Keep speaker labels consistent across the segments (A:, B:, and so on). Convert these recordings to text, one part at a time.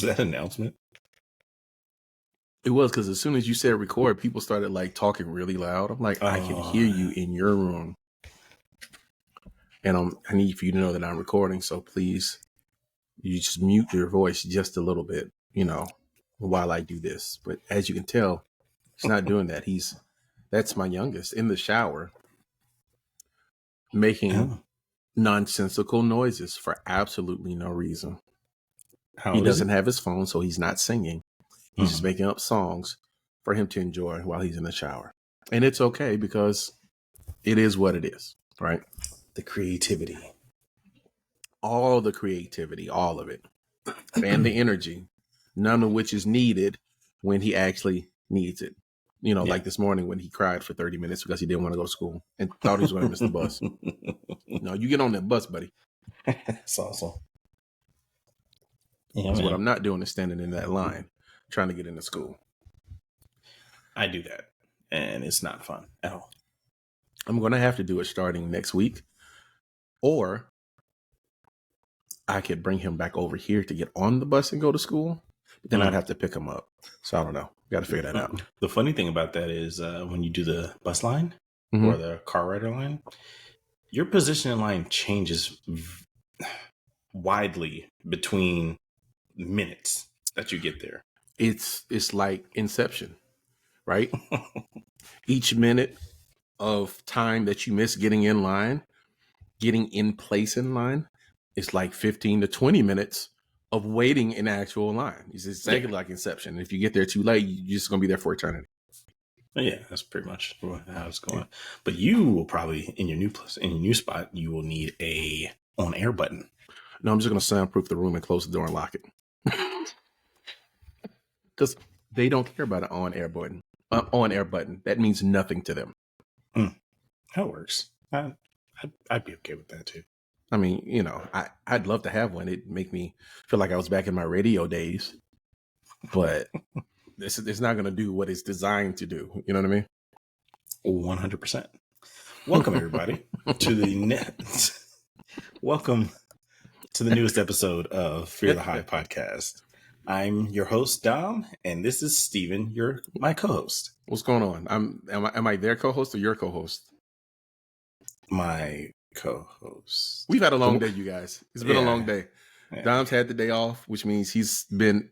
A: Was that an announcement?
B: It was, because as soon as you said record, people started like talking really loud. I'm like, I can hear you in your room. And I need for you to know that I'm recording. So please, you just mute your voice just a little bit, while I do this. But as you can tell, he's not doing that. That's my youngest in the shower, making nonsensical noises for absolutely no reason. He doesn't have his phone, so he's not singing. He's just making up songs for him to enjoy while he's in the shower. And it's okay, because it is what it is, right?
A: The creativity.
B: All the creativity, all of it. And the energy, none of which is needed when he actually needs it. Like this morning when he cried for 30 minutes because he didn't want to go to school and thought he was going to miss the bus. No, you get on that bus, buddy.
A: That's awesome. Yeah,
B: what I'm not doing is standing in that line trying to get into school.
A: I do that, and it's not fun at all.
B: I'm going to have to do it starting next week, or I could bring him back over here to get on the bus and go to school. But then I'd have to pick him up. So I don't know. Got to figure that out.
A: The funny thing about that is when you do the bus line or the car rider line, your position in line changes widely between minutes that you get there.
B: It's like Inception, right? Each minute of time that you miss getting in line, getting in place in line, it's like 15 to 20 minutes of waiting in actual line. It's exactly like Inception. If you get there too late, you're just going to be there for eternity.
A: Yeah, that's pretty much how it's going. Yeah. But you will probably, in your new spot, you will need a on-air button.
B: No, I'm just going to soundproof the room and close the door and lock it. Because they don't care about an on-air button. On-air button. That means nothing to them.
A: That works. I'd be okay with that too.
B: I mean, I'd love to have one. It'd make me feel like I was back in my radio days. But it's not going to do what it's designed to do. You know what I mean?
A: 100%. Welcome, everybody, to the welcome to the newest episode of Fear the Hive podcast. I'm your host, Dom, and this is Steven, my co-host.
B: What's going on? Am I their co-host or your co-host?
A: My co-host.
B: We've had a long day, you guys. It's been a long day. Yeah. Dom's had the day off, which means he's been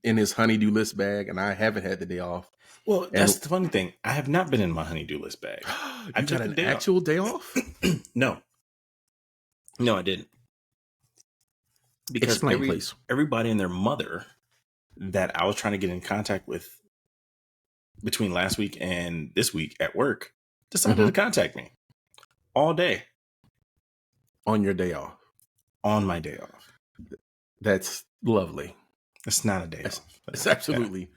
B: in his honey-do list bag, and I haven't had the day off.
A: Well, that's the funny thing. I have not been in my honey-do list bag.
B: I got an actual day off?
A: No, I didn't. Because
B: please.
A: Everybody and their mother that I was trying to get in contact with between last week and this week at work decided to contact me all day.
B: On your day off?
A: On my day off.
B: That's lovely.
A: It's not a day off.
B: It's absolutely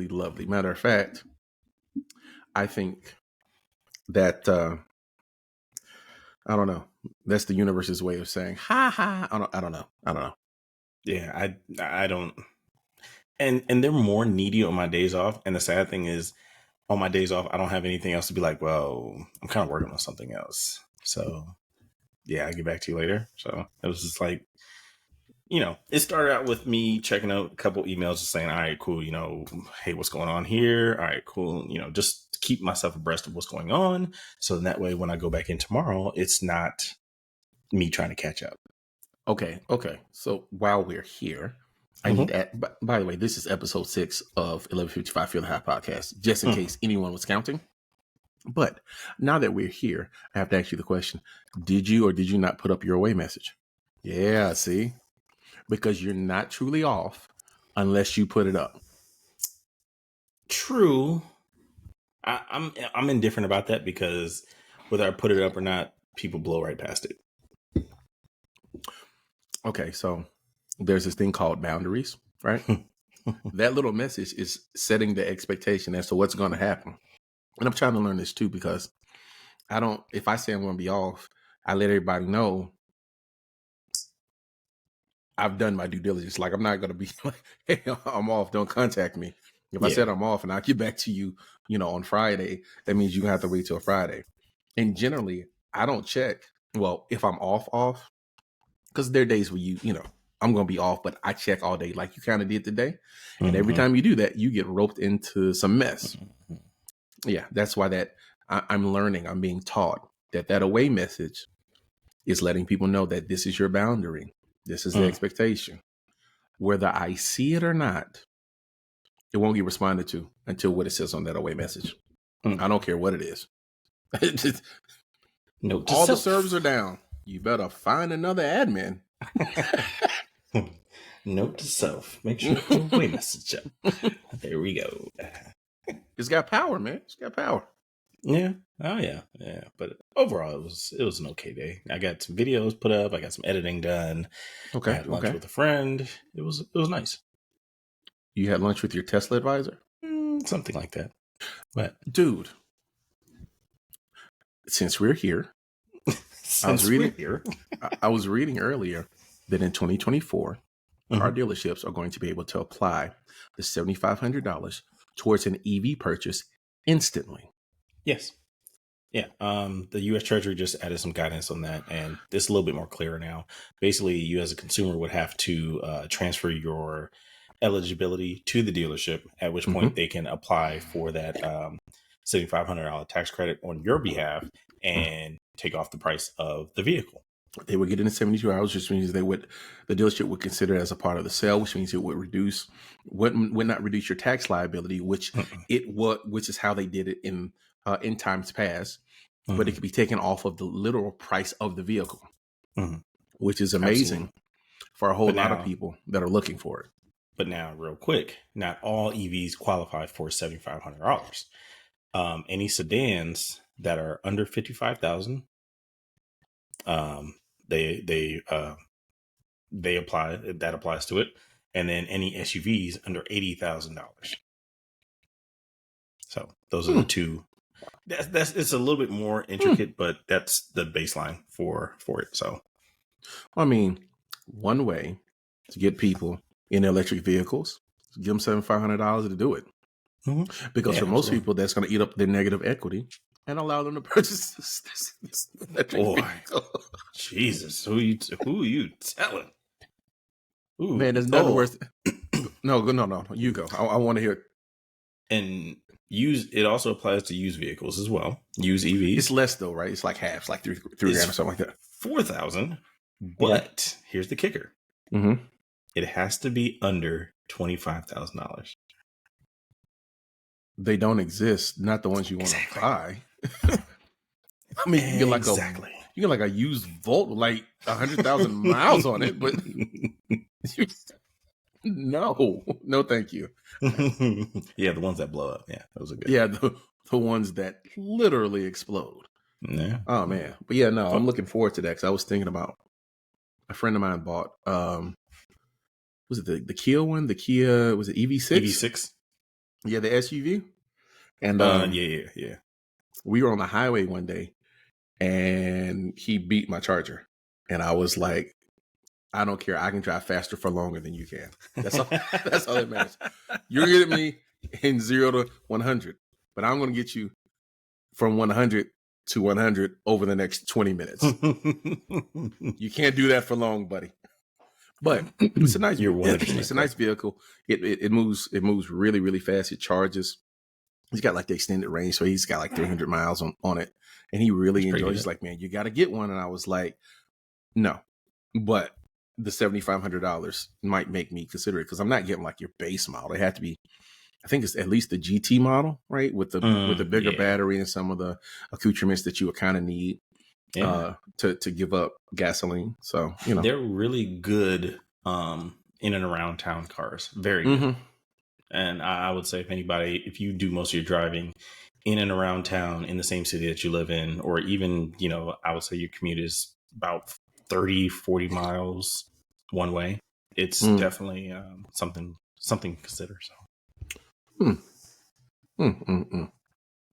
B: lovely. Matter of fact, I think that, I don't know. That's the universe's way of saying, ha ha. I don't know.
A: Yeah, I don't. And they're more needy on my days off. And the sad thing is, on my days off, I don't have anything else to be like, well, I'm kind of working on something else. So, yeah, I'll get back to you later. So it was just like, it started out with me checking out a couple emails just saying, all right, cool, hey, what's going on here? All right, cool. Just to keep myself abreast of what's going on. So that way, when I go back in tomorrow, it's not me trying to catch up.
B: Okay. So while we're here, I need to add, by the way, this is episode 6 of 1155 Fear the Hive podcast, just in case anyone was counting. But now that we're here, I have to ask you the question. Did you or did you not put up your away message? Yeah, see? Because you're not truly off unless you put it up.
A: True. I'm indifferent about that because whether I put it up or not, people blow right past it.
B: Okay, so there's this thing called boundaries, right? That little message is setting the expectation as to what's going to happen. And I'm trying to learn this too, because if I say I'm going to be off, I let everybody know I've done my due diligence. Like, I'm not going to be like, hey, I'm off, don't contact me. If I said I'm off and I'll get back to you, on Friday, that means you're going to have to wait till Friday. And generally, I don't check. Well, if I'm off, because there are days where I'm going to be off, but I check all day like you kind of did today. And every
A: Mm-hmm.
B: time you do that, you get roped into some mess.
A: Mm-hmm.
B: Yeah, that's why I'm learning, I'm being taught that away message is letting people know that this is your boundary. This is the expectation. Whether I see it or not, it won't get responded to until what it says on that away message. I don't care what it is.
A: Note to
B: All the
A: self.
B: servers are down. You better find another admin.
A: Note to self. Make sure to put away message up. There we go.
B: It's got power, man. It's got power.
A: Yeah. Oh yeah. Yeah. But overall, it was an okay day. I got some videos put up. I got some editing done.
B: Okay.
A: I had lunch with a friend. It was nice.
B: You had lunch with your Tesla advisor?
A: Something like that. But
B: dude, since we're here, I was reading earlier that in 2024, car dealerships are going to be able to apply the $7,500 towards an EV purchase instantly.
A: Yes. Yeah. The U.S. Treasury just added some guidance on that, and it's a little bit more clear now. Basically, you as a consumer would have to transfer your eligibility to the dealership, at which point they can apply for that $7,500 tax credit on your behalf and take off the price of the vehicle.
B: They would get it in 72 hours, which means the dealership would consider it as a part of the sale, which means it would not reduce your tax liability, which is how they did it in times past. But it could be taken off of the literal price of the vehicle, which is amazing for a whole lot of people that are looking for it.
A: But now, real quick, not all EVs qualify for $7,500. Any sedans that are under 55,000, they apply. That applies to it, and then any SUVs under $80,000. So those are the two. That's it's a little bit more intricate, but that's the baseline for it. So,
B: I mean, one way to get people in electric vehicles, give them $7,500 to do it, because for most people, that's going to eat up their negative equity and allow them to purchase this electric vehicle.
A: Jesus, who are you telling?
B: Ooh, man, there's nothing worse. No, you go. I want to hear it.
A: And it also applies to used vehicles as well. Used EVs.
B: It's less though, right? It's like half. It's like three grand or something like that.
A: 4,000. But here's the kicker. It has to be under $25,000.
B: They don't exist. Not the ones you want to buy. I mean, you get like a used Volt with like 100,000 miles on it, but no, thank you.
A: Yeah, the ones that blow up. Yeah, those are good.
B: Yeah, the ones that literally explode.
A: Yeah.
B: Oh man, but yeah, no, I'm looking forward to that because I was thinking about a friend of mine bought. Was it the Kia one? The Kia, was it EV6?
A: EV6.
B: Yeah, the SUV. And
A: yeah.
B: We were on the highway one day, and he beat my Charger, and I was like, I don't care. I can drive faster for longer than you can. That's all. That's all that matters. You're gonna get me in 0 to 100, but I'm gonna get you from 100 to 100 over the next 20 minutes. You can't do that for long, buddy. But it's a nice. It's a nice vehicle. It moves really, really fast. It charges. He's got like the extended range, so he's got like 300 miles on it, and he really enjoys it. He's like, man, you got to get one. And I was like, no, but the $7,500 might make me consider it because I'm not getting like your base model. They have to be, I think it's at least the GT model, right, with the bigger battery and some of the accoutrements that you would kind of need to give up gasoline. So
A: they're really good in and around town cars, very good. And I would say if you do most of your driving in and around town in the same city that you live in, or even, I would say your commute is about 30, 40 miles one way, it's definitely something to consider. So,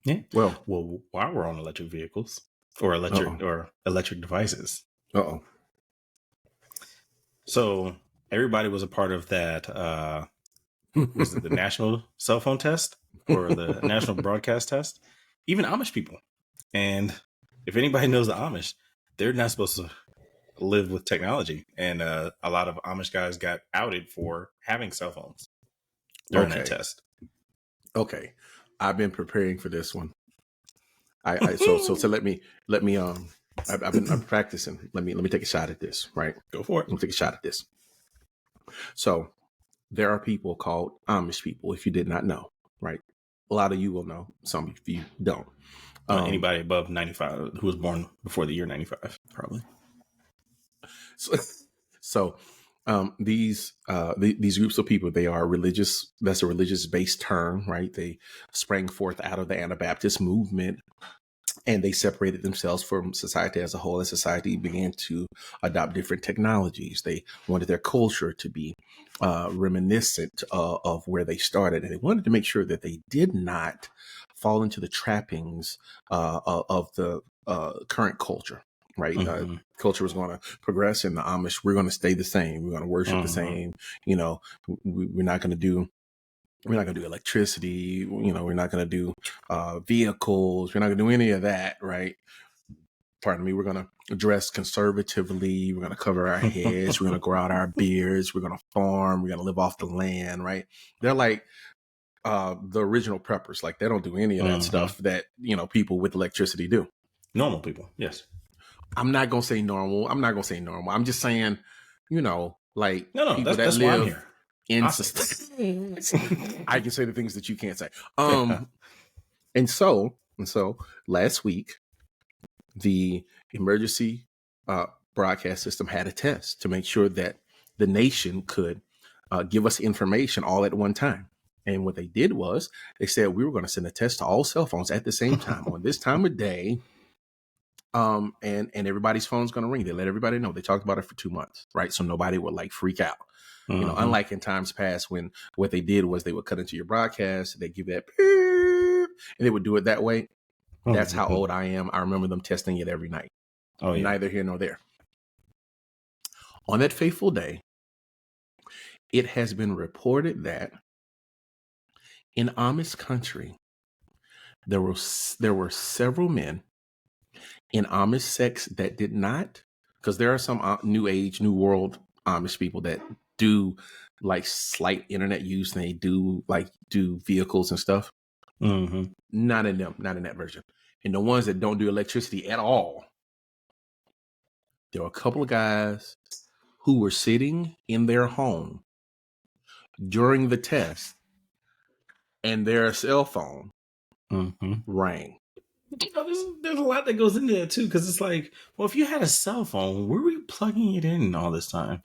A: yeah. Well, while we're on electric vehicles or electric devices. So everybody was a part of that. Was it the national cell phone test or the national broadcast test? Even Amish people. And if anybody knows the Amish, they're not supposed to live with technology, and a lot of Amish guys got outed for having cell phones during that test.
B: Okay, I've been preparing for this one. So let me I'm practicing. Let me take a shot at this. Right,
A: Go for it.
B: Let me take a shot at this. So there are people called Amish people. If you did not know, right? A lot of you will know. Some of you don't.
A: Anybody above 95 who was born before the year 95, probably.
B: So these groups of people, they are religious. That's a religious based term, right? They sprang forth out of the Anabaptist movement, and they separated themselves from society as a whole. As society began to adopt different technologies, they wanted their culture to be reminiscent of where they started, and they wanted to make sure that they did not fall into the trappings of the current culture. Right, culture was going to progress, and the Amish, we're going to stay the same. We're going to worship the same. You know, we're not going to do electricity. You know, we're not going to do vehicles. We're not going to do any of that, right? Pardon me. We're going to dress conservatively. We're going to cover our heads. We're going to grow out our beards. We're going to farm. We're going to live off the land, right? They're like the original preppers. Like, they don't do any of that stuff that, you know, people with electricity do.
A: Normal people, yes.
B: I'm not going to say normal. I'm just saying, you know, like people that
A: that's
B: live
A: why I'm here.
B: in society. I can say the things that you can't say. And so last week, the emergency broadcast system had a test to make sure that the nation could give us information all at one time. And what they did was they said we were going to send a test to all cell phones at the same time on this time of day. And everybody's phone's going to ring. They let everybody know. They talked about it for 2 months, right? So nobody would like freak out. You know, unlike in times past when what they did was they would cut into your broadcast, they give that beep, and they would do it that way. That's how old I am. I remember them testing it every night. Oh, yeah. Neither here nor there. On that fateful day, it has been reported that in Amish country, there were several men in Amish sects that did not, because there are some new age, new world Amish people that do like slight internet use, and they do vehicles and stuff. Not in that version. And the ones that don't do electricity at all, there were a couple of guys who were sitting in their home during the test, and their cell phone rang.
A: You know, there's a lot that goes into that too, because it's like, well, if you had a cell phone, where were you plugging it in all this time?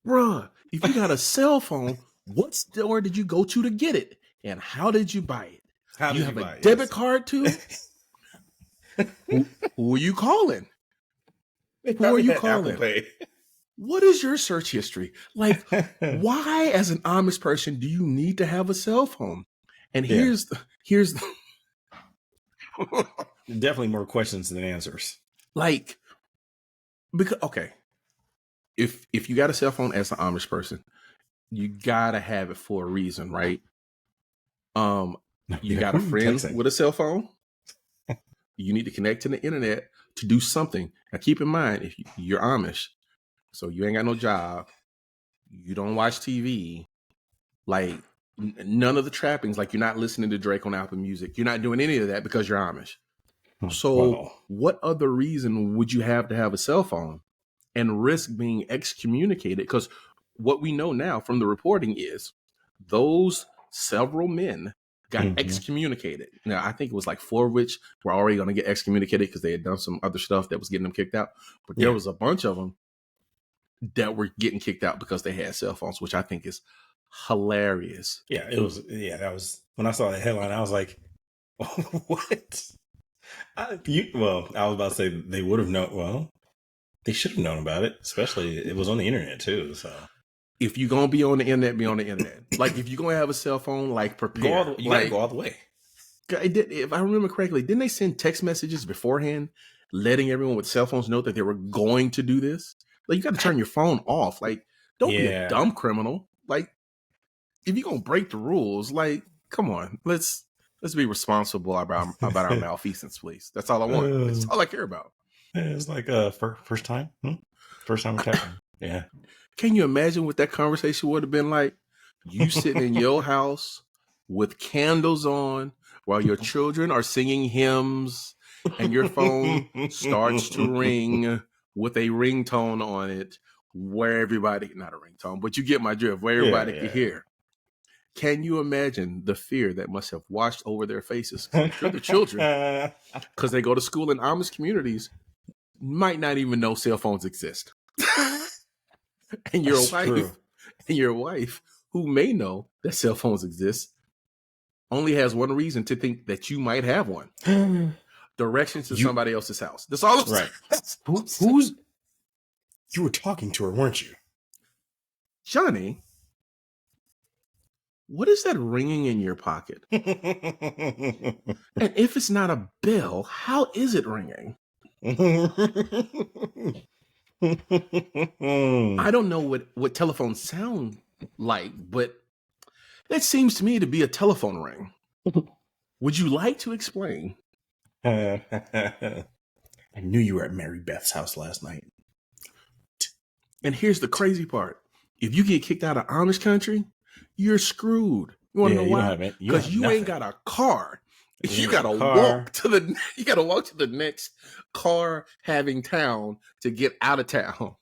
B: Bruh, if you got a cell phone, what store did you go to get it? And how did you buy it?
A: How
B: you have a debit card too? Who are you calling? Who are you calling? What is your search history? Like, why as an Amish person do you need to have a cell phone? And here's
A: definitely more questions than answers.
B: Like, because if you got a cell phone as an Amish person, you gotta have it for a reason, right? You got a friend with a cell phone. You need to connect to the internet to do something. Now, keep in mind, if you're Amish, so you ain't got no job, you don't watch TV, like none of the trappings, like you're not listening to Drake on Apple Music, you're not doing any of that because you're Amish. So what other reason would you have to have a cell phone and risk being excommunicated? Because what we know now from the reporting is those several men got excommunicated. Now, I think it was like 4 of which were already going to get excommunicated because they had done some other stuff that was getting them kicked out. But there was a bunch of them that were getting kicked out because they had cell phones, which I think is hilarious.
A: Yeah, it was. Yeah, that was when I saw the headline. I was like, "What?" I was about to say they would have known. Well, they should have known about it. Especially it was on the internet too. So
B: if you're gonna be on the internet, be on the internet. Like if you're gonna have a cell phone, like prepare.
A: You gotta go all the way.
B: If I remember correctly, didn't they send text messages beforehand, letting everyone with cell phones know that they were going to do this? Like you got to turn your phone off. Like don't be a dumb criminal. Like if you're gonna break the rules, like come on, let's be responsible about our malfeasance, please. That's all I want. That's all I care about.
A: It's like first time. First time encountering. Yeah.
B: Can you imagine what that conversation would have been like? You sitting in your house with candles on while your children are singing hymns and your phone starts to ring with a ringtone on it where everybody, not a ringtone, but you get my drift, where everybody can hear. Can you imagine the fear that must have washed over their faces? I'm sure the children, because they go to school in Amish communities, might not even know cell phones exist. And your wife, who may know that cell phones exist, only has one reason to think that you might have one. Directions to somebody else's house. That's all.
A: Right. Who's you were talking to her, weren't you?
B: Johnny, what is that ringing in your pocket? And if it's not a bell, how is it ringing? I don't know what telephones sound like, but that seems to me to be a telephone ring. Would you like to explain?
A: I knew you were at Mary Beth's house last night.
B: And here's the crazy part. If you get kicked out of Amish country, you're screwed. You want to know why? Because you ain't got a car. You gotta walk to the next car having town to get out of town.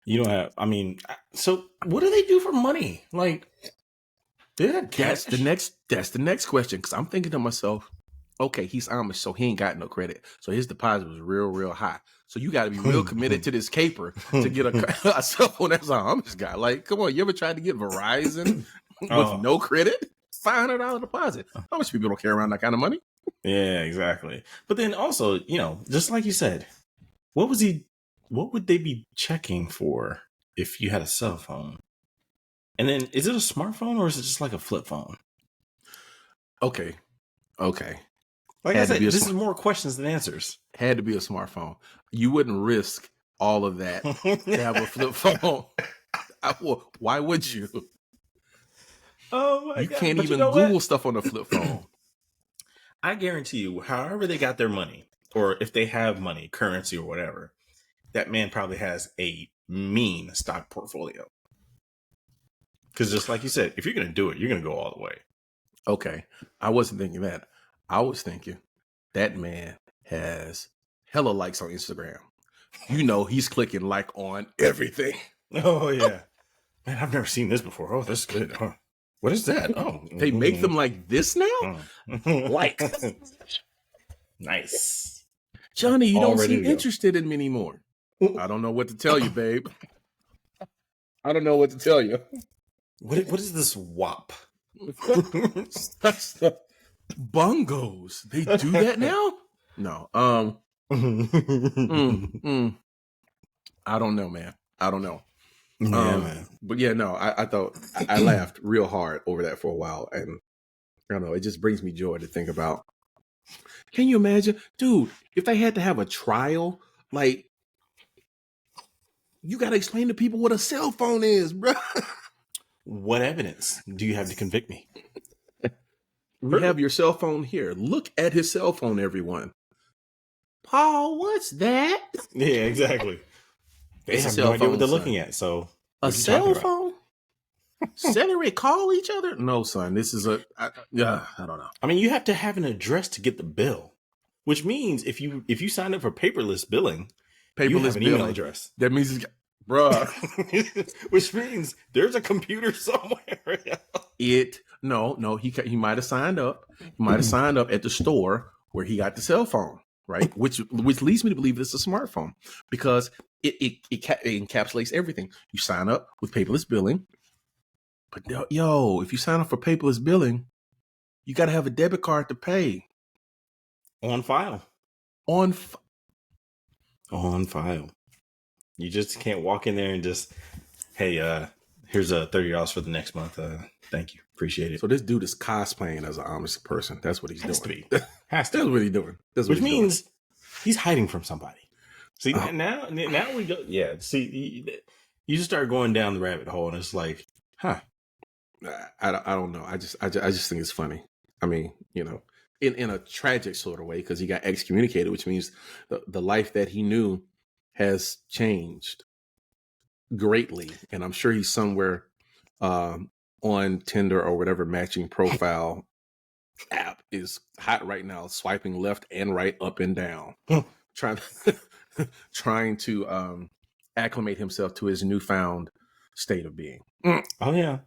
A: You don't have. I mean, so what do they do for money? Like,
B: that's the next question. Because I'm thinking to myself, okay, he's Amish, so he ain't got no credit. So his deposit was real high. So you got to be real committed to this caper to get a cell phone as an Amish guy. Like, come on, you ever tried to get Verizon with no credit? $500 deposit. How much people don't carry around that kind of money?
A: Yeah, exactly. But then also, just like you said, what would they be checking for if you had a cell phone? And then is it a smartphone or is it just like a flip phone?
B: Okay.
A: Like I said, this is more questions than answers.
B: Had to be a smartphone. You wouldn't risk all of that to have a flip phone. Why would you?
A: Oh my God.
B: You can't even Google stuff on a flip phone.
A: I guarantee you, however they got their money, or if they have money, currency or whatever, that man probably has a mean stock portfolio. Because just like you said, if you're going to do it, you're going to go all the way.
B: Okay. I wasn't thinking that. I was thinking that man has hella likes on Instagram. He's clicking like on everything.
A: Oh, yeah. Man, I've never seen this before. Oh, that's good. Huh? What is that? Oh,
B: they make them like this now? Like.
A: Nice.
B: Johnny, you don't seem interested in me anymore. I don't know what to tell you, babe. I don't know what to tell you.
A: What is this WAP?
B: Bungos. They do that now? No. I don't know, man. I don't know.
A: Yeah, man.
B: But yeah, no, I thought I laughed real hard over that for a while. And I don't know, it just brings me joy to think about. Can you imagine? Dude, if they had to have a trial, like, you got to explain to people what a cell phone is, bro.
A: What evidence do you have to convict me?
B: We have your cell phone here. Look at his cell phone, everyone. Paul, what's that?
A: Yeah, exactly. They have no idea what they're looking at. So
B: a cell phone? Celery call each other? No, son. This is I don't know.
A: I mean, you have to have an address to get the bill, which means if you sign up for paperless billing, you have an email address.
B: That means, bruh.
A: Which means there's a computer somewhere.
B: No. He might have signed up. He might have signed up at the store where he got the cell phone, right? Which leads me to believe it's a smartphone because it encapsulates everything. You sign up with paperless billing. But if you sign up for paperless billing, you got to have a debit card to pay.
A: On file.
B: On
A: file. You just can't walk in there and just, hey, here's $30 for the next month. Thank you. Appreciate it.
B: So this dude is cosplaying as an Amish person. That's what he's doing.
A: Has to.
B: That's what he's doing.
A: Which means he's hiding from somebody. See, now we go. Yeah, see, you just start going down the rabbit hole and it's like, huh.
B: I don't know. I just think it's funny. I mean, in a tragic sort of way because he got excommunicated, which means the life that he knew has changed greatly, and I'm sure he's somewhere on Tinder or whatever matching profile app is hot right now, swiping left and right, up and down, trying trying to acclimate himself to his newfound state of being.
A: Oh yeah.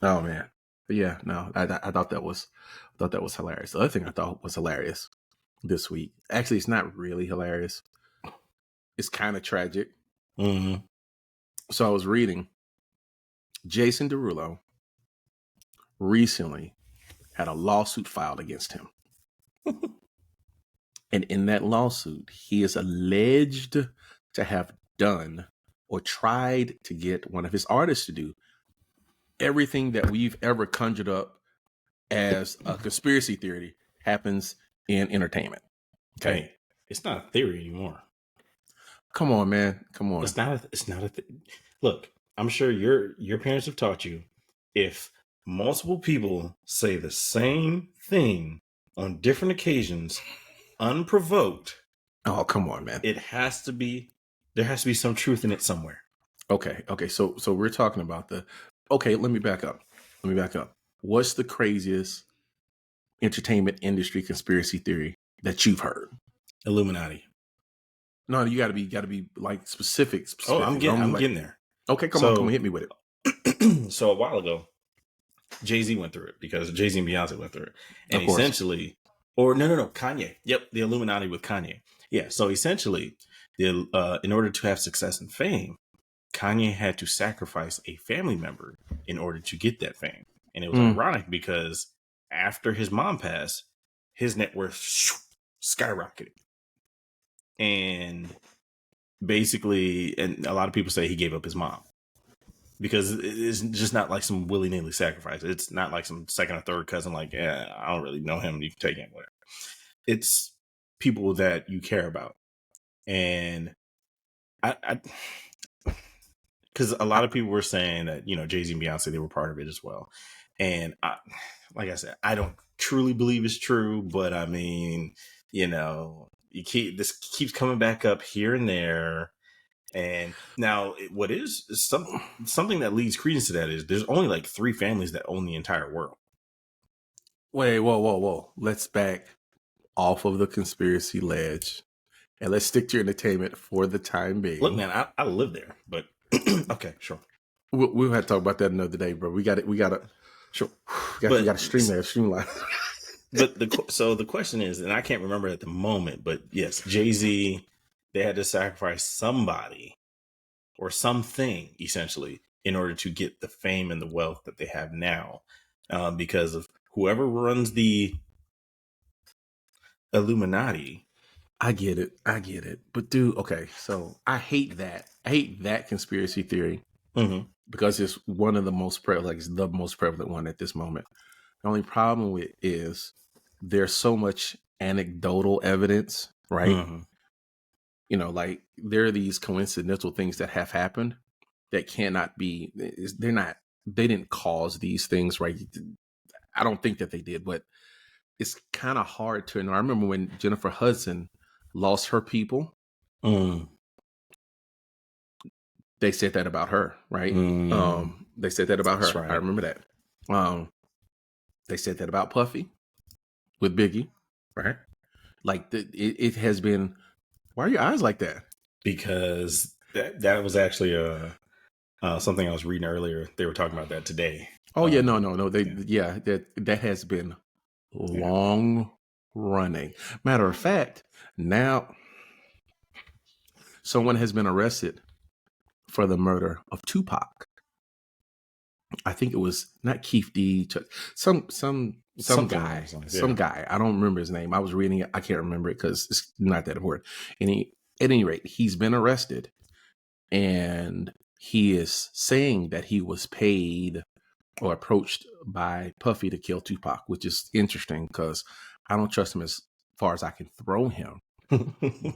B: Oh man, but yeah, no, I thought that was hilarious. The other thing I thought was hilarious this week, actually, it's not really hilarious. It's kind of tragic.
A: Mm-hmm.
B: So I was reading Jason Derulo recently had a lawsuit filed against him. And in that lawsuit, he is alleged to have done or tried to get one of his artists to do everything that we've ever conjured up as a conspiracy theory happens in entertainment. Okay.
A: Hey, it's not a theory anymore.
B: Come on, man. Come on.
A: It's not a thing. Look, I'm sure your parents have taught you, if multiple people say the same thing on different occasions, unprovoked.
B: Oh, come on, man.
A: There has to be some truth in it somewhere.
B: Okay. So we're talking about okay, let me back up. What's the craziest entertainment industry conspiracy theory that you've heard?
A: Illuminati.
B: No, you gotta be like specific.
A: Oh, I'm getting there.
B: Okay, come on, hit me with
A: it. So a while ago, Jay-Z went through it because Jay-Z and Beyonce went through it. And essentially, or no, Kanye. Yep, the Illuminati with Kanye. Yeah, so essentially, in order to have success and fame, Kanye had to sacrifice a family member in order to get that fame. And it was ironic because after his mom passed, his net worth skyrocketed. And basically, and a lot of people say he gave up his mom because it's just not like some willy-nilly sacrifice. It's not like some second or third cousin, like, yeah, I don't really know him, you can take him, whatever. It's people that you care about. And I because a lot of people were saying that, Jay-Z and Beyonce, they were part of it as well. And like I said, I don't truly believe it's true, but I mean, this keeps coming back up here and there. And now what is something that leads credence to that is there's only like 3 families that own the entire world.
B: Wait, whoa. Let's back off of the conspiracy ledge and let's stick to entertainment for the time being.
A: Look, man, I live there, but okay, sure.
B: We'll have to talk about that another day, bro. We got to
A: sure.
B: We got to streamline.
A: But the question is, and I can't remember at the moment, but yes, Jay-Z, they had to sacrifice somebody or something essentially in order to get the fame and the wealth that they have now, because of whoever runs the Illuminati.
B: I get it. But dude, okay, so I hate that conspiracy theory because it's one of the most the most prevalent one at this moment. The only problem with it is there's so much anecdotal evidence, right? Like there are these coincidental things that have happened that cannot be, they didn't cause these things, right? I don't think that they did, but it's kind of hard to, and I remember when Jennifer Hudson lost her people, they said that about her, right? They said that about her. Right. I remember that. They said that about Puffy with Biggie, right? Like it has been. Why are your eyes like that?
A: Because that was actually something I was reading earlier. They were talking about that today.
B: Oh yeah, no. That has been long running. Matter of fact, now someone has been arrested for the murder of Tupac. I think it was not Keith D. Some guy. Some guy. I don't remember his name. I was reading it. I can't remember it because it's not that important. And at any rate, he's been arrested, and he is saying that he was paid or approached by Puffy to kill Tupac, which is interesting because I don't trust him as far as I can throw him.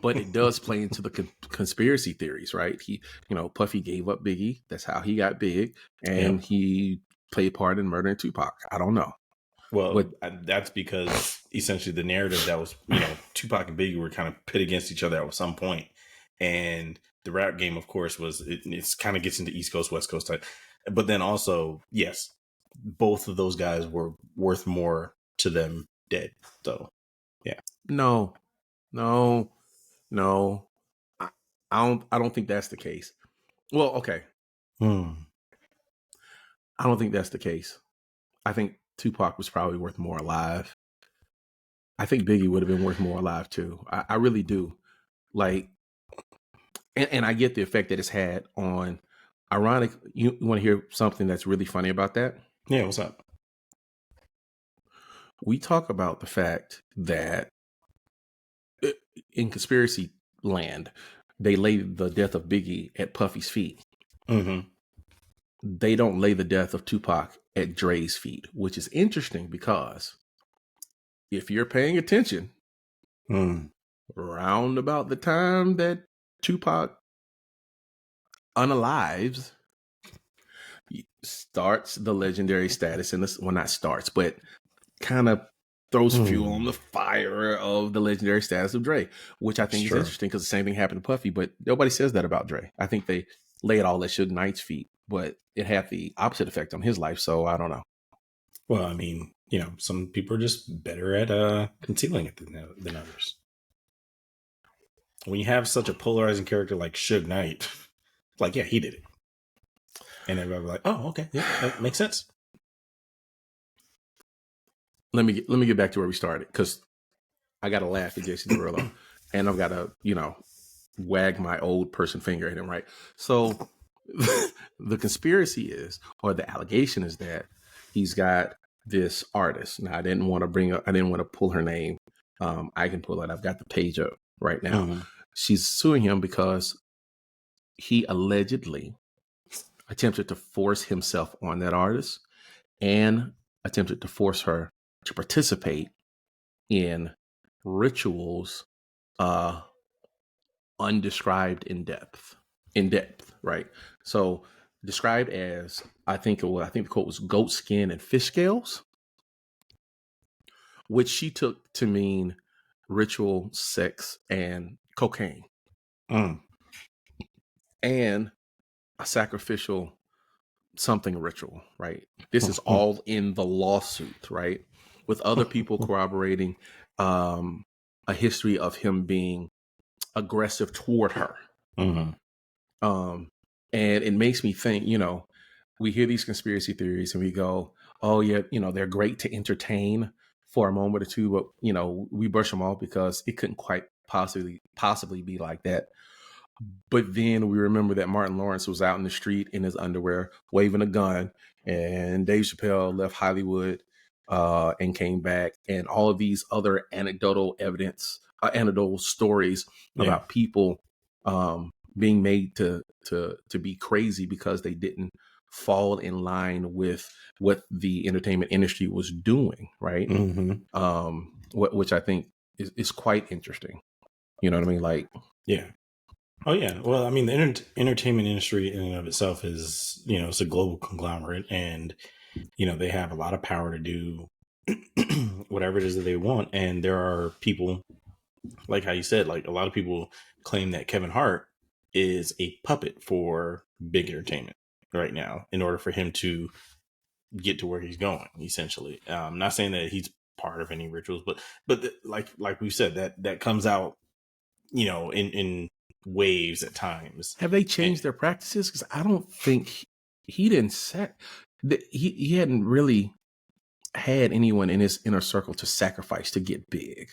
B: But it does play into the conspiracy theories, right? Puffy gave up Biggie. That's how he got big, and he played part in murdering Tupac. I don't know.
A: Well, that's because essentially the narrative that was, Tupac and Biggie were kind of pit against each other at some point, And the rap game, of course, was it's kind of gets into East Coast, West Coast type. But then also, yes, both of those guys were worth more to them dead. So, yeah.
B: No, no, no. I, I don't think that's the case. Well, okay. I don't think that's the case. I think Tupac was probably worth more alive. I think Biggie would have been worth more alive too. I really do. Like, and I get the effect that it's had on. Ironic. You want to hear something that's really funny about that?
A: Yeah, what's up?
B: We talk about the fact that in conspiracy land, they lay the death of Biggie at Puffy's feet.
A: Mm-hmm.
B: They don't lay the death of Tupac at Dre's feet, which is interesting because if you're paying attention, round about the time that Tupac unalives, starts the legendary status in this. Well, not starts, but kind of throws fuel on the fire of the legendary status of Dre, which I think is interesting because the same thing happened to Puffy, but nobody says that about Dre. I think they lay it all at Suge Knight's feet, but it had the opposite effect on his life. So I don't know.
A: Well, I mean, you know, some people are just better at concealing it than others. When you have such a polarizing character like Suge Knight, like, yeah, he did it. And everybody was like, oh, okay, yeah, that makes sense.
B: Let me get back to where we started, because I got to laugh at Jason Derulo, and I've got to, wag my old person finger at him, right? So the conspiracy is, or the allegation is, that he's got this artist. Now, I didn't want to pull her name. I can pull it. I've got the page up right now. Mm-hmm. She's suing him because he allegedly attempted to force himself on that artist and attempted to force her to participate in rituals undescribed in depth, right? So described as, I think the quote was goat skin and fish scales, which she took to mean ritual sex and cocaine. And a sacrificial something ritual, right? This is all in the lawsuit, right? With other people corroborating a history of him being aggressive toward her. And it makes me think, we hear these conspiracy theories and we go, oh yeah, they're great to entertain for a moment or two, but we brush them off because it couldn't quite possibly be like that. But then we remember that Martin Lawrence was out in the street in his underwear waving a gun, and Dave Chappelle left Hollywood and came back, and all of these other anecdotal stories about people being made to be crazy because they didn't fall in line with what the entertainment industry was doing, right? Which I think is quite interesting. You know what I mean? Like,
A: yeah. Oh, yeah. Well, I mean, the entertainment industry in and of itself is, it's a global conglomerate, and, they have a lot of power to do whatever it is that they want. And there are people, like how you said, like a lot of people claim that Kevin Hart is a puppet for big entertainment right now in order for him to get to where he's going, essentially. I'm not saying that he's part of any rituals, but like we said, that comes out, in waves at times.
B: Have they changed their practices? Because I don't think he didn't he hadn't really had anyone in his inner circle to sacrifice to get big,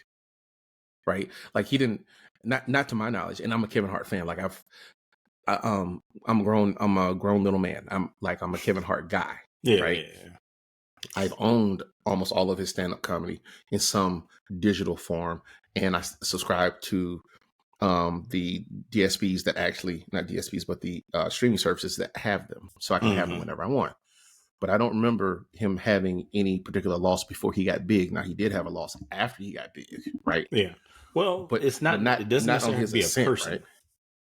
B: right? Like, he didn't, not to my knowledge. And I'm a Kevin Hart fan. Like, I'm a grown little man. I'm a Kevin Hart guy, right? Yeah. I've owned almost all of his stand-up comedy in some digital form, and I subscribe to the DSPs that actually, not DSPs, but the streaming services that have them, so I can have them whenever I want. But I don't remember him having any particular loss before he got big. Now, he did have a loss after he got big, right?
A: Yeah. Well, but it's not. It doesn't necessarily have to be a person. Right?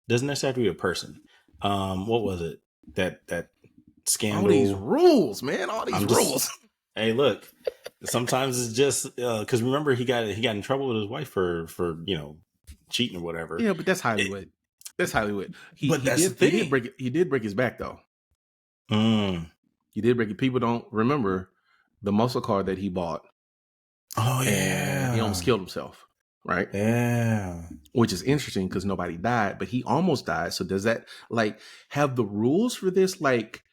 A: Doesn't necessarily have to be a person. What was it? That scandal.
B: All these rules, man. All these rules.
A: Hey, look. Sometimes it's just because remember he got in trouble with his wife for cheating or whatever.
B: Yeah, but that's Hollywood. That's Hollywood.
A: But that's the thing.
B: He did break his back though.
A: Mm.
B: He did break it. People don't remember the muscle car that he bought.
A: Oh yeah.
B: And he almost killed himself. Right.
A: Yeah.
B: Which is interesting because nobody died, but he almost died. So does that like have the rules for this like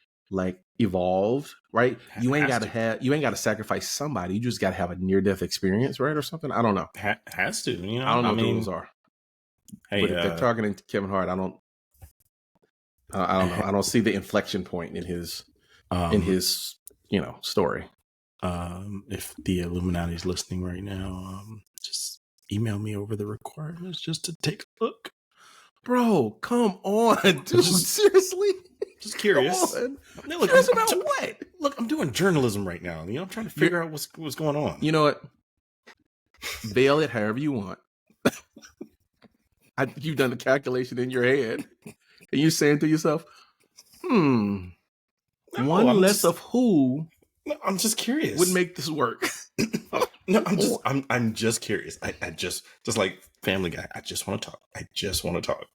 B: evolved, right? You ain't got to sacrifice somebody. You just got to have a near death experience, right, or something. I don't know.
A: Has to, you know.
B: I don't know what the rules are.
A: Hey,
B: but if they're targeting Kevin Hart, I don't know. I don't see the inflection point in his story.
A: If the Illuminati is listening right now, just email me over the requirements just to take a look.
B: Bro, come on, dude. Seriously?
A: Just curious.
B: Look, curious about what?
A: Look, I'm doing journalism right now. You know, I'm trying to figure out what's going on.
B: You know what? Veil it however you want. You've done the calculation in your head. And you're saying to yourself, one less of who
A: I'm just curious.
B: Would make this work.
A: No, I'm just curious. I just like Family Guy. I just want to talk.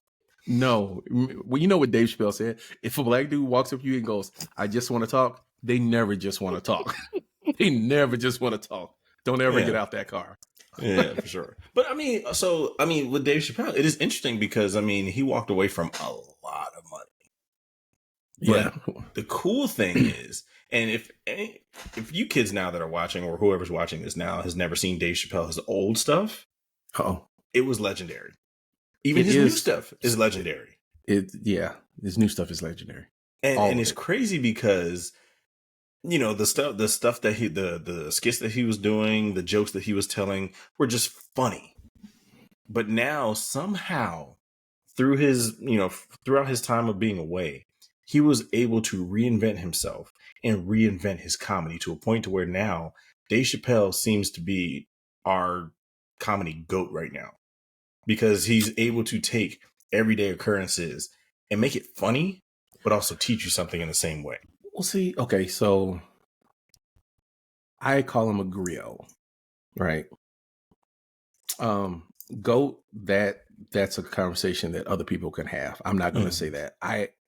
B: No. Well, you know what Dave Chappelle said? If a black dude walks up to you and goes, I just want to talk, they never just want to talk. They never just want to talk. Don't ever get out that car.
A: Yeah, for sure. But I mean, with Dave Chappelle, it is interesting because he walked away from a lot of money. But the cool thing is, and if you kids now that are watching or whoever's watching this now has never seen Dave Chappelle's old stuff, it was legendary. Even his new stuff is legendary.
B: His new stuff is legendary.
A: And it's crazy because the stuff that the skits that he was doing, the jokes that he was telling were just funny. But now somehow through throughout his time of being away, he was able to reinvent himself and reinvent his comedy to a point to where now Dave Chappelle seems to be our comedy GOAT right now, because he's able to take everyday occurrences and make it funny, but also teach you something in the same way.
B: Well, see, okay, so I call him a griot, right? GOAT, that's a conversation that other people can have. I'm not going to say that.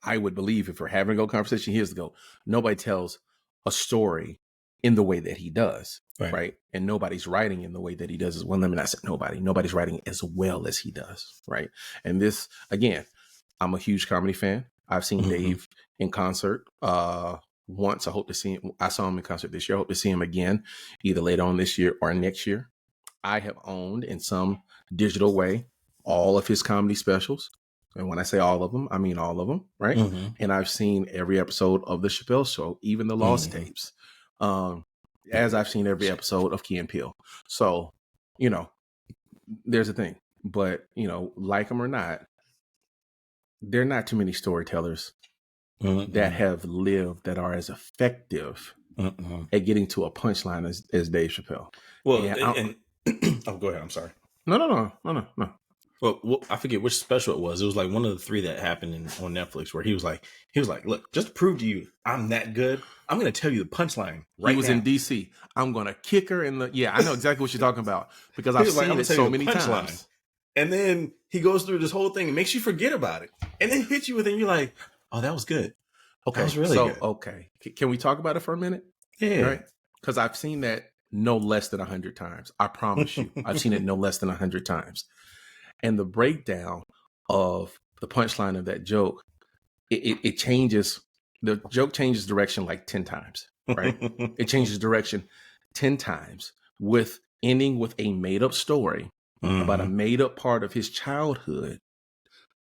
B: I would believe if we're having a GOAT conversation, here's the GOAT. Nobody tells a story in the way that he does, right? And nobody's writing in the way that he does as well. Let me not say nobody. Nobody's writing as well as he does, right? And this, again, I'm a huge comedy fan. I've seen Dave in concert once. I hope to see him. I saw him in concert this year. I hope to see him again, either later on this year or next year. I have owned in some digital way all of his comedy specials. And when I say all of them, I mean all of them, right? And I've seen every episode of The Chappelle Show, even the lost tapes, as I've seen every episode of Key and Peele. So, there's a thing. But, like them or not, there are not too many storytellers that have lived that are as effective at getting to a punchline as Dave Chappelle.
A: Well, oh, go ahead. I'm sorry.
B: No.
A: Well, I forget which special it was. It was like one of the 3 that happened on Netflix where he was like, look, just to prove to you I'm that good, I'm going to tell you the punchline right now.
B: He was in DC. I'm going to kick her in the... Yeah, I know exactly what you're talking about because I've seen it so many times.
A: And then he goes through this whole thing and makes you forget about it. And then hits you with it and you're like, oh, that was good.
B: Okay.
A: That was really good.
B: Okay. Can we talk about it for a minute?
A: Yeah.
B: Right? Because I've seen that no less than 100 times. I promise you. I've seen it no less than 100 times. And the breakdown of the punchline of that joke, it changes. The joke changes direction like 10 times, right? It changes direction 10 times with ending with a made up story about a made up part of his childhood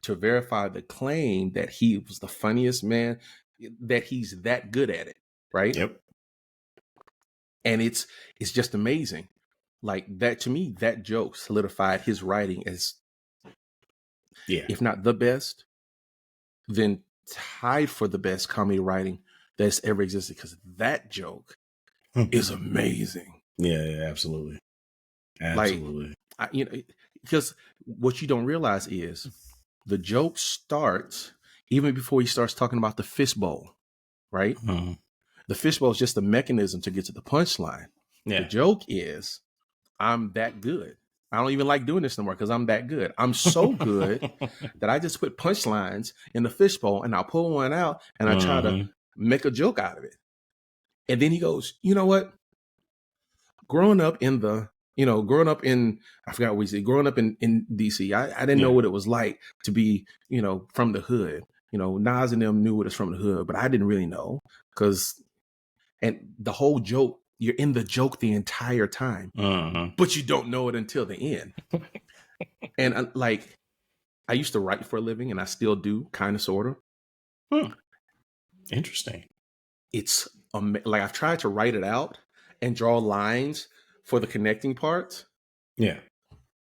B: to verify the claim that he was the funniest man, that he's that good at it, right?
A: Yep.
B: And it's just amazing. Like that, to me, that joke solidified his writing as, if not the best, then tied for the best comedy writing that's ever existed. Because that joke is amazing.
A: Yeah, absolutely. Absolutely.
B: Because what you don't realize is the joke starts even before he starts talking about the fishbowl, right? The fishbowl is just a mechanism to get to the punchline. The joke is, I'm that good. I don't even like doing this no more because I'm that good. I'm so good that I just put punchlines in the fishbowl and I'll pull one out and I try to make a joke out of it. And then he goes, you know what? Growing up in, I forgot what we said, growing up in DC, I didn't know what it was like to be, from the hood. Nas and them knew what it's from the hood, but I didn't really know and the whole joke, you're in the joke the entire time, but you don't know it until the end. And I used to write for a living and I still do, kind of, sort of.
A: Interesting.
B: It's like I've tried to write it out and draw lines for the connecting parts.
A: Yeah.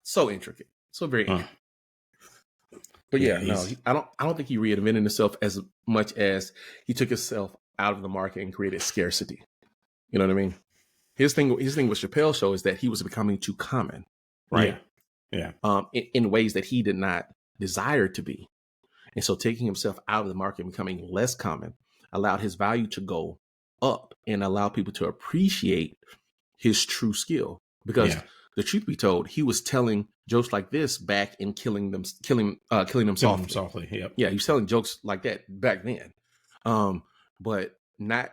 B: So intricate. So very intricate. But I don't think he reinvented himself as much as he took himself out of the market and created scarcity. You know what I mean? His thing with Chappelle's show is that he was becoming too common, right?
A: Yeah.
B: In ways that he did not desire to be. And so taking himself out of the market and becoming less common allowed his value to go up and allow people to appreciate his true skill. Because the truth be told, he was telling jokes like this back and killing them softly.
A: Yep.
B: Yeah, he was telling jokes like that back then. But not,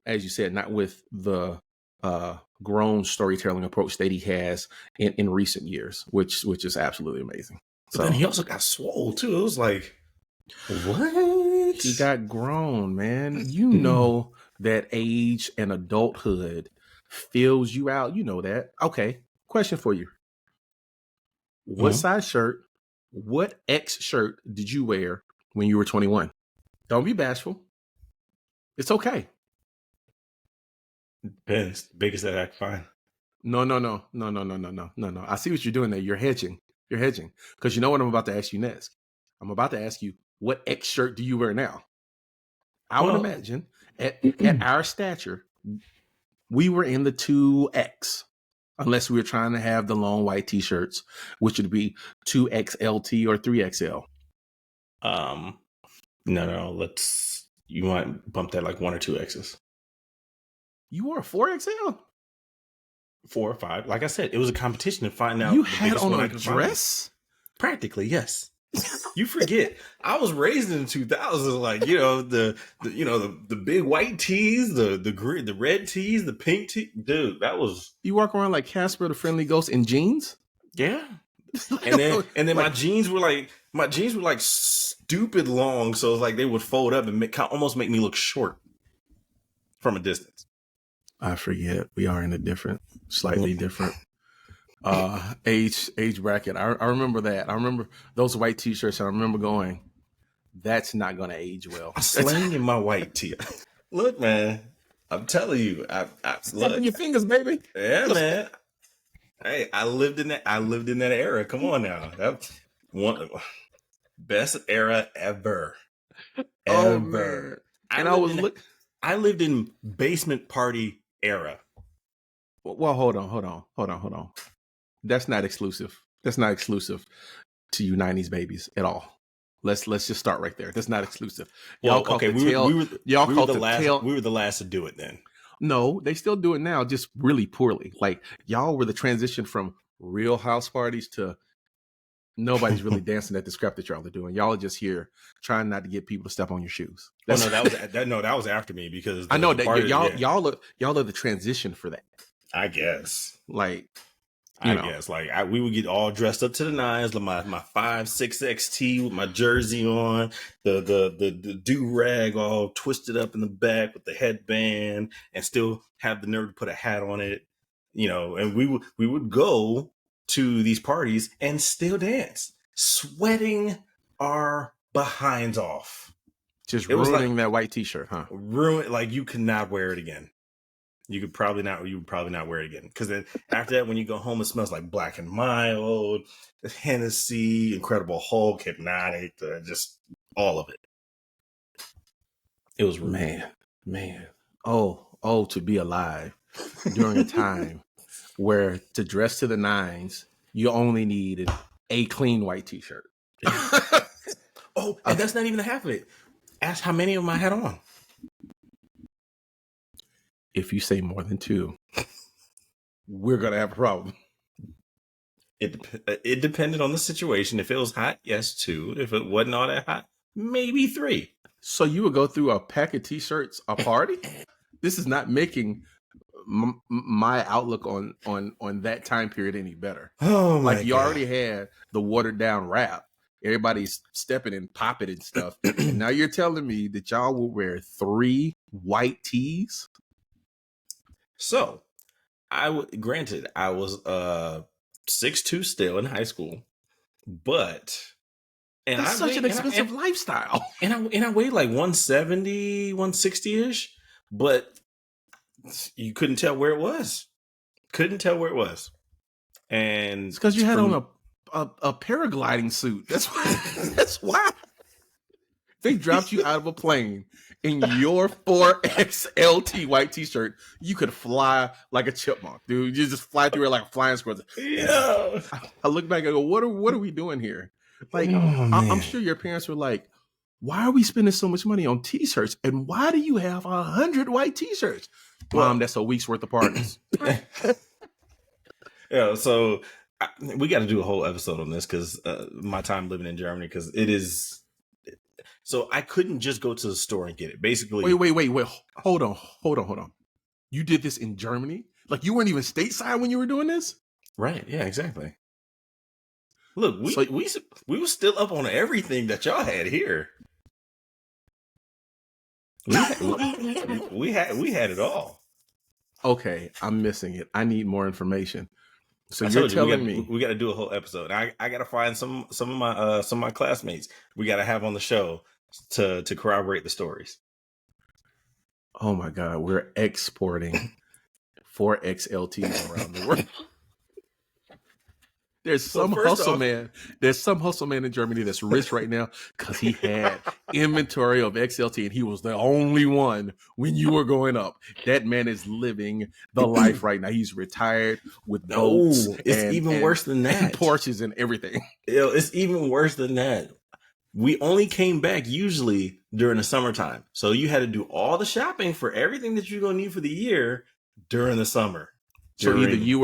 B: as you said, not with the grown storytelling approach that he has in recent years, which is absolutely amazing.
A: But then he also got swole too. It was like, what?
B: He got grown, man. You know that age and adulthood fills you out. You know that. Okay, question for you. What size shirt, what X shirt did you wear when you were 21? Don't be bashful. It's okay.
A: Depends. Biggest that I can find.
B: No. I see what you're doing there. You're hedging. Because you know what I'm about to ask you next. I'm about to ask you, what X shirt do you wear now? I would imagine at our stature, we were in the 2X, unless we were trying to have the long white t-shirts, which would be 2XLT or 3XL.
A: No. You might bump that like 1 or 2 X's.
B: You wore a 4XL?
A: 4 or 5. Like I said, it was a competition to find out.
B: You had on a dress?
A: Practically, yes. You forget, I was raised in the 2000s, like, the big white tees, the red tees, the pink tee. Dude, that was.
B: You walk around like Casper the Friendly Ghost in jeans?
A: Yeah. And then my jeans were like stupid long, so it's like they would fold up and almost make me look short from a distance.
B: I forget. We are in a slightly different age bracket. I remember that. I remember those white t-shirts, and I remember going, that's not going to age well.
A: I'm slanging my white tee. Look, man, I'm telling you, I
B: snapping your fingers, baby.
A: Yeah, man. Hey, I lived in that era. Come on now. That's one best era ever.
B: Oh, man. And
A: I lived in basement party era.
B: Well, hold on. That's not exclusive. To you 90s babies at all. Let's just start right there. That's not exclusive.
A: Y'all okay, we were the last to do it then.
B: No, they still do it now, just really poorly. Like, y'all were the transition from real house parties to nobody's really dancing at the scrap that y'all are doing. Y'all are just here trying not to get people to step on your shoes.
A: That was after me, because
B: I know that y'all are the transition for that.
A: I guess.
B: Like,
A: we would get all dressed up to the nines, like my 5-6 tee with my jersey on, the do-rag all twisted up in the back with the headband, and still have the nerve to put a hat on it, and we would go to these parties and still dance, sweating our behinds off.
B: Just ruining that white t-shirt, huh?
A: Like, you could not wear it again. You would probably not wear it again. Because then after that, when you go home, it smells like Black and Mild, Hennessy, Incredible Hulk, Hypnotic, just all of it. It was rude.
B: Man. Oh, to be alive during a time where to dress to the nines, you only needed a clean white t-shirt.
A: And that's not even the half of it. Ask how many of them I had on.
B: If you say more than 2, we're going to have a problem.
A: It depended on the situation. If it was hot, yes, 2. If it wasn't all that hot, maybe 3.
B: So you would go through a pack of t-shirts a party? This is not making my outlook on that time period any better.
A: Oh my
B: Like you
A: God.
B: already had the watered down rap. Everybody's stepping and popping and stuff. And now you're telling me that y'all will wear 3 white tees?
A: So, granted, I was 6'2" still in high school, but
B: that's such an expensive lifestyle.
A: And I weighed like 170, 160-ish, but you couldn't tell where it was. And
B: it's because you had on a paragliding suit. That's why. That's why they dropped you out of a plane in your 4XLT white t-shirt. You could fly like a chipmunk, dude. You just fly through it like a flying squirrel.
A: Yeah.
B: I look back and go, what are we doing here? Like, I'm sure your parents were like, why are we spending so much money on t-shirts? And why do you have 100 white t-shirts? Mom, that's a week's worth of parties.
A: Yeah, so we got to do a whole episode on this because my time living in Germany, because it is. So I couldn't just go to the store and get it. Basically,
B: wait. Hold on. You did this in Germany? Like you weren't even stateside when you were doing this?
A: Right? Yeah, exactly. Look, we were still up on everything that y'all had here. We had it all.
B: Okay, I'm missing it. I need more information. So
A: you're
B: telling me
A: we got to do a whole episode. I got to find some of my classmates we got to have on the show to corroborate the stories.
B: Oh my God, we're exporting 4XLTs around the world. There's some hustle man. There's some hustle man in Germany that's rich right now because he had inventory of XLT and he was the only one when you were going up. That man is living the life right now. He's retired with boats.
A: It's even worse than that.
B: And Porsches and everything.
A: It's even worse than that. We only came back usually during the summertime. So you had to do all the shopping for everything that you're going to need for the year during the summer.
B: So either you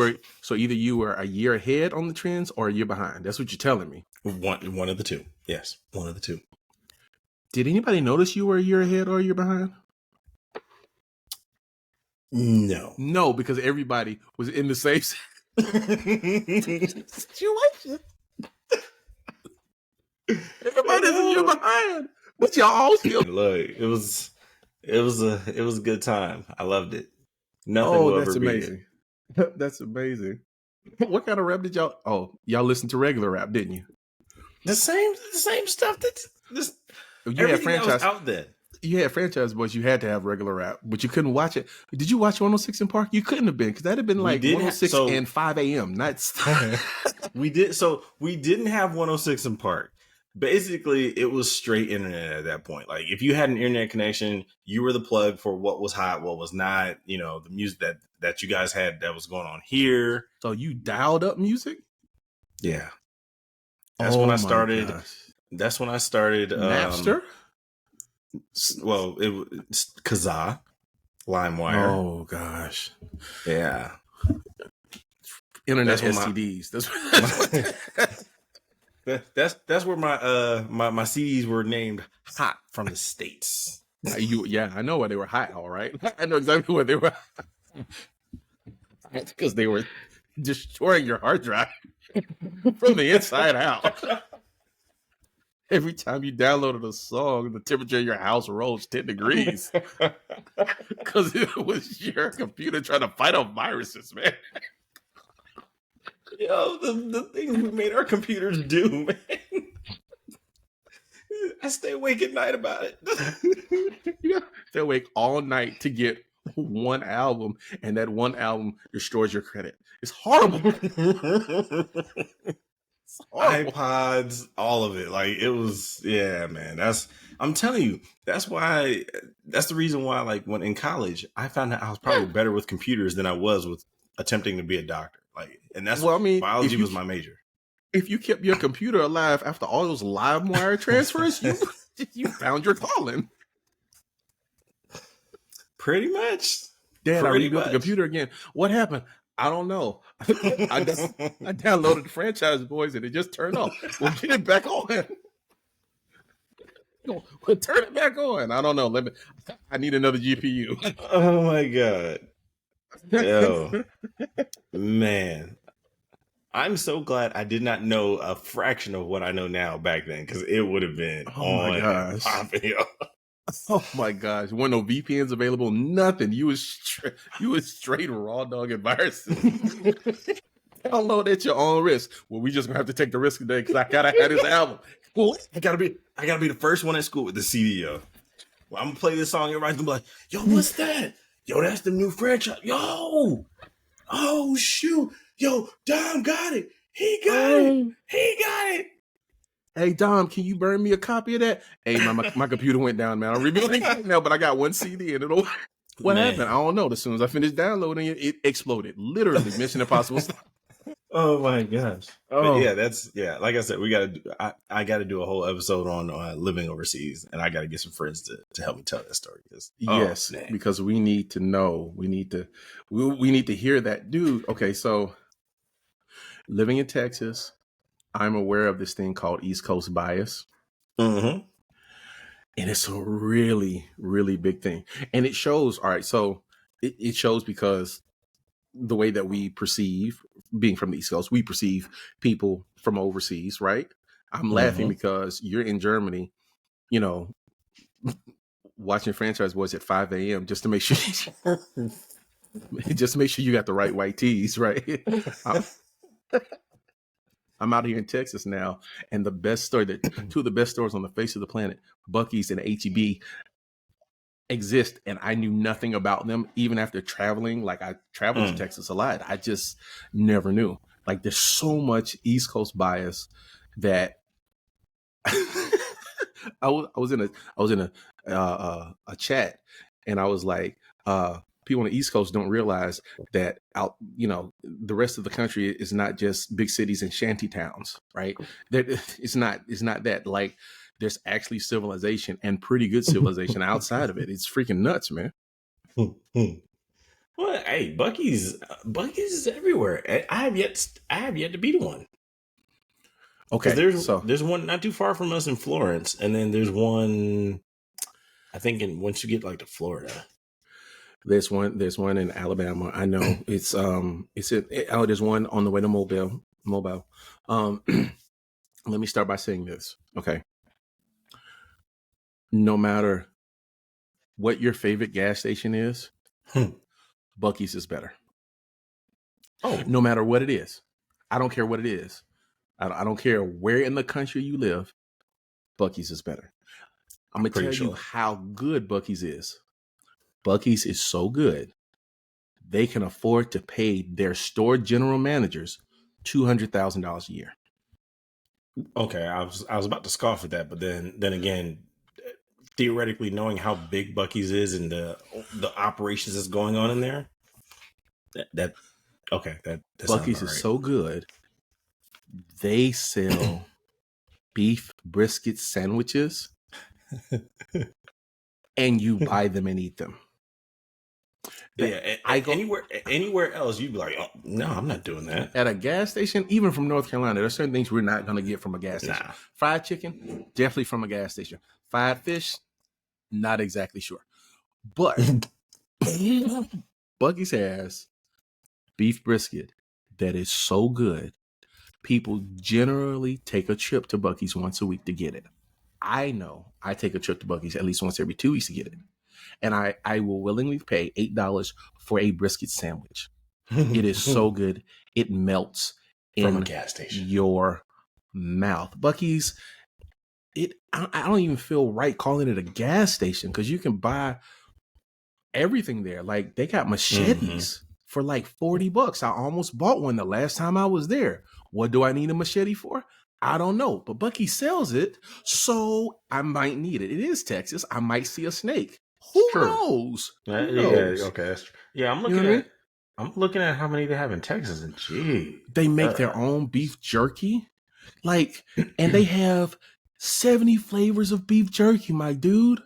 B: were a year ahead on the trends or a year behind. That's what you're telling me.
A: One of the two. Yes, one of the two.
B: Did anybody notice you were a year ahead or a year behind?
A: No,
B: because everybody was in the same situation. Everybody's a year behind, but y'all all still
A: look. It was a good time. I loved it. Nothing will ever beat it.
B: That's amazing. What kind of rap did y'all? Oh, y'all listened to regular rap, didn't you?
A: The same stuff
B: you had franchise
A: out there.
B: You had franchise boys. You had to have regular rap, but you couldn't watch it. Did you watch 106 in Park? You couldn't have been because that'd have been like 106 and 5 a.m. Not
A: we did. So we didn't have 106 in Park. Basically, it was straight internet at that point. Like if you had an internet connection, you were the plug for what was hot, what was not. You know, the music that you guys had that was going on here.
B: So you dialed up music?
A: Yeah. That's when I started.
B: Gosh.
A: That's when I started.
B: Napster?
A: Well, it was Kazaa, LimeWire.
B: Oh gosh.
A: Yeah.
B: Internet STDs.
A: That's where my CDs were named Hot from the States.
B: I know why they were hot. All right, I know exactly why they were. It's because they were destroying your hard drive from the inside out. Every time you downloaded a song, the temperature of your house rose 10 degrees because it was your computer trying to fight off viruses, man.
A: Yo, the things we made our computers do, man. I stay awake at night about it.
B: Yeah, stay awake all night to get one album, and that one album destroys your credit. It's horrible. It's horrible.
A: iPods, all of it. Like it was, yeah, man. I'm telling you, that's the reason why, like when in college, I found out I was probably better with computers than I was with attempting to be a doctor. Like, and that's biology was my major.
B: If you kept your computer alive after all those LimeWire transfers, you found your calling.
A: Pretty much.
B: Dad, I rebuilt the computer again. What happened? I don't know. I downloaded the franchise, boys, and it just turned off. We'll get it back on. We'll turn it back on. I don't know. I need another GPU.
A: Oh my god. Oh man. I'm so glad I did not know a fraction of what I know now back then, because it would have been
B: Oh my
A: on
B: gosh.
A: popping.
B: Oh my gosh. When no VPNs available, nothing. You was straight raw dog and viruses. Download at your own risk. Well, we just gonna have to take the risk today because I gotta have this album.
A: Well, I gotta be the first one at school with the CD. Well, I'm gonna play this song. Everybody's gonna be like, "Yo, what's that? Yo, that's the new franchise. Yo, oh shoot, yo, Dom got it. He got it. He got it."
B: Hey Dom, can you burn me a copy of that? Hey, my computer went down, man. I'm rebuilding it now, but I got one CD and it'll. What happened? I don't know. As soon as I finished downloading it, it exploded. Literally, Mission Impossible.
A: Oh my gosh.
B: Oh
A: But yeah, like I said, I gotta do a whole episode on living overseas, and I gotta get some friends to help me tell that story.
B: Yes, because we need to know. We need to hear that, dude. Okay, so living in Texas, I'm aware of this thing called East Coast bias.
A: Mm-hmm.
B: And it's a really, really big thing. And it shows, all right, so it shows because the way that we perceive, being from the East Coast, we perceive people from overseas, right? I'm laughing because you're in Germany, you know, watching Franchise Boys at 5 a.m. just to make sure you got the right white tees, right? I'm out here in Texas now, and two of the best stores on the face of the planet, Buc-ee's and H-E-B, exist, and I knew nothing about them even after traveling. Like, I traveled to Texas a lot. I just never knew. Like, there's so much East Coast bias that I was in a chat, and I was like, people on the East Coast don't realize that the rest of the country is not just big cities and shanty towns, right? That it's not that. Like, there's actually civilization, and pretty good civilization outside of it. It's freaking nuts, man.
A: Well, hey, Buc-ee's is everywhere. I have yet to be to one.
B: Okay,
A: there's one not too far from us in Florence, and then there's one, I think, once you get like to Florida.
B: There's one in Alabama. I know there's one on the way to Mobile. Let me start by saying this. Okay. No matter what your favorite gas station is, Buc-ee's is better. Oh, no matter what it is. I don't care what it is. I don't care where in the country you live. Buc-ee's is better. I'm going to tell you how good Buc-ee's is. Buc-ee's is so good, they can afford to pay their store general managers $200,000 a year.
A: Okay, I was about to scoff at that, but then again, theoretically, knowing how big Buc-ee's is and the operations that's going on in there, that
B: Buc-ee's is so good. They sell beef brisket sandwiches, and you buy them and eat them.
A: Yeah, anywhere else, you'd be like, "Oh, no, I'm not doing that."
B: At a gas station, even from North Carolina, there's certain things we're not going to get from a gas station.
A: Nah.
B: Fried chicken, definitely from a gas station. Fried fish, not exactly sure. But Buc-ee's has beef brisket that is so good, people generally take a trip to Buc-ee's once a week to get it. I know I take a trip to Buc-ee's at least once every 2 weeks to get it. And I will willingly pay $8 for a brisket sandwich. It is so good. It melts
A: from a gas station.
B: Your mouth. Buc-ee's, I don't even feel right calling it a gas station because you can buy everything there. Like, they got machetes for like $40. I almost bought one the last time I was there. What do I need a machete for? I don't know. But Buc-ee's sells it, so I might need it. It is Texas. I might see a snake. Who knows?
A: Yeah, okay, that's true. Yeah, I'm looking at how many they have in Texas, and gee,
B: they make their own beef jerky, like, and they have 70 flavors of beef jerky, my dude.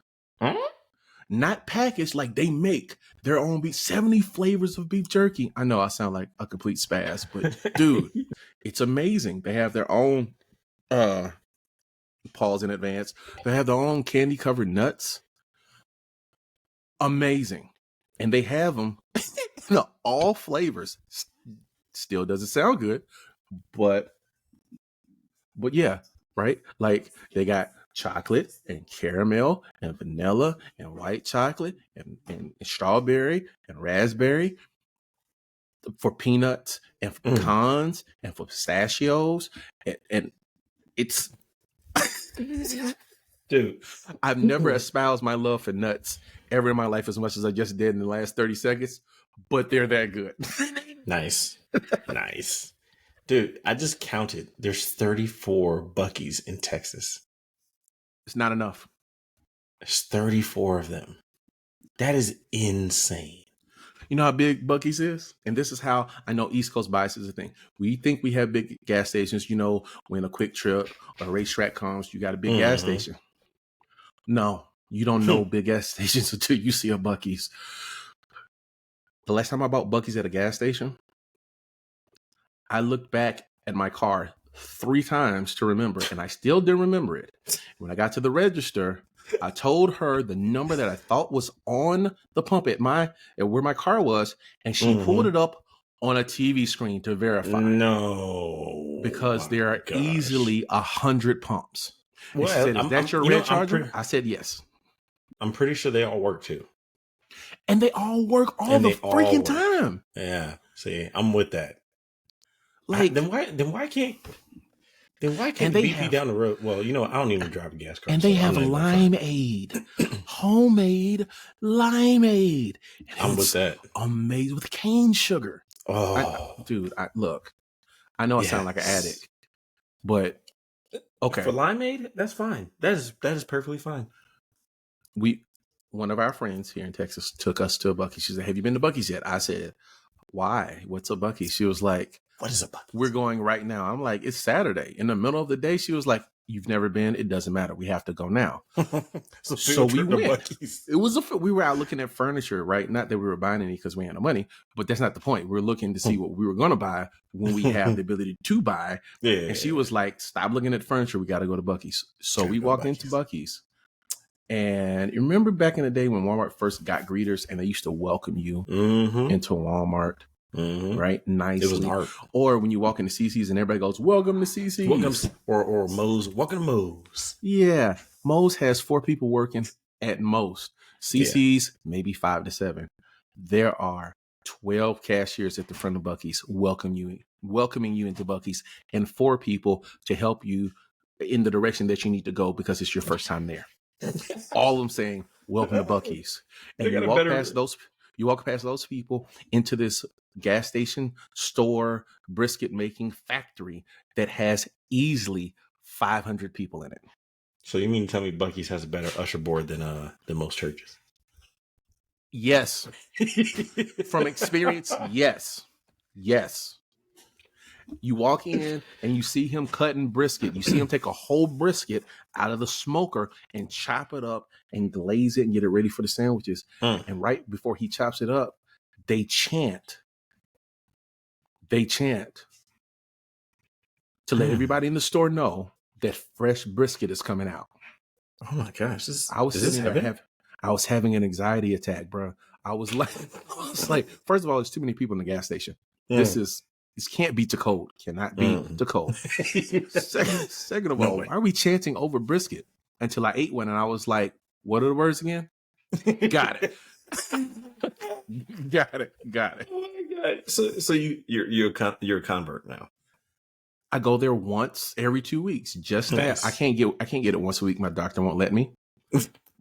B: not packaged, like they make their own beef, 70 flavors of beef jerky. I know I sound like a complete spaz, but dude, it's amazing. They have their own pause in advance. They have their own candy covered nuts. Amazing. And they have them in all flavors. Still doesn't sound good, but yeah, right? Like they got chocolate and caramel and vanilla and white chocolate and strawberry and raspberry for peanuts and for pecans and for pistachios. And it's
A: dude,
B: I've never espoused my love for nuts ever in my life as much as I just did in the last 30 seconds, but they're that good.
A: Nice. Nice. Dude, I just counted. There's 34 Buc-ee's in Texas.
B: It's not enough.
A: There's 34 of them. That is insane.
B: You know how big Buc-ee's is? And this is how I know East Coast bias is a thing. We think we have big gas stations. You know, when a quick trip or a racetrack comes, you got a big gas station. No, you don't know big gas stations until you see a Buc-ee's. The last time I bought Buc-ee's at a gas station, I looked back at my car 3 times to remember, and I still didn't remember it. When I got to the register, I told her the number that I thought was on the pump at where my car was, and she pulled it up on a TV screen to verify.
A: No,
B: because there are easily 100 pumps.
A: Well,
B: she said, "Is that your red Charger?" I said, "Yes."
A: I'm pretty sure they all work too,
B: and they all work all the freaking time.
A: Yeah, see, I'm with that.
B: Like,
A: then why can't BP down the road? Well, you know, I don't even drive a gas car.
B: And they have limeade, homemade limeade.
A: I'm with that.
B: Amazing with cane sugar.
A: Oh,
B: dude, look. I know I sound like an addict, but okay.
A: For limeade, that's fine. That is perfectly fine.
B: One of our friends here in Texas took us to a Buc-ee's. She said, "Have you been to Buc-ee's yet?" I said, "Why? What's a Buc-ee's?" She was like,
A: "What is a Buc-ee's?
B: We're going right now." I'm like, "It's Saturday." In the middle of the day, she was like, "You've never been? It doesn't matter. We have to go now." so we went. It was we were out looking at furniture, right? Not that we were buying any because we had no money, but that's not the point. We were looking to see what we were going to buy when we have the ability to buy. Yeah. And she was like, "Stop looking at furniture. We got to go to Buc-ee's." So we walked into Buc-ee's. And you remember back in the day when Walmart first got greeters and they used to welcome you into Walmart, right? Nicely.
A: It was an art.
B: Or when you walk into CC's and everybody goes, "Welcome to CC's."
A: Welcome, or Moe's. Welcome to Moe's.
B: Yeah. Moe's has 4 people working at most. CC's, maybe 5 to 7. There are 12 cashiers at the front of Buc-ee's welcoming you into Buc-ee's, and 4 people to help you in the direction that you need to go because it's your first time there. All of them saying, "Welcome to Buc-ee's." And you walk past those people into this gas station, store, brisket making factory that has easily 500 people in it.
A: So you mean to tell me Buc-ee's has a better usher board than most churches?
B: Yes. From experience, yes. You walk in and you see him cutting brisket. You see him take a whole brisket out of the smoker and chop it up and glaze it and get it ready for the sandwiches. And right before he chops it up, they chant to let everybody in the store know that fresh brisket is coming out.
A: Oh my gosh.
B: I was having an anxiety attack, bro. I was like, first of all, there's too many people in the gas station. This can't be too cold. Cannot be too cold. Second of all, why are we chanting over brisket? Until I ate one and I was like, what are the words again? Got it. Got it.
A: Oh my God. So you're a convert now.
B: I go there once every 2 weeks. Just that. I can't get it once a week. My doctor won't let me.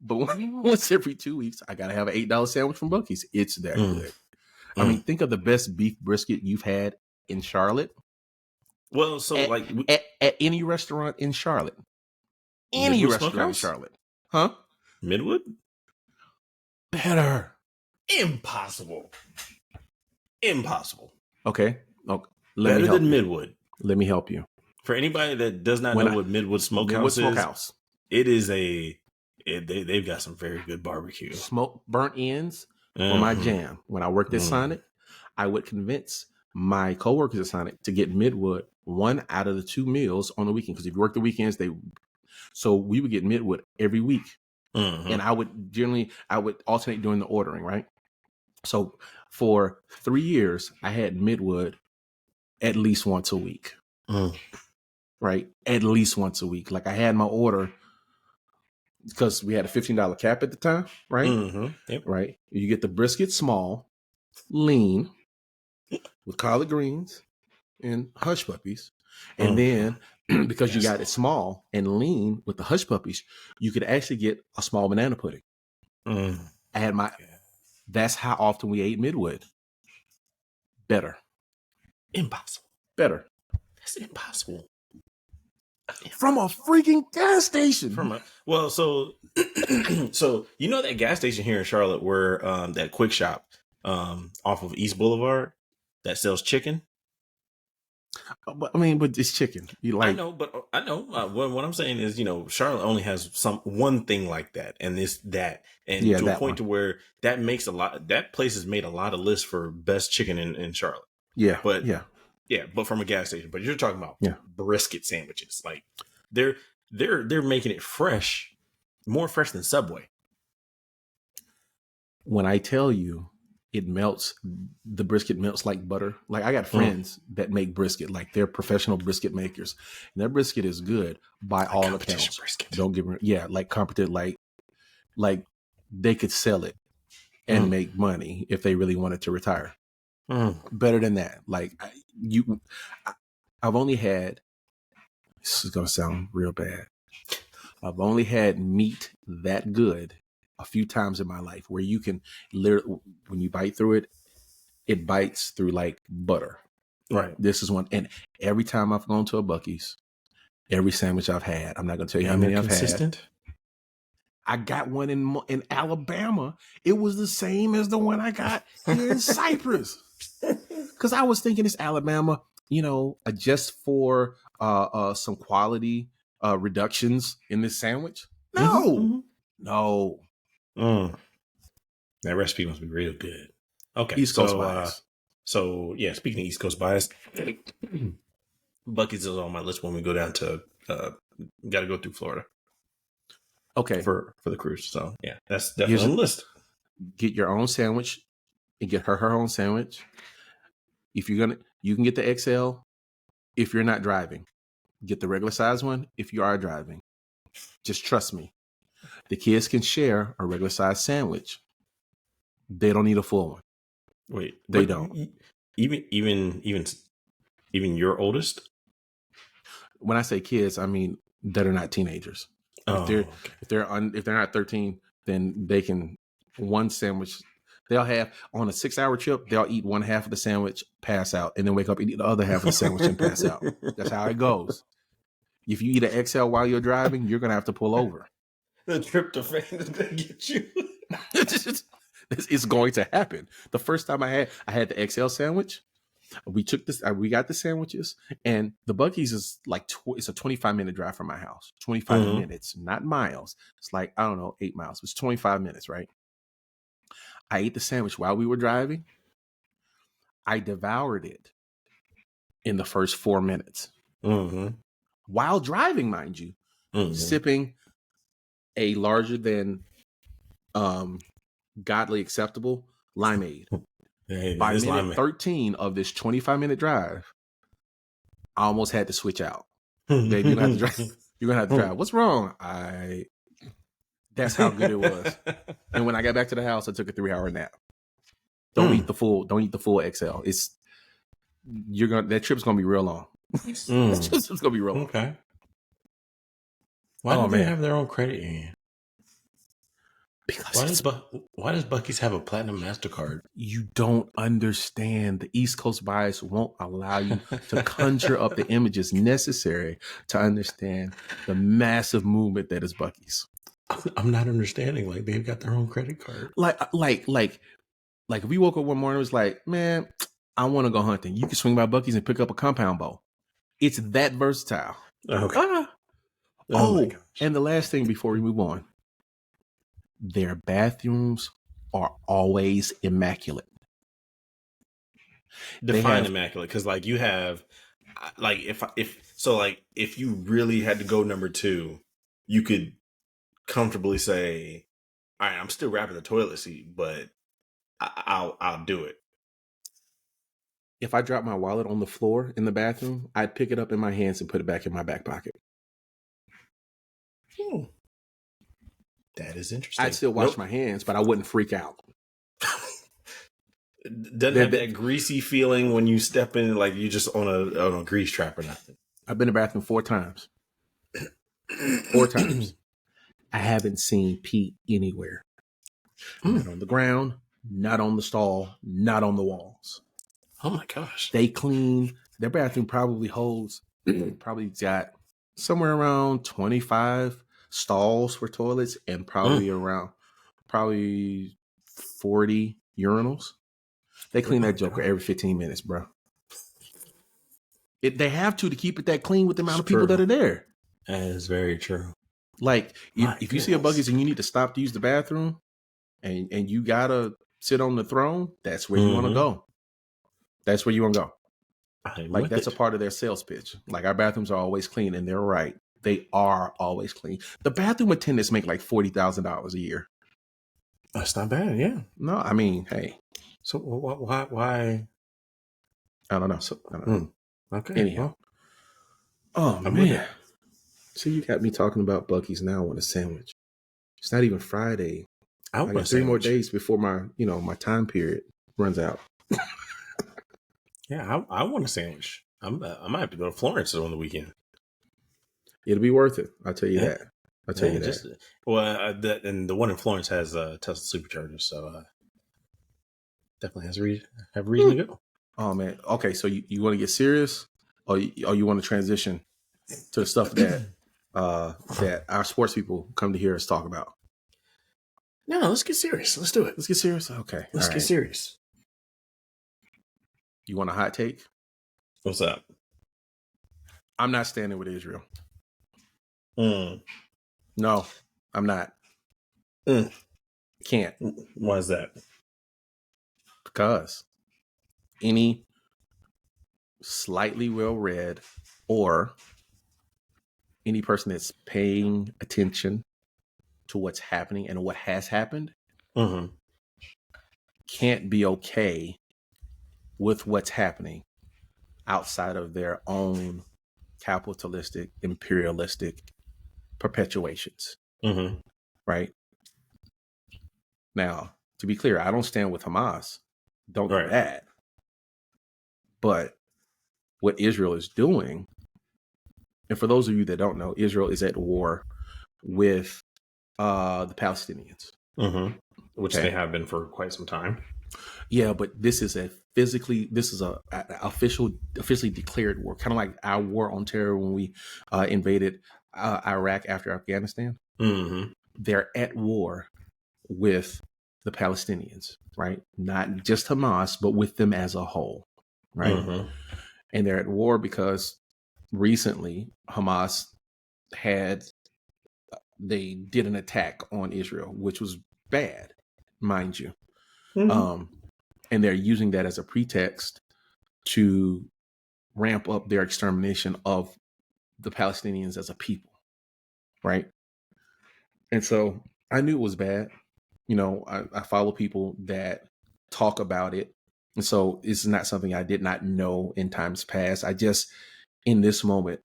B: But once every 2 weeks, I gotta have an $8 sandwich from Buc-ee's. It's that good. I mean, think of the best beef brisket you've had in Charlotte.
A: Well, so
B: at any restaurant in Charlotte. Any restaurant in Charlotte. Huh?
A: Midwood?
B: Better.
A: Impossible.
B: Okay.
A: Better than Midwood.
B: Let me help you.
A: For anybody that does not know what Midwood Smokehouse is, it is a they've got some very good barbecue.
B: Smoked burnt ends were my jam. When I worked at Sonic, I would convince my coworkers at Sonic to get Midwood one out of the 2 meals on the weekend. Because if you work the weekends, so we would get Midwood every week. And I would alternate doing the ordering, right? So for 3 years, I had Midwood at least once a week. Right? At least once a week. Like I had my order because we had a $15 cap at the time, right?
A: Yep.
B: Right. You get the brisket small, lean, with collard greens and hush puppies. And then because you got it small and lean with the hush puppies, you could actually get a small banana pudding. I had that's how often we ate Midwood. Better.
A: Impossible.
B: Better.
A: That's impossible.
B: From a freaking gas station.
A: So you know that gas station here in Charlotte where that quick shop off of East Boulevard that sells chicken?
B: But it's chicken.
A: I know. What I'm saying is, Charlotte only has one thing like that, and to a point to where that makes that place has made a lot of lists for best chicken in Charlotte. But from a gas station. But you're talking about brisket sandwiches, like they're making it fresh, more fresh than Subway.
B: When I tell you, it melts. The brisket melts like butter. Like I got friends that make brisket, like they're professional brisket makers, and their brisket is good by all accounts. Brisket. Don't give me, like competent, like they could sell it and make money if they really wanted to retire. Better than that. Like I've only had. This is gonna sound real bad. I've only had meat that good a few times in my life where you can literally, when you bite through it, it bites through like butter.
A: Right.
B: This is one. And every time I've gone to a Buc-ee's, every sandwich I've had, I'm not going to tell you how many I've had. I got one in Alabama. It was the same as the one I got here in Cyprus. Because I was thinking it's Alabama, just for some quality reductions in this sandwich. No.
A: That recipe must be real good. Okay.
B: East Coast bias.
A: Speaking of East Coast bias, Buc-ee's is on my list when we go down to got to go through Florida.
B: Okay.
A: For the cruise. So yeah, that's definitely on the list.
B: Get your own sandwich and get her own sandwich. If you can get the XL if you're not driving. Get the regular size one if you are driving. Just trust me. The kids can share a regular size sandwich. They don't need a full one.
A: Wait,
B: they don't.
A: Even your oldest?
B: When I say kids, I mean that are not teenagers. If they're not 13, then they can one sandwich. They'll have on a 6-hour trip. They'll eat one half of the sandwich, pass out, and then wake up and eat the other half of the sandwich and pass out. That's how it goes. If you eat an XL while you're driving, you're gonna have to pull over.
A: The tryptophan is gonna get you.
B: It's going to happen. The first time I had the XL sandwich, we got the sandwiches, and the Buc-ee's is like it's a 25-minute drive from my house. 25 minutes, not miles. It's like, I don't know, 8 miles. It's 25 minutes, right? I ate the sandwich while we were driving. I devoured it in the first 4 minutes. While driving, mind you, sipping a larger than godly acceptable limeade. By minute 13 of this 25-minute drive, I almost had to switch out. Baby, you're gonna have to drive. What's wrong? That's how good it was. And when I got back to the house, I took a 3-hour nap. Don't eat the full XL. That trip's gonna be real long. It's gonna be real long.
A: Okay. Why do they have their own credit union? Because why does Buc-ee's have a platinum MasterCard?
B: You don't understand. The East Coast bias won't allow you to conjure up the images necessary to understand the massive movement that is Buc-ee's.
A: I'm not understanding. Like, they've got their own credit card.
B: Like if we woke up one morning, it was like, man, I want to go hunting. You can swing by Buc-ee's and pick up a compound bow. It's that versatile.
A: Okay.
B: Oh my gosh. And the last thing before we move on, their bathrooms are always immaculate.
A: Define immaculate, because like you have, like if you really had to go number two, you could comfortably say, all right, I'm still wrapping the toilet seat, but I'll do it.
B: If I drop my wallet on the floor in the bathroom, I'd pick it up in my hands and put it back in my back pocket.
A: That is interesting.
B: I'd still wash my hands, but I wouldn't freak out.
A: Doesn't have that greasy feeling when you step in, like you just on a grease trap or nothing.
B: I've been to the bathroom 4 times. 4 times. I haven't seen pee anywhere. Not on the ground, not on the stall, not on the walls.
A: Oh my gosh.
B: They clean. Their bathroom probably holds, probably got somewhere around 25 stalls for toilets and probably around 40 urinals. They clean that joker every 15 minutes, bro. They have to keep it that clean with the amount of people that are there.
A: That is very true.
B: Like, if you see a Buc-ee's and you need to stop to use the bathroom and you got to sit on the throne, that's where you want to go. That's where you want to go. Like, that's a part of their sales pitch. Like, our bathrooms are always clean, and they're right. They are always clean. The bathroom attendants make like $40,000 a year.
A: That's not bad, yeah.
B: No, I mean, hey.
A: So why?
B: I don't know.
A: Okay.
B: Anyhow. Oh, man. See, you got me talking about Buc-ee's now. I want a sandwich. It's not even Friday. I got 3 more days before my time period runs out.
A: Yeah, I want a sandwich. I might have to go to Florence on the weekend.
B: It'll be worth it. I'll tell you that. I'll tell you that.
A: And the one in Florence has Tesla superchargers, so definitely have a reason to go.
B: Oh man. Okay, so you want to get serious, or you want to transition to the stuff that that our sports people come to hear us talk about?
A: No, let's get serious. Let's do it.
B: Let's get serious. Okay,
A: let's get serious.
B: You want a hot take?
A: What's up?
B: I'm not standing with Israel.
A: No,
B: I'm not. Can't.
A: Why is that?
B: Because any slightly well-read or any person that's paying attention to what's happening and what has happened can't be okay with what's happening outside of their own capitalistic, imperialistic perpetuations. Right? Now, to be clear, I don't stand with Hamas. Don't do that. But what Israel is doing, and for those of you that don't know, Israel is at war with the Palestinians.
A: Which they have been for quite some time.
B: Yeah, but this is officially declared war, kind of like our war on terror when we invaded Iraq after Afghanistan. They're at war with the Palestinians, right? Not just Hamas, but with them as a whole, right? And they're at war because recently Hamas they did an attack on Israel, which was bad, mind you. And they're using that as a pretext to ramp up their extermination of the Palestinians as a people, right? And so I knew it was bad. I follow people that talk about it. And so it's not something I did not know in times past. I just, in this moment,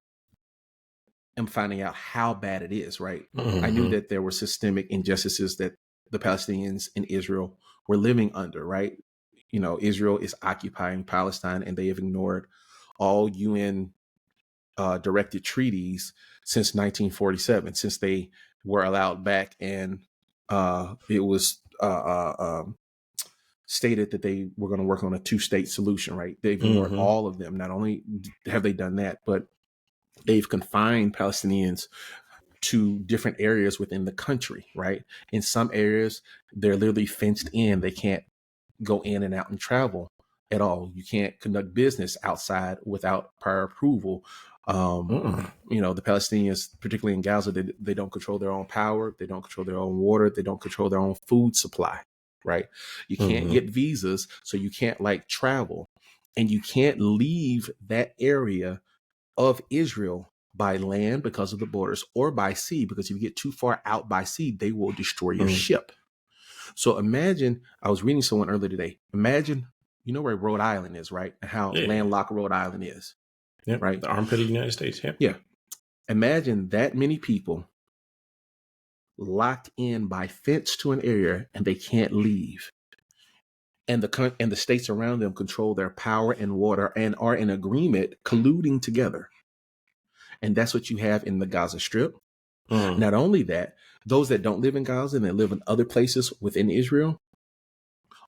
B: am finding out how bad it is, right? I knew that there were systemic injustices that the Palestinians in Israel were living under, right? Israel is occupying Palestine, and they have ignored all UN directed treaties since 1947, since they were allowed back, and it was stated that they were going to work on a 2-state solution, right? They've ignored all of them. Not only have they done that, but they've confined Palestinians to different areas within the country, right? In some areas, they're literally fenced in. They can't go in and out and travel at all. You can't conduct business outside without prior approval. The Palestinians, particularly in Gaza, they don't control their own power. They don't control their own water. They don't control their own food supply, right? You can't get visas, so you can't travel, and you can't leave that area of Israel by land because of the borders, or by sea, because if you get too far out by sea, they will destroy your ship. So imagine, I was reading someone earlier today, imagine, you know where Rhode Island is, right? And how landlocked Rhode Island is.
A: Yep.
B: Right?
A: The armpit of the United States. Yeah.
B: Yeah. Imagine that many people locked in by fence to an area and they can't leave. And the states around them control their power and water and are in agreement, colluding together. And that's what you have in the Gaza Strip. Not only that, those that don't live in Gaza and that live in other places within Israel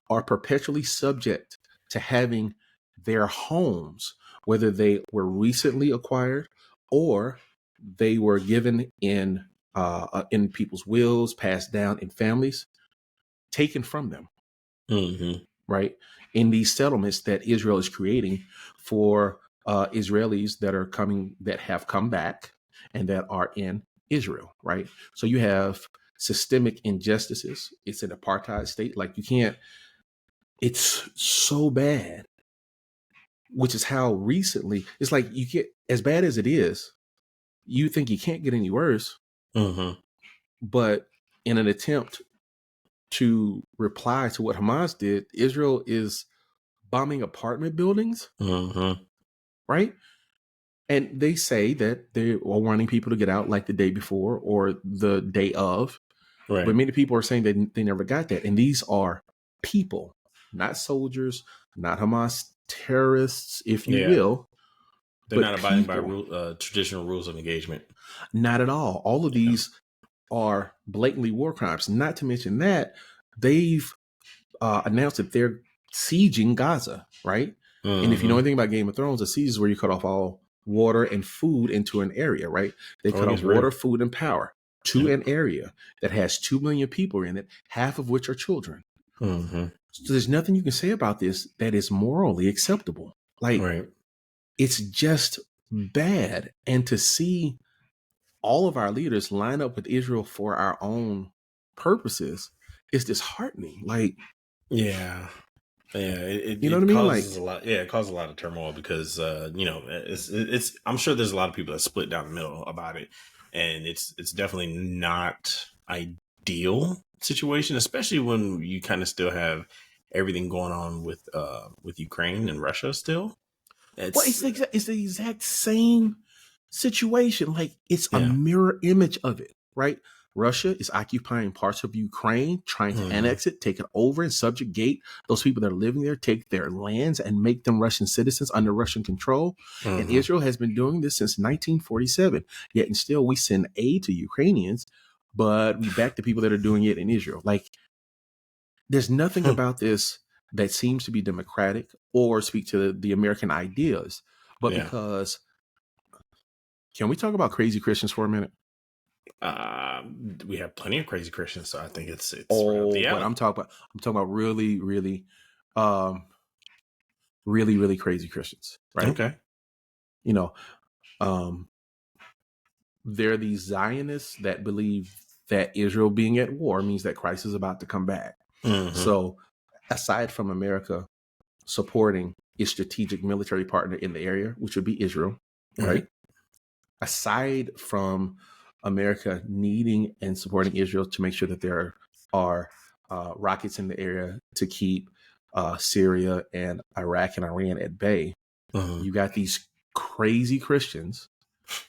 B: are perpetually subject to having their homes, whether they were recently acquired or they were given in people's wills, passed down in families, taken from them. Right? In these settlements that Israel is creating for Israelis that have come back and that are in Israel, right? So you have systemic injustices. It's an apartheid state. It's so bad, which is how recently it's like you get as bad as it is. You think you can't get any worse, but in an attempt to reply to what Hamas did, Israel is bombing apartment buildings, right? And they say that they are wanting people to get out like the day before or the day of. Right. But many people are saying that they never got that. And these are people, not soldiers, not Hamas terrorists, if you will.
A: They're not abiding by traditional rules of engagement.
B: Not at all. All of these are blatantly war crimes. Not to mention that they've announced that they're sieging Gaza, right? And if you know anything about Game of Thrones, a siege is where you cut off all water and food into an area, right? They cut off water, food, and power to an area that has 2 million people in it, half of which are children. So there's nothing you can say about this that is morally acceptable. It's just bad. And to see all of our leaders line up with Israel for our own purposes is disheartening.
A: It causes a lot. Yeah, it causes a lot of turmoil because it's. I'm sure there's a lot of people that split down the middle about it, and it's definitely not ideal situation, especially when you kind of still have everything going on with Ukraine and Russia still.
B: It's the exact same situation. It's a mirror image of it, right? Russia is occupying parts of Ukraine, trying to annex it, take it over and subjugate those people that are living there, take their lands and make them Russian citizens under Russian control. And Israel has been doing this since 1947. Yet and still we send aid to Ukrainians, but we back the people that are doing it in Israel. There's nothing about this that seems to be democratic or speak to the American ideas. But because, can we talk about crazy Christians for a minute?
A: We have plenty of crazy Christians, so I think it's
B: but I'm talking about really, really, really, really crazy Christians, right?
A: Okay.
B: There are these Zionists that believe that Israel being at war means that Christ is about to come back. So aside from America supporting its strategic military partner in the area, which would be Israel, right? Aside from America needing and supporting Israel to make sure that there are rockets in the area to keep Syria and Iraq and Iran at bay, you got these crazy Christians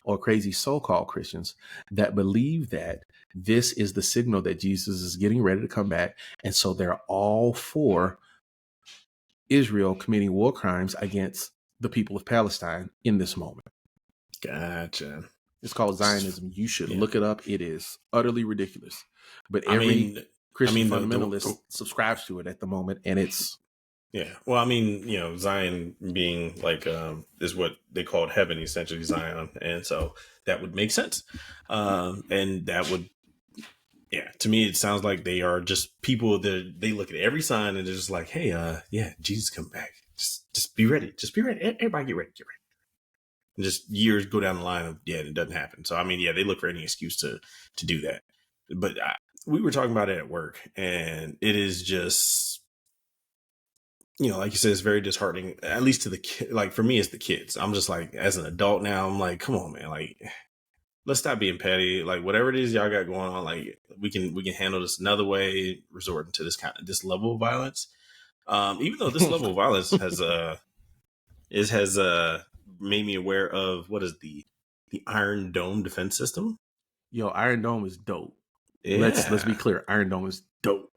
B: or crazy so-called Christians that believe that this is the signal that Jesus is getting ready to come back. And so they're all for Israel committing war crimes against the people of Palestine in this moment.
A: Gotcha.
B: It's called Zionism. You should look it up. It is utterly ridiculous. But every Christian fundamentalist subscribes to it at the moment, and it's...
A: Yeah. Well, Zion being is what they called heaven, essentially Zion. And so that would make sense. And that would, to me, it sounds like they are just people that they look at every sign and they're just like, hey, Jesus come back. Just be ready. Just be ready. Everybody get ready. And just years go down the line of, it doesn't happen. So, I mean, they look for any excuse to do that. But we were talking about it at work, and it is just, like you said, it's very disheartening, at least to the kid. Like, for me, it's the kids. I'm just like, as an adult now, I'm like, come on, man. Like, let's stop being petty. Like, whatever it is y'all got going on, like, we can handle this another way, resorting to this level of violence. Even though this level of violence has made me aware of what is the Iron Dome defense system.
B: Yo, Iron Dome is dope.
A: Yeah.
B: Let's be clear. Iron Dome is dope.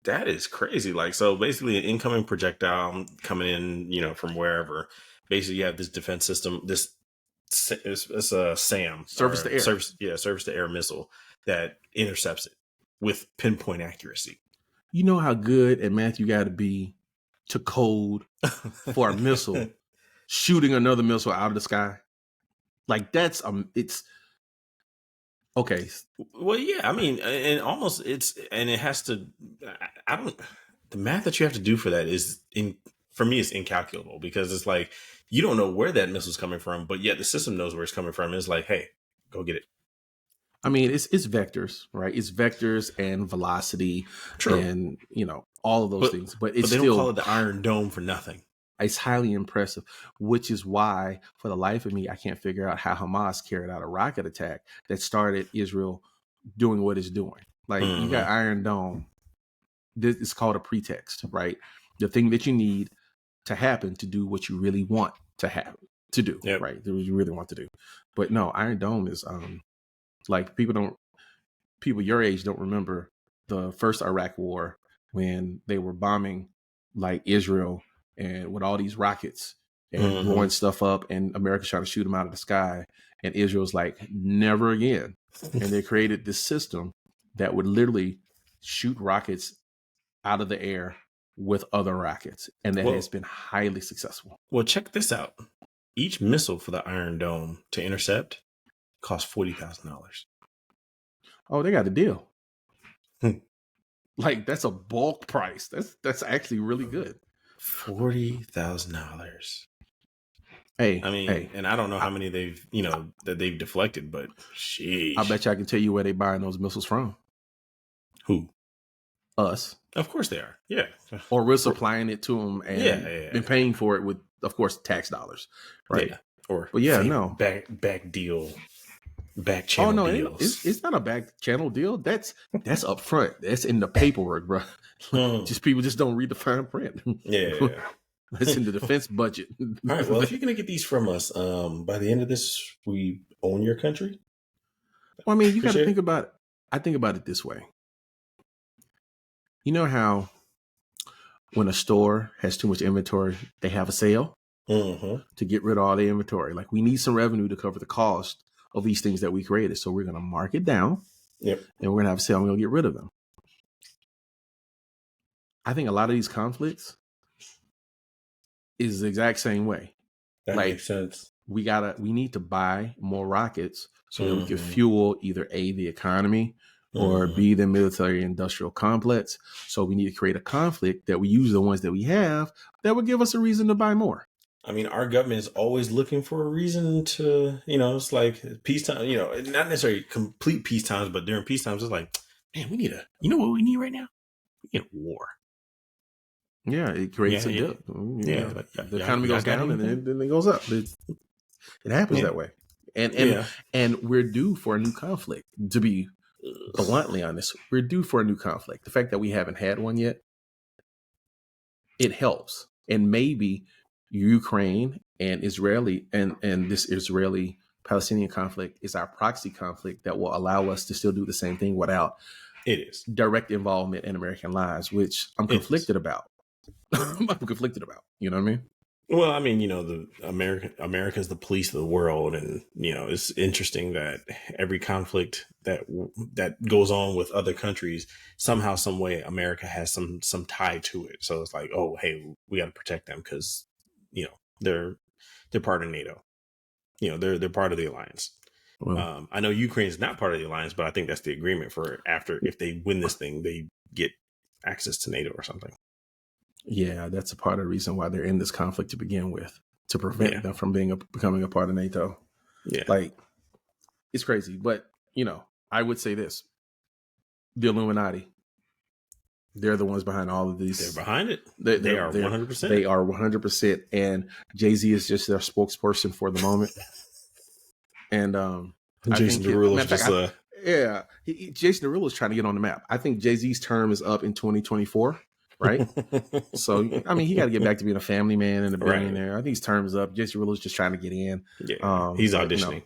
A: That is crazy. Like, so basically an incoming projectile coming in, from wherever. Basically you have this defense system, it's a SAM,
B: surface to air.
A: Surface to air missile that intercepts it with pinpoint accuracy.
B: You know how good at math you got to be to code for a missile shooting another missile out of the sky? Like, that's it's okay.
A: Well, yeah, I mean, and almost it has to. I don't. The math that you have to do for that for me, it's incalculable, because it's like you don't know where that missile's coming from, but yet the system knows where it's coming from. It's like, hey, go get it.
B: I mean, it's vectors, right? It's vectors and velocity.
A: True.
B: And all of those things. But it's
A: they
B: still,
A: don't call it the Iron Dome for nothing.
B: It's highly impressive, which is why, for the life of me, I can't figure out how Hamas carried out a rocket attack that started Israel doing what it's doing. Like, you got Iron Dome. This is called a pretext, right? The thing that you need to happen to do what you really want to happen to do, right? What you really want to do. But no, Iron Dome is like, people your age don't remember the first Iraq war, when they were bombing like Israel and with all these rockets and blowing stuff up, and America's trying to shoot them out of the sky, and Israel's like, never again. And they created this system that would literally shoot rockets out of the air with other rockets, and that has been highly successful.
A: Well, check this out. Each missile for the Iron Dome to intercept costs $40,000.
B: Oh, they got a deal. Like, that's a bulk price. That's actually really good.
A: $40,000.
B: Hey,
A: I mean, and I don't know how many they've deflected, but sheesh.
B: I bet you I can tell you where they buying those missiles from.
A: Who?
B: Us.
A: Of course they are. Yeah.
B: Or we're supplying it to them and paying for it with, of course, tax dollars, right?
A: Yeah. Or back deal. Back channel deals.
B: It's not a back channel deal. That's up front. That's in the paperwork, bro. Just people just don't read the fine print.
A: Yeah.
B: That's in the defense budget.
A: All right. Well, if you're gonna get these from us, by the end of this, we own your country.
B: Well, I mean, you got to think about it. I think about it this way. You know how when a store has too much inventory, they have a sale to get rid of all the inventory. Like, we need some revenue to cover the cost of these things that we created. So we're going to mark it down. Yep. And we're going to have a sale and we're going to get rid of them. I think a lot of these conflicts is the exact same way.
A: That makes sense.
B: We need to buy more rockets so that we can fuel either A, the economy, or B, the military industrial complex. So we need to create a conflict that we use the ones that we have that would give us a reason to buy more.
A: I mean, our government is always looking for a reason to, it's like peacetime, not necessarily complete peace times, but during peace times, it's like, man, we need what we need right now? We need a war.
B: Yeah, it creates a dip. The economy goes down and then it goes up. It happens that way. And we're due for a new conflict. To be bluntly honest, we're due for a new conflict. The fact that we haven't had one yet, it helps. And maybe Ukraine and Israeli and this Israeli-Palestinian conflict is our proxy conflict that will allow us to still do the same thing without direct involvement in American lives, which I'm conflicted about. I'm conflicted about. You know what I mean?
A: Well, I mean, the America is the police of the world, and it's interesting that every conflict that goes on with other countries, somehow, some way, America has some tie to it. So it's like, oh, hey, we got to protect them because they're part of NATO. They're part of the alliance. Well, I know Ukraine is not part of the alliance, but I think that's the agreement for if they win this thing, they get access to NATO or something.
B: Yeah, that's a part of the reason why they're in this conflict to begin with. to prevent them from becoming a part of NATO.
A: Yeah.
B: Like, it's crazy. But, I would say this. The Illuminati, they're the ones behind all of these.
A: They're behind it. They are 100%.
B: They are 100%. And Jay-Z is just their spokesperson for the moment. And
A: Jason Derulo is just
B: Jason Derulo is trying to get on the map. I think Jay-Z's term is up in 2024, right? So, he got to get back to being a family man and a billionaire. Right. I think his term is up. Jason Derulo is just trying to get in.
A: Yeah, he's auditioning.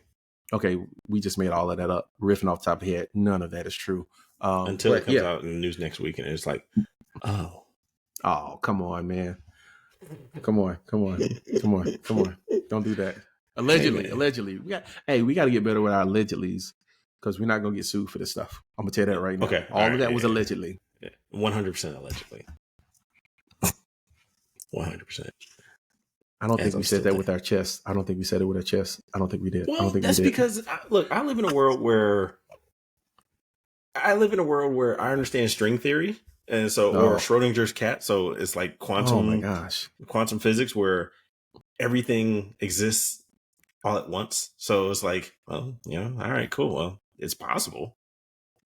B: Okay, we just made all of that up, riffing off the top of the head. None of that is true.
A: Until it comes out in the news next week, and it's like, oh,
B: come on, man. Come on. Don't do that. Allegedly. We got to get better with our allegedlys, because we're not going to get sued for this stuff. I'm going to tell you that right now.
A: Okay.
B: All of that was allegedly.
A: 100% allegedly. 100%.
B: I don't think we said that with our chest. I don't think we said it with our chest. I don't think we did.
A: Well,
B: I don't think
A: that's because, look, I live in a world where I understand string theory, and so or Schrodinger's cat. So it's like quantum.
B: Oh my gosh,
A: quantum physics, where everything exists all at once. So it's like, well, all right, cool. Well, it's possible.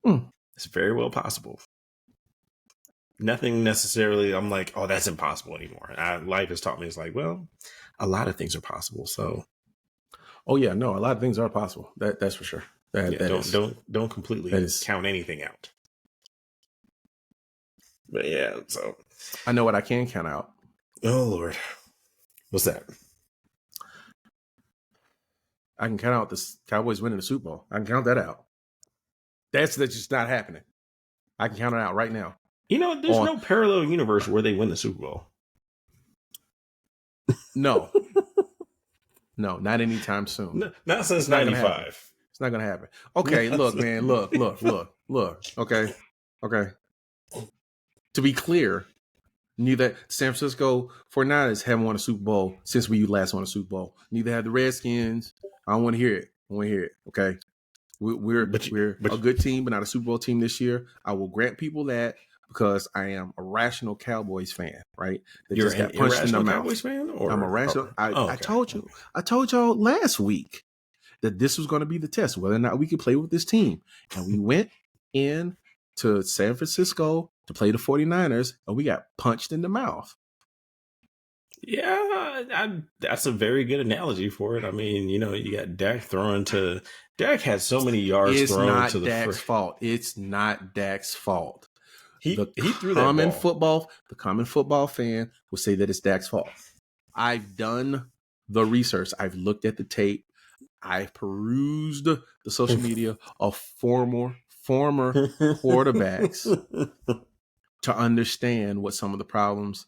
A: It's very well possible. Nothing necessarily, I'm like, oh, that's impossible anymore. Life has taught me it's like, well, a lot of things are possible. So,
B: a lot of things are possible. That's for sure.
A: Don't completely count anything out. But so
B: I know what I can count out.
A: Oh Lord, what's that?
B: I can count out the Cowboys winning the Super Bowl. I can count that out. That's just not happening. I can count it out right now.
A: There's no parallel universe where they win the Super Bowl.
B: No, not anytime soon.
A: No, not since '95.
B: It's not gonna happen. Okay, look, man, look. Okay. To be clear, neither San Francisco 49ers haven't won a Super Bowl since we last won a Super Bowl. Neither have the Redskins. I don't want to hear it. Okay, we're a good team, but not a Super Bowl team this year. I will grant people that, because I am a rational Cowboys fan, right?
A: That You're just got punched in the mouth. Cowboys fan, or
B: I'm a rational. I told y'all last week that this was going to be the test, whether or not we could play with this team, and we went in to San Francisco to play the 49ers, and we got punched in the mouth.
A: Yeah, that's a very good analogy for it. You got Dak throwing to. Dak had so many yards thrown to the
B: Dak's fault. It's not Dak's fault.
A: He threw that ball.
B: The common football fan will say that it's Dak's fault. I've done the research. I've looked at the tape. I've perused the social media of former quarterbacks to understand what some of the problems.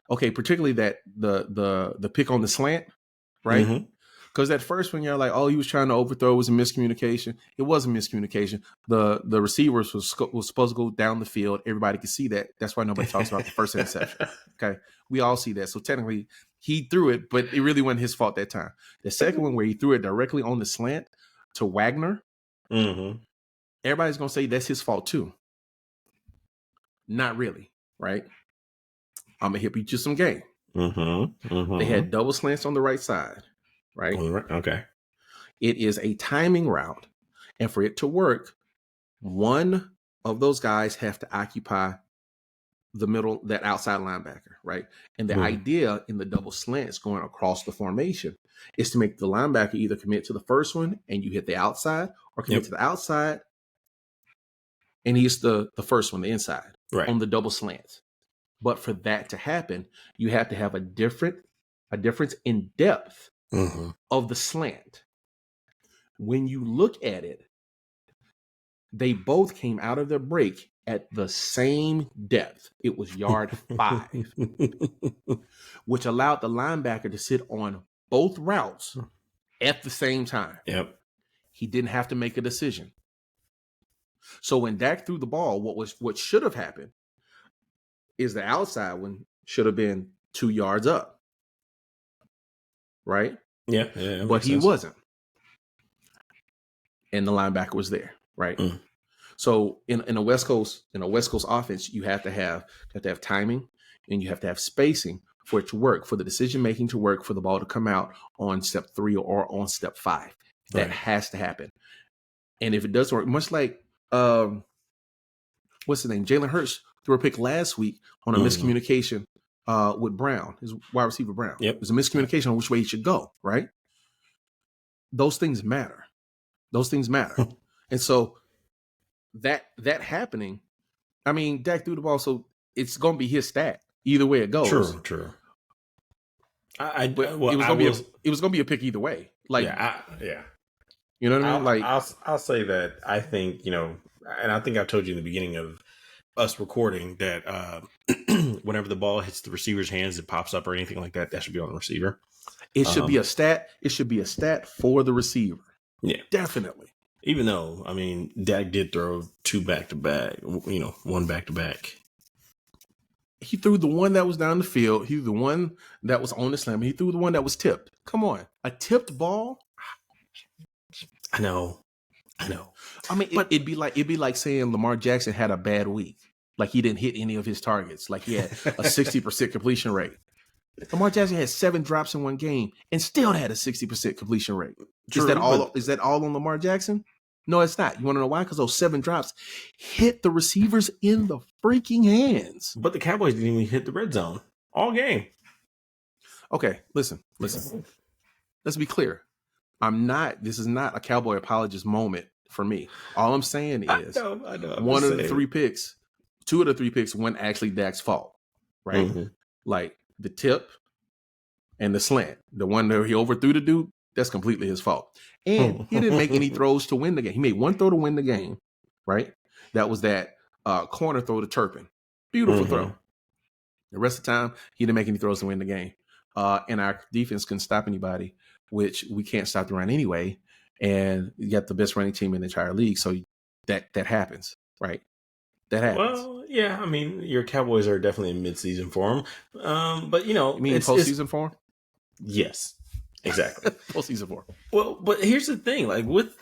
B: Particularly that the pick on the slant, right? Mm-hmm. Because at first, when you're like, oh, he was trying to overthrow, it was a miscommunication. It wasn't miscommunication. The receivers was supposed to go down the field. Everybody could see that. That's why nobody talks about the first interception. Okay, we all see that. So technically, he threw it, but it really wasn't his fault that time. The second one, where he threw it directly on the slant to Wagner, everybody's gonna say that's his fault too. Not really, right? I'm gonna hit you some game. They had double slants on the right side. Right.
A: Okay.
B: It is a timing route. And for it to work, one of those guys have to occupy the middle, that outside linebacker. Right. And the idea in the double slants going across the formation is to make the linebacker either commit to the first one and you hit the outside, or commit to the outside and he's the first one, the inside, on the double slants. But for that to happen, you have to have a difference in depth of the slant. When you look at it, they both came out of their break at the same depth. It was yard 5, which allowed the linebacker to sit on both routes at the same time.
A: Yep.
B: He didn't have to make a decision. So when Dak threw the ball, what should have happened is the outside one should have been 2 yards up. Right?
A: Yeah.
B: But he wasn't. And the linebacker was there, right? So in a West Coast offense, you have to have timing and you have to have spacing for it to work, for the decision making to work, for the ball to come out on step 3 or on step 5. That has to happen. And if it doesn't work, much like what's his name? Jalen Hurts threw a pick last week on a miscommunication with Brown, his wide receiver Brown.
A: Yep.
B: It was a miscommunication on which way he should go, right? Those things matter. And so that happening, I mean, Dak threw the ball, so it's going to be his stat either way it goes.
A: True.
B: It was going to be a pick either way. Like,
A: yeah.
B: You know what I mean? Like,
A: I'll say that I think, and I think I told you in the beginning of us recording that whenever the ball hits the receiver's hands, it pops up or anything like that, that should be on the receiver.
B: It should be a stat. It should be a stat for the receiver.
A: Yeah,
B: definitely.
A: Even though, I mean, Dak did throw 2 back-to-back, 1 back-to-back.
B: He threw the one that was down the field. He threw the one that was on the slam. He threw the one that was tipped. Come on. A tipped ball?
A: I know.
B: I mean, it'd be like saying Lamar Jackson had a bad week. Like he didn't hit any of his targets. Like he had a 60% completion rate. Lamar Jackson had 7 drops in one game and still had a 60% completion rate. True, is that all on Lamar Jackson? No, it's not. You want to know why? Because those 7 drops hit the receivers in the freaking hands.
A: But the Cowboys didn't even hit the red zone all game.
B: Okay, listen. Let's be clear. This is not a Cowboy apologist moment for me. All I'm saying is
A: I know.
B: 2 of the 3 picks weren't actually Dak's fault, right?
A: Mm-hmm.
B: Like the tip and the slant, the one that he overthrew the dude, that's completely his fault. And he didn't make any throws to win the game. He made 1 throw to win the game, right? That was that corner throw to Turpin. Beautiful throw. The rest of the time, he didn't make any throws to win the game. And our defense couldn't stop anybody, which we can't stop the run anyway. And you got the best running team in the entire league. So that happens, right? That happens.
A: Well, yeah, I mean, your Cowboys are definitely in mid-season form. But,
B: You mean postseason form?
A: Yes, exactly.
B: Postseason form.
A: Well, but here's the thing. Like, with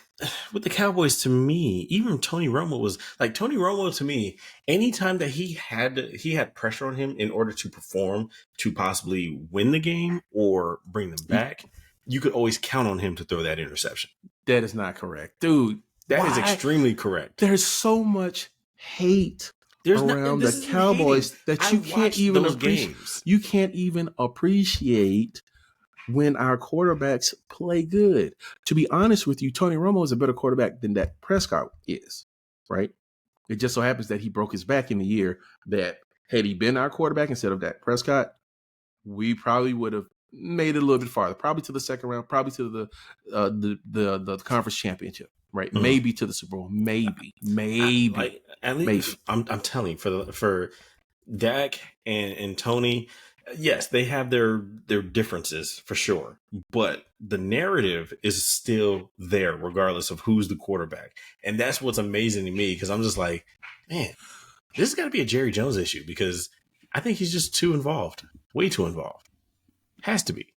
A: the Cowboys, to me, even Tony Romo to me, anytime that he had pressure on him in order to perform, to possibly win the game or bring them back, you could always count on him to throw that interception.
B: That is not correct. Dude,
A: that is extremely correct.
B: There's so much hate around the Cowboys that you can't even appreciate. You can't even appreciate when our quarterbacks play good. To be honest with you, Tony Romo is a better quarterback than Dak Prescott is, right? It just so happens that he broke his back in the year that had he been our quarterback instead of Dak Prescott, we probably would have made it a little bit farther, probably to the second round, probably to the conference championship, right? Mm-hmm. Maybe to the Super Bowl, maybe.
A: At least I'm telling you, for Dak and Tony, yes, they have their differences for sure, but the narrative is still there regardless of who's the quarterback, and that's what's amazing to me, because I'm just like, man, this has got to be a Jerry Jones issue, because I think he's just too involved, way too involved. Has to be.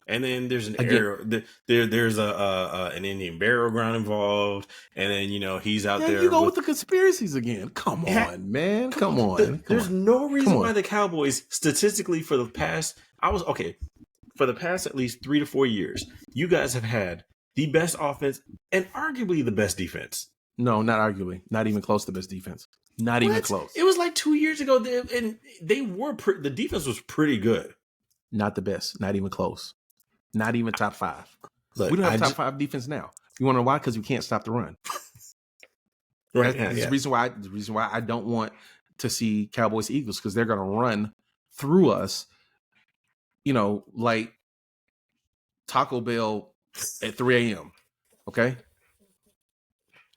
A: And then there's an there's an Indian burial ground involved, and then he's out there.
B: You go with the conspiracies again. Come on, man. Come on.
A: There's no reason why the Cowboys, statistically, for the past at least 3 to 4 years, you guys have had the best offense and arguably the best defense.
B: No, not arguably. Not even close to the best defense. Not even close.
A: It was like 2 years ago, and they were the defense was pretty good.
B: Not the best. Not even close. Not even top 5.
A: Look,
B: we don't have top 5 defense now. You want to know why? Because we can't stop the run.
A: Right.
B: That's the reason why I don't want to see Cowboys Eagles, because they're going to run through us, like Taco Bell at 3 a.m. Okay?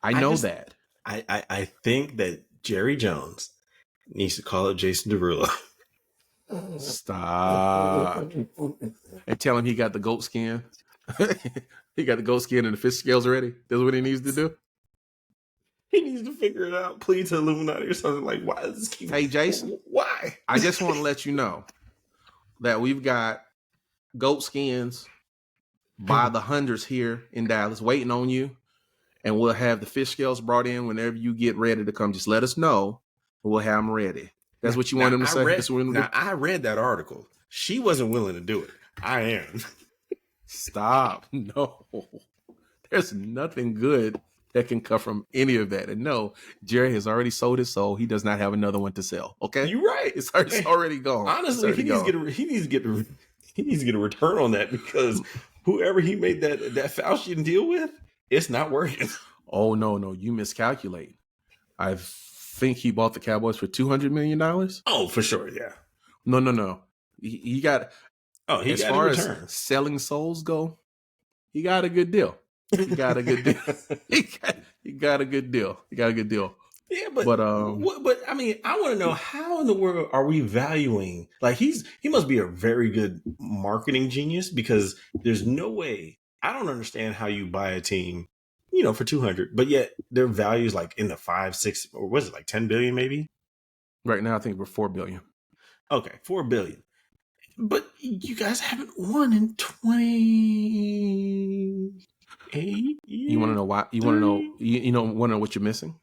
B: I know that.
A: I think that Jerry Jones needs to call up Jason Derulo.
B: Stop. And tell him he got the goat skin. He got the goat skin and the fish scales already. That's what he needs to do.
A: He needs to figure it out. Plead to Illuminati or something. Like, why does this keep...
B: Hey, Jason.
A: Why?
B: I just want to let you know that we've got goat skins by the hundreds here in Dallas waiting on you. And we'll have the fish scales brought in whenever you get ready to come. Just let us know. And we'll have them ready. That's what you want him to say?
A: I read that article. She wasn't willing to do it. I am.
B: Stop. No. There's nothing good that can come from any of that. And no, Jerry has already sold his soul. He does not have another one to sell. Okay,
A: You're right.
B: it's already gone.
A: Honestly, he needs to get a return on that, because whoever he made that Faustian deal with, it's not working.
B: Oh no, you miscalculate. I think he bought the Cowboys for $200 million.
A: Oh, for sure, yeah.
B: No. He got.
A: Oh, he
B: as
A: got
B: far
A: a
B: as
A: return.
B: Selling souls go, he got a good deal. He got a good deal. he got a good deal. He got a good deal.
A: Yeah, but I mean, I want to know, how in the world are we valuing? Like, he must be a very good marketing genius, because there's no way. I don't understand how you buy a team, for 200, but yet their value is like in the 5, 6, or was it like 10 billion maybe?
B: Right now, I think we're $4 billion.
A: Okay, 4 billion. But you guys haven't won in 28 years.
B: You want to know why? You want to know? Want to know what you're missing?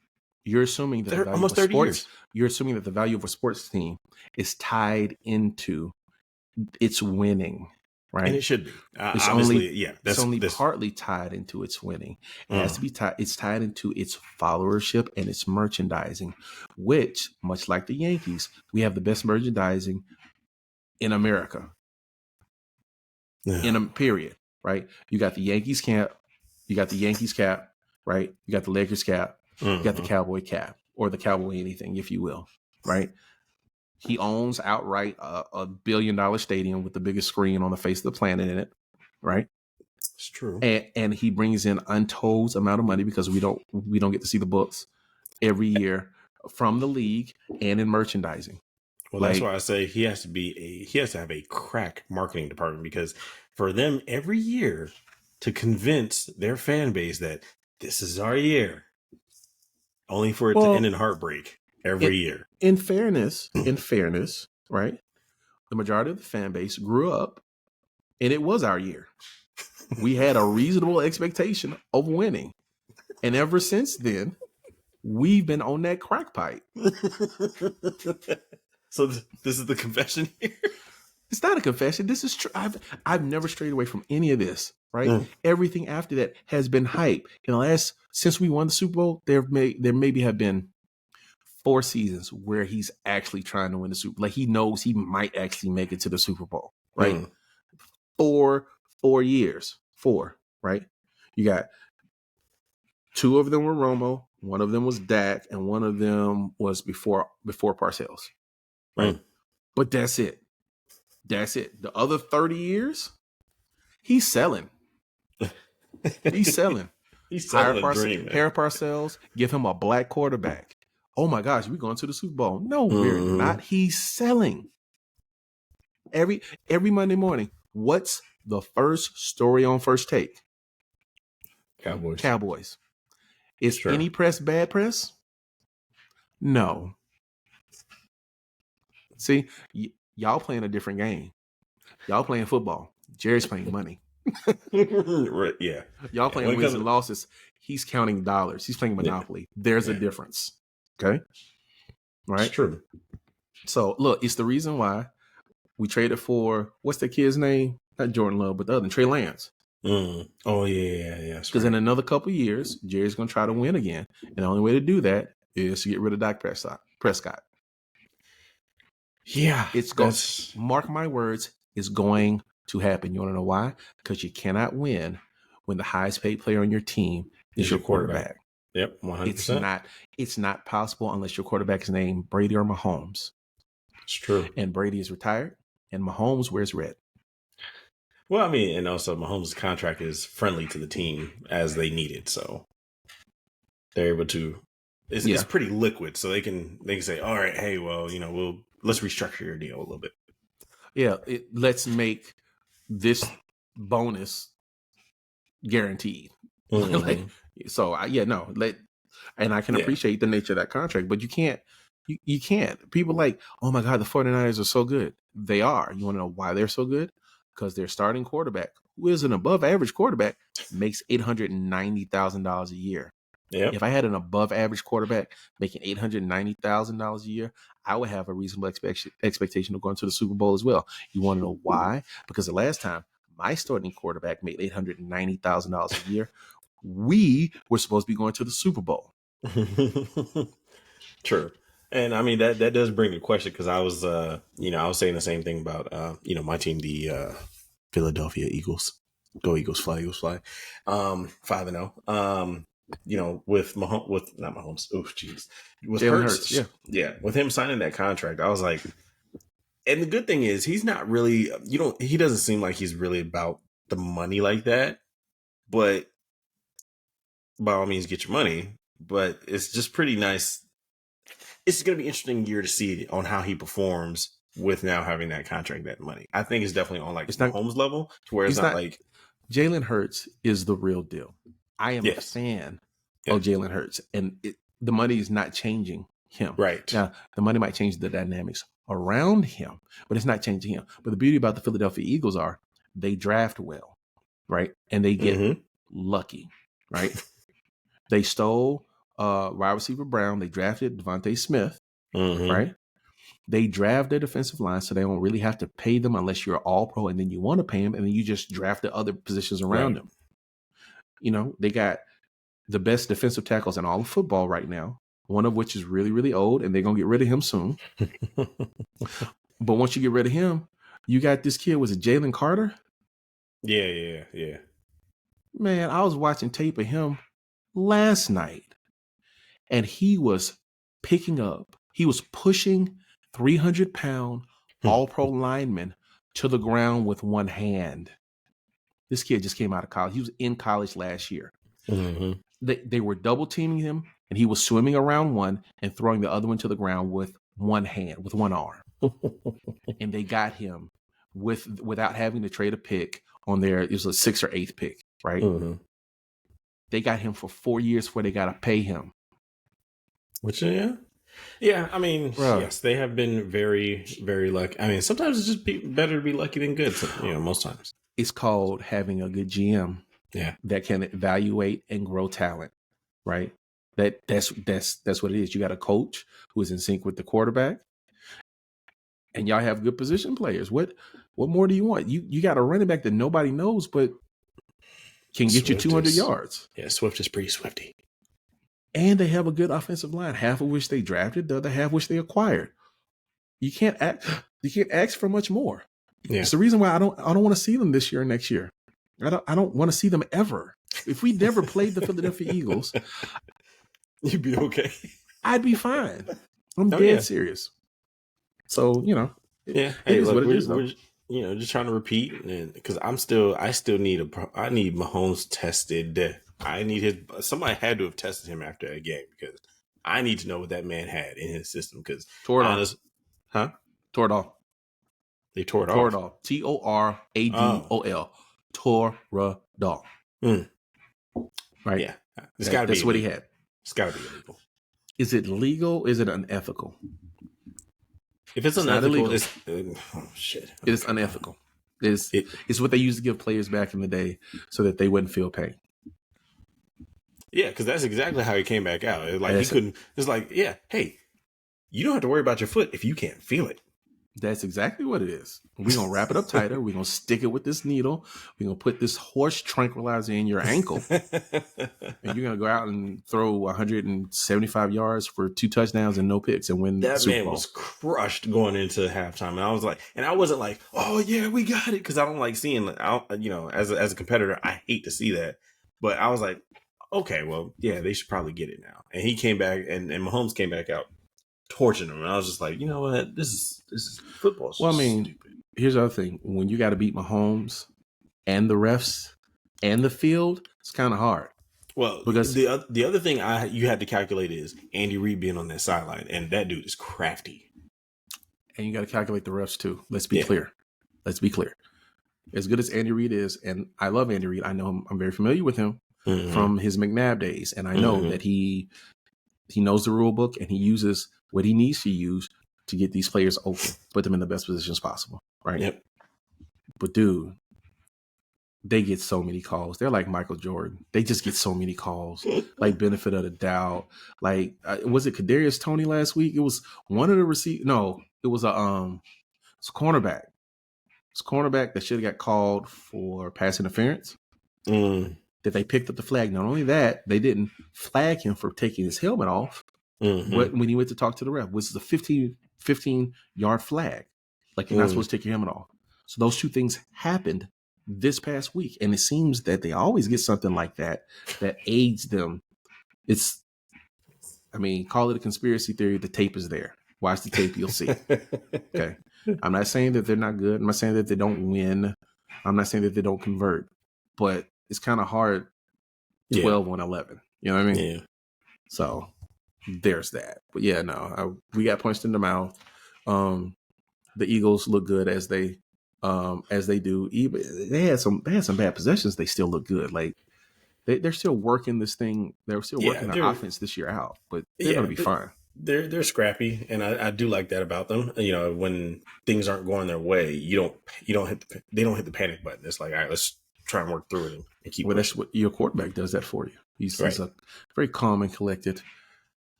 B: You're assuming that the value
A: almost
B: of
A: 30
B: sports.
A: years.
B: You're assuming that the value of a sports team is tied into its winning, right?
A: And it should be.
B: It's
A: Obviously,
B: only,
A: yeah.
B: It's only partly tied into its winning. It has to be tied. It's tied into its followership and its merchandising, which, much like the Yankees, we have the best merchandising in America.
A: Yeah.
B: In a period, right? You got the Yankees cap. You got the Yankees cap, right? You got the Lakers cap. You got the Cowboy cap, or the Cowboy anything, if you will, right? He owns outright a $1 billion stadium with the biggest screen on the face of the planet in it, right?
A: It's true.
B: And he brings in untold amount of money, because we don't get to see the books every year from the league and in merchandising.
A: Well, that's why I say he has to have a crack marketing department, because for them every year to convince their fan base that this is our year, only for it to end in heartbreak every year.
B: In fairness, right? The majority of the fan base grew up, and it was our year. We had a reasonable expectation of winning, and ever since then, we've been on that crack pipe.
A: So this is the confession here?
B: It's not a confession. This is true. I've never strayed away from any of this, right? Everything after that has been hype. Since we won the Super Bowl, there maybe have been 4 seasons where he's actually trying to win the Super Bowl. Like, he knows he might actually make it to the Super Bowl, right? 4 years, right? You got 2 of them were Romo, 1 of them was Dak, and 1 of them was before Parcells, right? But that's it. The other 30 years, he's selling. He's selling.
A: He's selling a
B: dream. Harry Parcells, give him a black quarterback. Oh my gosh, we're going to the Super Bowl. No, we're not. He's selling. Every Monday morning, what's the first story on First Take? Cowboys. Is any press bad press? No. See, y'all playing a different game. Y'all playing football. Jerry's playing money.
A: Right, yeah.
B: Y'all playing wins and losses. He's counting dollars. He's playing Monopoly. There's a difference. Okay? Right?
A: It's true.
B: So, look, it's the reason why we traded for, what's the kid's name? Not Jordan Love, but the other, Trey Lance.
A: Oh, yeah.
B: Because in another couple of years, Jerry's going to try to win again. And the only way to do that is to get rid of Dak Prescott.
A: Yeah.
B: It's going, mark my words, it's going to happen. You want to know why? Because you cannot win when the highest paid player on your team is your quarterback.
A: Yep, 100%.
B: It's not possible unless your quarterback is named Brady or Mahomes.
A: It's true.
B: And Brady is retired, and Mahomes wears red.
A: Well, I mean, and also Mahomes' contract is friendly to the team as they need it, so they're able to. It's pretty liquid, so they can say, all right, hey, well, let's restructure your deal a little bit.
B: Yeah, let's make this bonus guaranteed. And I can appreciate the nature of that contract, but you can't. You can't. People like, oh my God, the 49ers are so good. They are. You want to know why they're so good? Because their starting quarterback, who is an above average quarterback, makes $890,000 a year.
A: Yep.
B: If I had an above average quarterback making $890,000 a year, I would have a reasonable expectation of going to the Super Bowl as well. You want to know why? Because the last time my starting quarterback made $890,000 a year, we were supposed to be going to the Super Bowl.
A: True. And I mean that does bring a question, because I was I was saying the same thing about my team, the Philadelphia Eagles. Go Eagles, fly Eagles, fly. 5-0. With Mahomes, with not Mahomes. Oh, jeez. With
B: Jalen
A: Hurts,
B: Hurts,
A: yeah. With him signing that contract, I was like, and the good thing is he's not really. He doesn't seem like he's really about the money like that. But by all means, get your money. But it's just pretty nice. It's going to be an interesting year to see on how he performs with now having that contract, that money. I think it's definitely on like
B: it's not
A: Mahomes level, to where it's not like
B: Jalen Hurts is the real deal. I am a fan of Jalen Hurts, and the money is not changing him.
A: Right.
B: Now, the money might change the dynamics around him, but it's not changing him. But the beauty about the Philadelphia Eagles are they draft well, right? And they get lucky, right? They stole wide receiver Brown. They drafted Devontae Smith, right? They draft their defensive line, so they don't really have to pay them unless you're all pro, and then you want to pay them, and then you just draft the other positions around them. They got the best defensive tackles in all of football right now, one of which is really, really old, and they're going to get rid of him soon. But once you get rid of him, you got this kid, was it Jalen Carter?
A: Yeah.
B: Man, I was watching tape of him last night, and he was pushing 300-pound all-pro linemen to the ground with one hand. This kid just came out of college. He was in college last year. They were double teaming him, and he was swimming around one and throwing the other one to the ground with one hand, with one arm. And they got him without having to trade a pick on it was a 6th or 8th pick, right? They got him for 4 years before they got to pay him.
A: Which, yeah. I mean, yes, they have been very, very lucky. I mean, sometimes it's just better to be lucky than good. Most times.
B: It's called having a good GM.
A: Yeah,
B: that can evaluate and grow talent, right? That's what it is. You got a coach who is in sync with the quarterback, and y'all have good position players. What more do you want? You got a running back that nobody knows, but can get you 200 yards.
A: Yeah, Swift is pretty swifty.
B: And they have a good offensive line, half of which they drafted, the other half which they acquired. You can't ask for much more. Yeah. It's the reason why I don't want to see them this year or next year. I don't want to see them ever. If we never played the Philadelphia Eagles,
A: you'd be okay.
B: I'd be fine. I'm dead serious. So,
A: it is what it is. We're just trying to repeat, because I need Mahomes tested. Somebody had to have tested him after a game, because I need to know what that man had in his system. Because
B: tore it off.
A: They tore it
B: off. TORADOL. Toradol. Right?
A: Yeah.
B: That's what he had.
A: It's got to be illegal.
B: Is it legal? Is it unethical?
A: If it's unethical, it's shit.
B: It's unethical. It's what they used to give players back in the day so that they wouldn't feel pain.
A: Yeah, because that's exactly how he came back out. It's like, yeah, hey, you don't have to worry about your foot if you can't feel it.
B: That's exactly what it is. We're going to wrap it up tighter. We're going to stick it with this needle. We're going to put this horse tranquilizer in your ankle. And you're going to go out and throw 175 yards for 2 touchdowns and no picks and win the Super Bowl. That man
A: was crushed going into halftime. And I wasn't like, oh, yeah, we got it. Because I don't like seeing, as a competitor, I hate to see that. But I was like, okay, well, yeah, they should probably get it now. And he came back, and Mahomes came back out torching him, and I was just like, you know what, this is football.
B: Well, I mean, stupid. Here's the other thing: when you got to beat Mahomes and the refs and the field, it's kind of hard.
A: Well, because the other thing you had to calculate is Andy Reid being on that sideline, and that dude is crafty.
B: And you got to calculate the refs too. Let's be clear. As good as Andy Reid is, and I love Andy Reid, I know him. I'm very familiar with him from his McNabb days, and I know that he knows the rule book and he uses what he needs to use to get these players open, put them in the best positions possible. Right.
A: Yep.
B: But dude, they get so many calls. They're like Michael Jordan. They just get so many calls. Like benefit of the doubt. Like was it Kadarius Toney last week? It was one of the No, it was it's a cornerback. It's a cornerback that should have got called for pass interference. That they picked up the flag. Not only that, they didn't flag him for taking his helmet off. But when he went to talk to the ref, which is a 15-yard flag. Like you're not supposed to take your helmet off. So those two things happened this past week. And it seems that they always get something like that aids them. Call it a conspiracy theory. The tape is there. Watch the tape, you'll see. Okay. I'm not saying that they're not good. I'm not saying that they don't win. I'm not saying that they don't convert. But it's kind of hard 12 on 11. You know what I mean?
A: Yeah.
B: So there's that. But yeah, no, we got punched in the mouth. The Eagles look good as they do. Even they had some bad possessions. They still look good. Like they're still working this thing. They're still working their offense this year out, but they're going to be fine.
A: They're scrappy, and I do like that about them. You know, when things aren't going their way, they don't hit the panic button. It's like, all right, let's try and work through it and keep.
B: Well, that's what your quarterback does that for you. He's a very calm and collected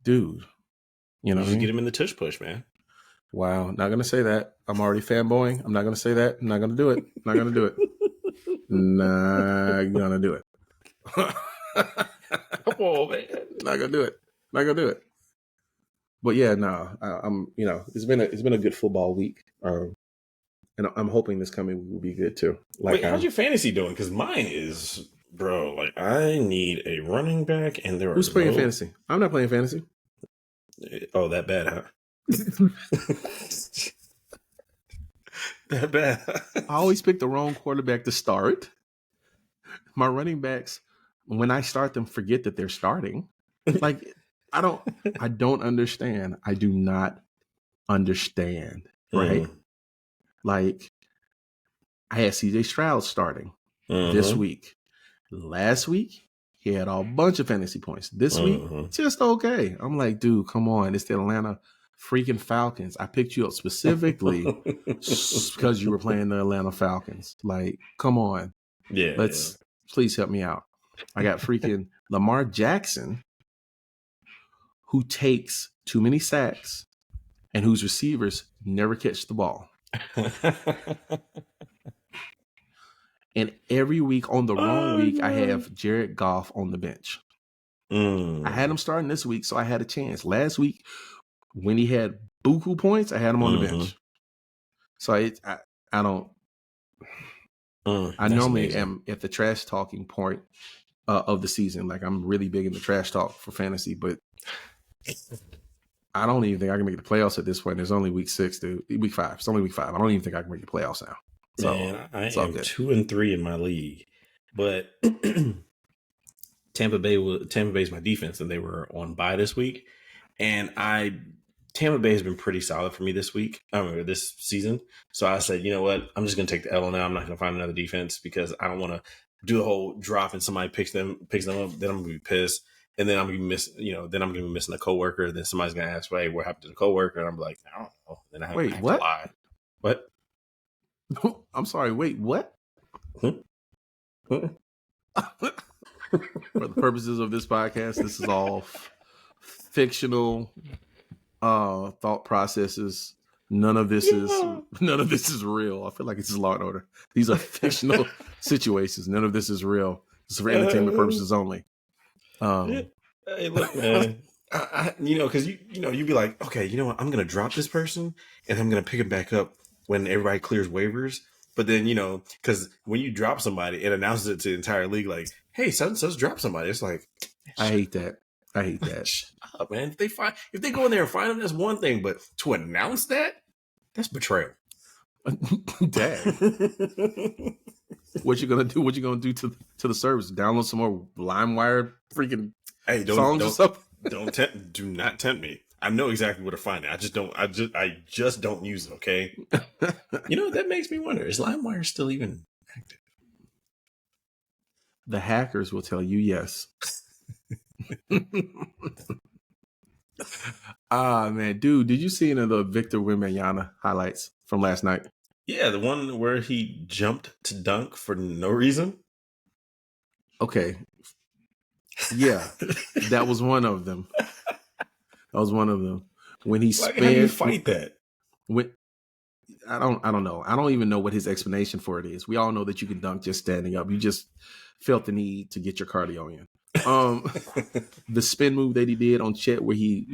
B: dude. You know,
A: you get him in the tush push, man.
B: Wow, not gonna say that. I'm already fanboying. I'm not gonna say that. I'm not gonna do it. Not gonna do it. Not gonna do it.
A: Come on, man.
B: Not gonna do it. Not gonna do it. But yeah, no, I'm. You know, it's been a good football week, and I'm hoping this coming week will be good too. Like,
A: wait, how's your fantasy doing? Because mine is, bro. Like, I need a running back, and
B: who's playing fantasy? I'm not playing fantasy.
A: Oh, that bad, huh? That bad.
B: I always pick the wrong quarterback to start. My running backs, when I start them, forget that they're starting. Like, I don't understand. I do not understand. Right? Like, I had CJ Stroud starting this week. Last week, he had a bunch of fantasy points. This week, just okay. I'm like, dude, come on. It's the Atlanta freaking Falcons. I picked you up specifically because you were playing the Atlanta Falcons. Like, come on.
A: Yeah.
B: Please help me out. I got freaking Lamar Jackson, who takes too many sacks and whose receivers never catch the ball. And every week on the wrong week, I have Jared Goff on the bench. I had him starting this week, so I had a chance. Last week, when he had buku points, I had him on the bench. So I don't. I normally am at the trash talking point of the season. Like, I'm really big in the trash talk for fantasy, but I don't even think I can make the playoffs at this point. There's only week 6, dude. Week 5. It's only week 5. I don't even think I can make the playoffs now. So,
A: man, I am 2-3 in my league, but Tampa Bay is my defense, and they were on bye this week, and Tampa Bay has been pretty solid for me this season. So I said, you know what, I'm just gonna take the L now. I'm not gonna find another defense because I don't want to do the whole drop and somebody picks them up. Then I'm gonna be pissed, and then I'm gonna be missing a coworker. Then somebody's gonna ask, "Hey, what happened to the coworker?" And I'm like, I don't know. Then I have to lie. What?
B: I'm sorry. Wait, what? For the purposes of this podcast, this is all fictional thought processes. None of this is real. I feel like it's Law and Order. These are fictional situations. None of this is real. It's for entertainment purposes only.
A: Hey, look, man. Because you'd be like, okay, you know what? I'm gonna drop this person, and I'm gonna pick him back up when everybody clears waivers. But then, because when you drop somebody, it announces it to the entire league, like, hey, such drop somebody. It's like,
B: I hate that.
A: Shut up, man. If they go in there and find them, that's one thing. But to announce that's betrayal.
B: Dang. What you gonna do? What you gonna do to the service? Download some more LimeWire freaking songs or something?
A: Do not tempt me. I know exactly where to find it. I just don't use it. Okay. That makes me wonder: is LimeWire still even active?
B: The hackers will tell you yes. Man, dude, did you see any of the Victor Wembanyama highlights from last night?
A: Yeah, the one where he jumped to dunk for no reason.
B: Okay. Yeah, that was one of them. That was one of them. When he
A: Like, how do you
B: sped,
A: fight that?
B: when I don't know. I don't even know what his explanation for it is. We all know that you can dunk just standing up. You just felt the need to get your cardio in. The spin move that he did on Chet, where he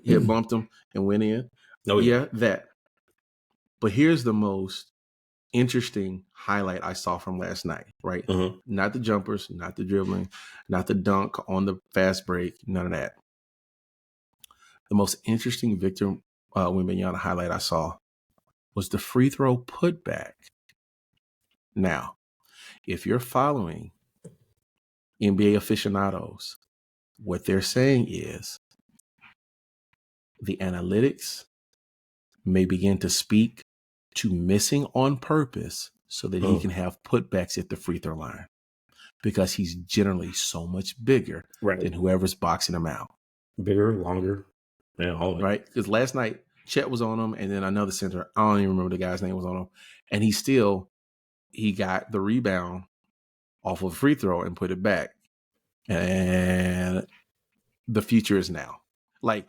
B: had bumped him and went in.
A: Oh yeah.
B: Yeah, that. But here's the most interesting highlight I saw from last night. Right,
A: Mm-hmm.
B: not the jumpers, not the dribbling, not the dunk on the fast break, none of that. The most interesting Victor Wembanyama highlight I saw was the free throw putback. Now, if you're following NBA aficionados, what they're saying is the analytics may begin to speak to missing on purpose so that he can have putbacks at the free throw line because he's generally so much bigger
A: Right.
B: than whoever's boxing him out.
A: Bigger, longer, yeah, all of it.
B: Right? Because last night, Chet was on him, and then another center, I don't even remember the guy's name, was on him, and he got the rebound off of a free throw and put it back. And the future is now. Like,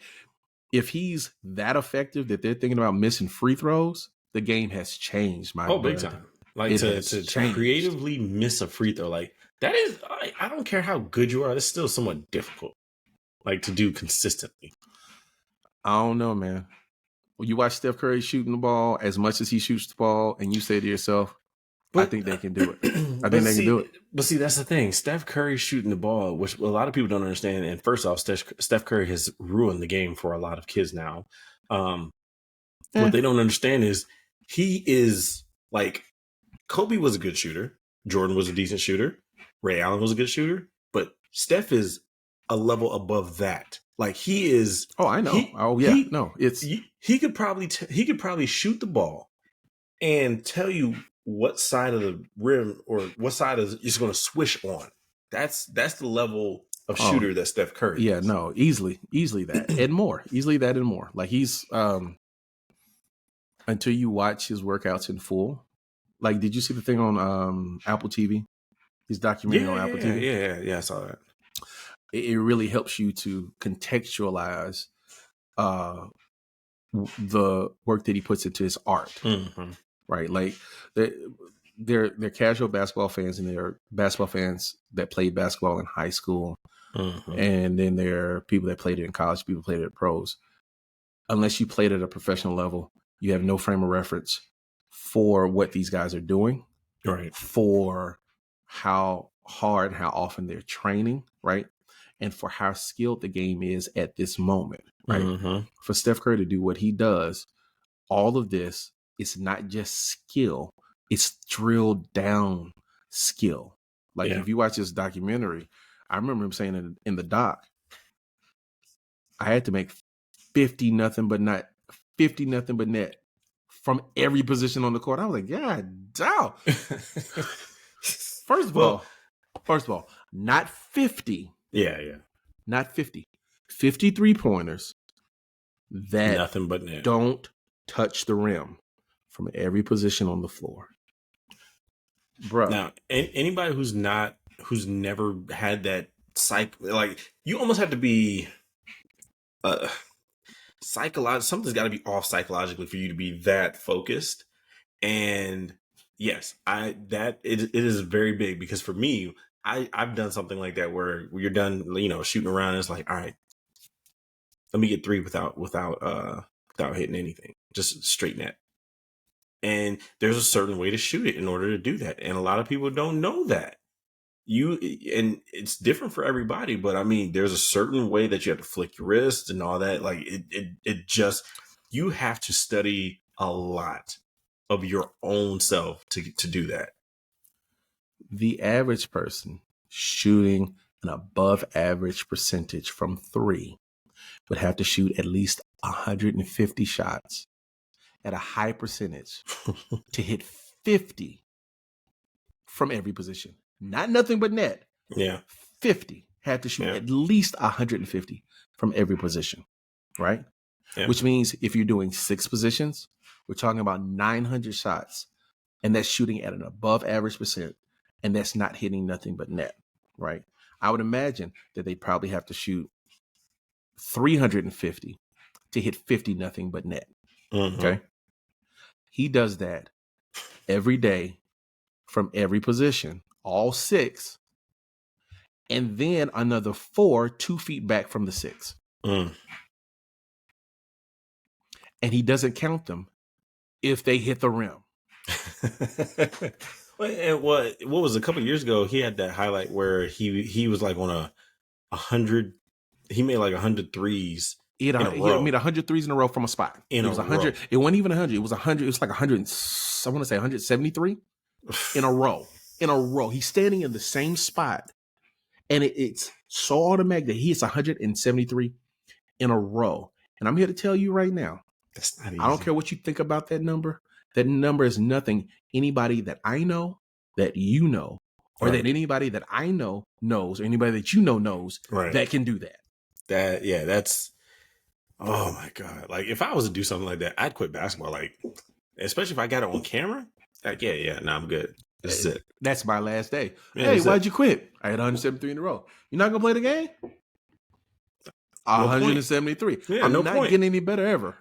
B: if he's that effective that they're thinking about missing free throws, the game has changed, my
A: big
B: bud.
A: time. Like
B: It
A: to
B: has
A: to
B: changed.
A: creatively miss a free throw, like that is, I don't care how good you are, it's still somewhat difficult, like to do consistently.
B: I don't know, man. When you watch Steph Curry shooting the ball as much as he shoots the ball, and you say to yourself, I think they can do it. I think they can do it.
A: But see, that's the thing. Steph Curry shooting the ball, which a lot of people don't understand. And first off, Steph Curry has ruined the game for a lot of kids now. What they don't understand is he is like, Kobe was a good shooter. Jordan was a decent shooter. Ray Allen was a good shooter. But Steph is a level above that. Like he is.
B: Oh, I know.
A: He could probably shoot the ball and tell you what side of the rim or what side is it's going to swish on. That's the level of shooter that Steph Curry is.
B: Yeah, no, easily that and more. Easily that and more. Like he's until you watch his workouts in full. Like, did you see the thing on Apple TV? His documentary on Apple TV?
A: Yeah, I saw that.
B: It really helps you to contextualize the work that he puts into his art.
A: Mm-hmm.
B: Right? Like they're casual basketball fans, and they're basketball fans that played basketball in high school.
A: Mm-hmm.
B: And then there are people that played it in college, people played it at pros. Unless you played at a professional level, you have no frame of reference for what these guys are doing,
A: right?
B: For how hard, how often they're training, right? And for how skilled the game is at this moment, right?
A: Mm-hmm.
B: For Steph Curry to do what he does, all of this is not just skill, it's drilled down skill. Like if you watch this documentary, I remember him saying in the doc, I had to make 50 nothing but net from every position on the court. I was like, God damn. First of all, not 50.
A: Yeah.
B: Not 50. 53 pointers that
A: nothing but net.
B: Don't touch the rim from every position on the floor. Bro.
A: Now, anybody who's never had that like you almost have to be something's got to be off psychologically for you to be that focused. And yes, it is very big, because for me, I've done something like that where you're done, shooting around, and it's like, all right, let me get three without hitting anything, just straight net. And there's a certain way to shoot it in order to do that, and a lot of people don't know that. And it's different for everybody, but I mean, there's a certain way that you have to flick your wrist and all that. Like it just, you have to study a lot of your own self to do that.
B: The average person shooting an above average percentage from three would have to shoot at least 150 shots at a high percentage to hit 50 from every position. Not nothing but net.
A: Yeah.
B: 50. Had to shoot at least 150 from every position, right?
A: Yeah.
B: Which means if you're doing 6 positions, We're talking about 900 shots, and that's shooting at an above average percent, and that's not hitting nothing but net, right? I would imagine that they probably have to shoot 350 to hit 50 nothing but net. Okay. He does that every day from every position, all 6, and then another 4 2 feet back from the 6. And he doesn't count them if they hit the rim.
A: And what was a couple of years ago? He had that highlight where he was like on 100. He made like 100 threes in a row.
B: He made 100 threes in a row from a spot. It was 100. It wasn't even 100. It was 100. It was like 100. I want to say 173 in a row. In a row. He's standing in the same spot, and it's so automatic that he hits 173 in a row. And I'm here to tell you right now,
A: that's not easy.
B: I don't care what you think about that number. That number is nothing anybody that I know, that you know, or that anybody that I know knows, or anybody that you know knows that can do that.
A: That's, oh my God. Like, if I was to do something like that, I'd quit basketball. Like, especially if I got it on camera. Like, I'm good. This is it.
B: That's my last day. Hey, why'd you quit? I had 173 in a row. You're not going to play the game? 173. I'm not getting any better ever.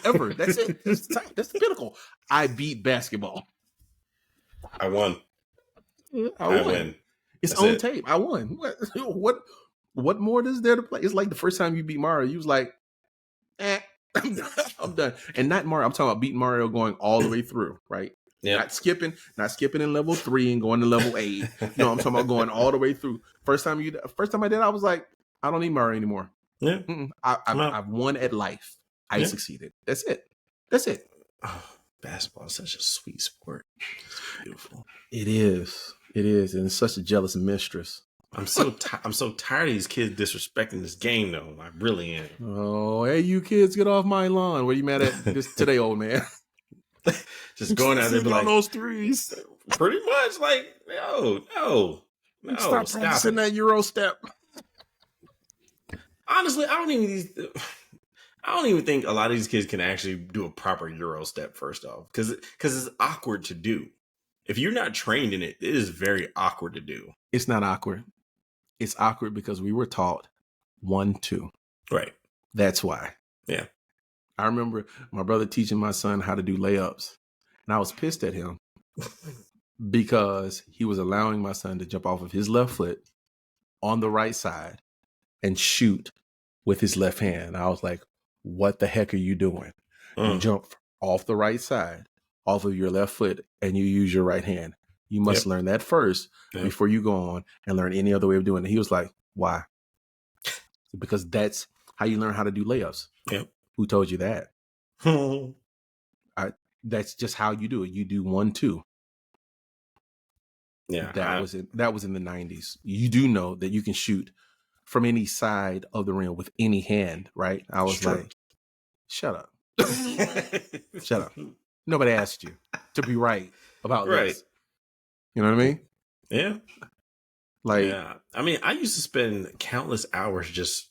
B: Ever. That's it. That's the pinnacle. I beat basketball.
A: I won.
B: I won. It's on tape. I won. What more is there to play? It's like the first time you beat Mario, you was like, I'm done. And not Mario. I'm talking about beating Mario going all the way through, right? Yeah. Not skipping in level 3 and going to level 8. No, I'm talking about going all the way through. First time I did, I was like, I don't need Mario anymore.
A: Yeah.
B: I've won at life. I succeeded. That's it.
A: Oh, basketball is such a sweet sport. It's beautiful.
B: It is. And it's such a jealous mistress.
A: I'm so tired of these kids disrespecting this game, though. I really am.
B: Oh, hey, you kids, get off my lawn. What are you mad at this today, old man?
A: Just going out there and be like,
B: those threes.
A: Pretty much, like, no.
B: Stop practicing that Euro step.
A: Honestly, I don't even think a lot of these kids can actually do a proper Euro step, first off, because it's awkward to do. If you're not trained in it, it is very awkward to do.
B: It's not awkward. It's awkward because we were taught 1-2.
A: Right.
B: That's why.
A: Yeah.
B: I remember my brother teaching my son how to do layups, and I was pissed at him because he was allowing my son to jump off of his left foot on the right side and shoot with his left hand. I was like, what the heck are you doing? You jump off the right side, off of your left foot, and you use your right hand. You must learn that first before you go on and learn any other way of doing it. He was like, why? Because that's how you learn how to do layups.
A: Yep.
B: Who told you that? That's just how you do it. You do 1-2.
A: Yeah.
B: That was in the 90s. You do know that you can shoot from any side of the rim with any hand, right? I was like, shut up. Shut up. Nobody asked you to be right about this. You know what I mean?
A: Yeah.
B: Like,
A: I mean, I used to spend countless hours just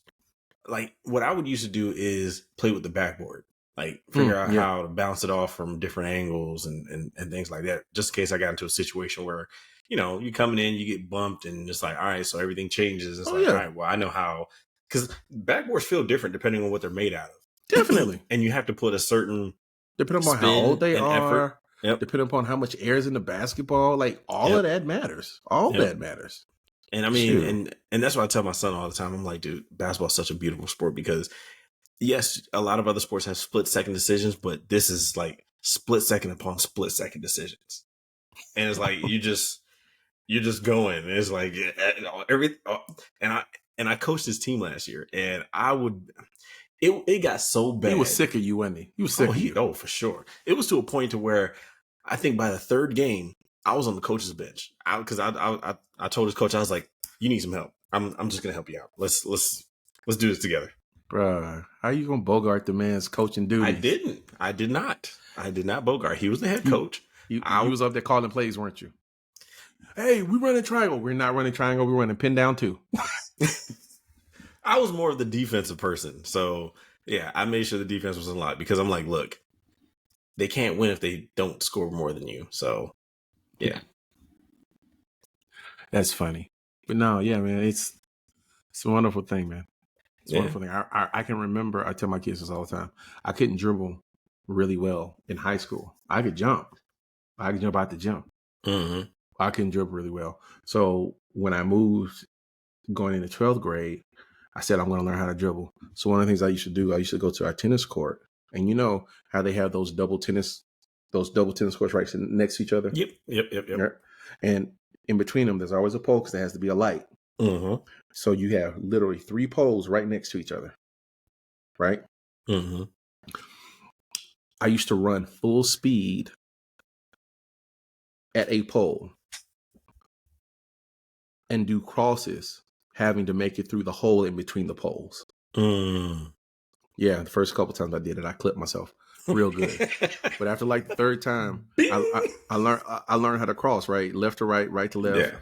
A: like, what I would used to do is play with the backboard, like figure out how to bounce it off from different angles and things like that, just in case I got into a situation where, you coming in, you get bumped and it's like, all right, so everything changes. It's all right, well, I know how, because backboards feel different depending on what they're made out of.
B: Definitely.
A: And you have to put a certain,
B: depending on how old they are, depending upon how much air is in the basketball, like all of that matters. All that matters.
A: And I mean, and that's what I tell my son all the time. I'm like, dude, basketball is such a beautiful sport because, yes, a lot of other sports have split second decisions, but this is like split second upon split second decisions. And it's like, you're just going. And it's like and I coached this team last year, and it got so bad.
B: He was sick of you, wasn't he? He was sick of you.
A: Oh, for sure. It was to a point to where I think by the third game, I was on the coach's bench because I told his coach, I was like, you need some help. I'm just gonna help you out. Let's do this together.
B: Bruh, how you gonna bogart the man's coaching duties?
A: I did not bogart. He was the head coach.
B: You was up there calling plays, weren't you? Hey, we running triangle. We're not running triangle. We're running pin down too.
A: I was more of the defensive person. So yeah, I made sure the defense was unlocked because I'm like, look, they can't win if they don't score more than you. So, yeah.
B: That's funny. But no, yeah, man, it's a wonderful thing, man. It's a wonderful thing. I can remember, I tell my kids this all the time. I couldn't dribble really well in high school. I could jump. I could jump out the gym.
A: Mm-hmm.
B: I couldn't dribble really well. So when I moved going into 12th grade, I said, I'm going to learn how to dribble. So one of the things I used to do, I used to go to our tennis court. And you know how they have those double tennis courts right next to each other?
A: Yep.
B: Right? And in between them, there's always a pole because there has to be a light.
A: Mm-hmm.
B: So you have literally 3 poles right next to each other. Right?
A: Mm-hmm.
B: I used to run full speed at a pole and do crosses, having to make it through the hole in between the poles.
A: Mm.
B: Yeah, the first couple times I did it, I clipped myself real good. But after like the third time, I learned how to cross, right, left to right, right to left,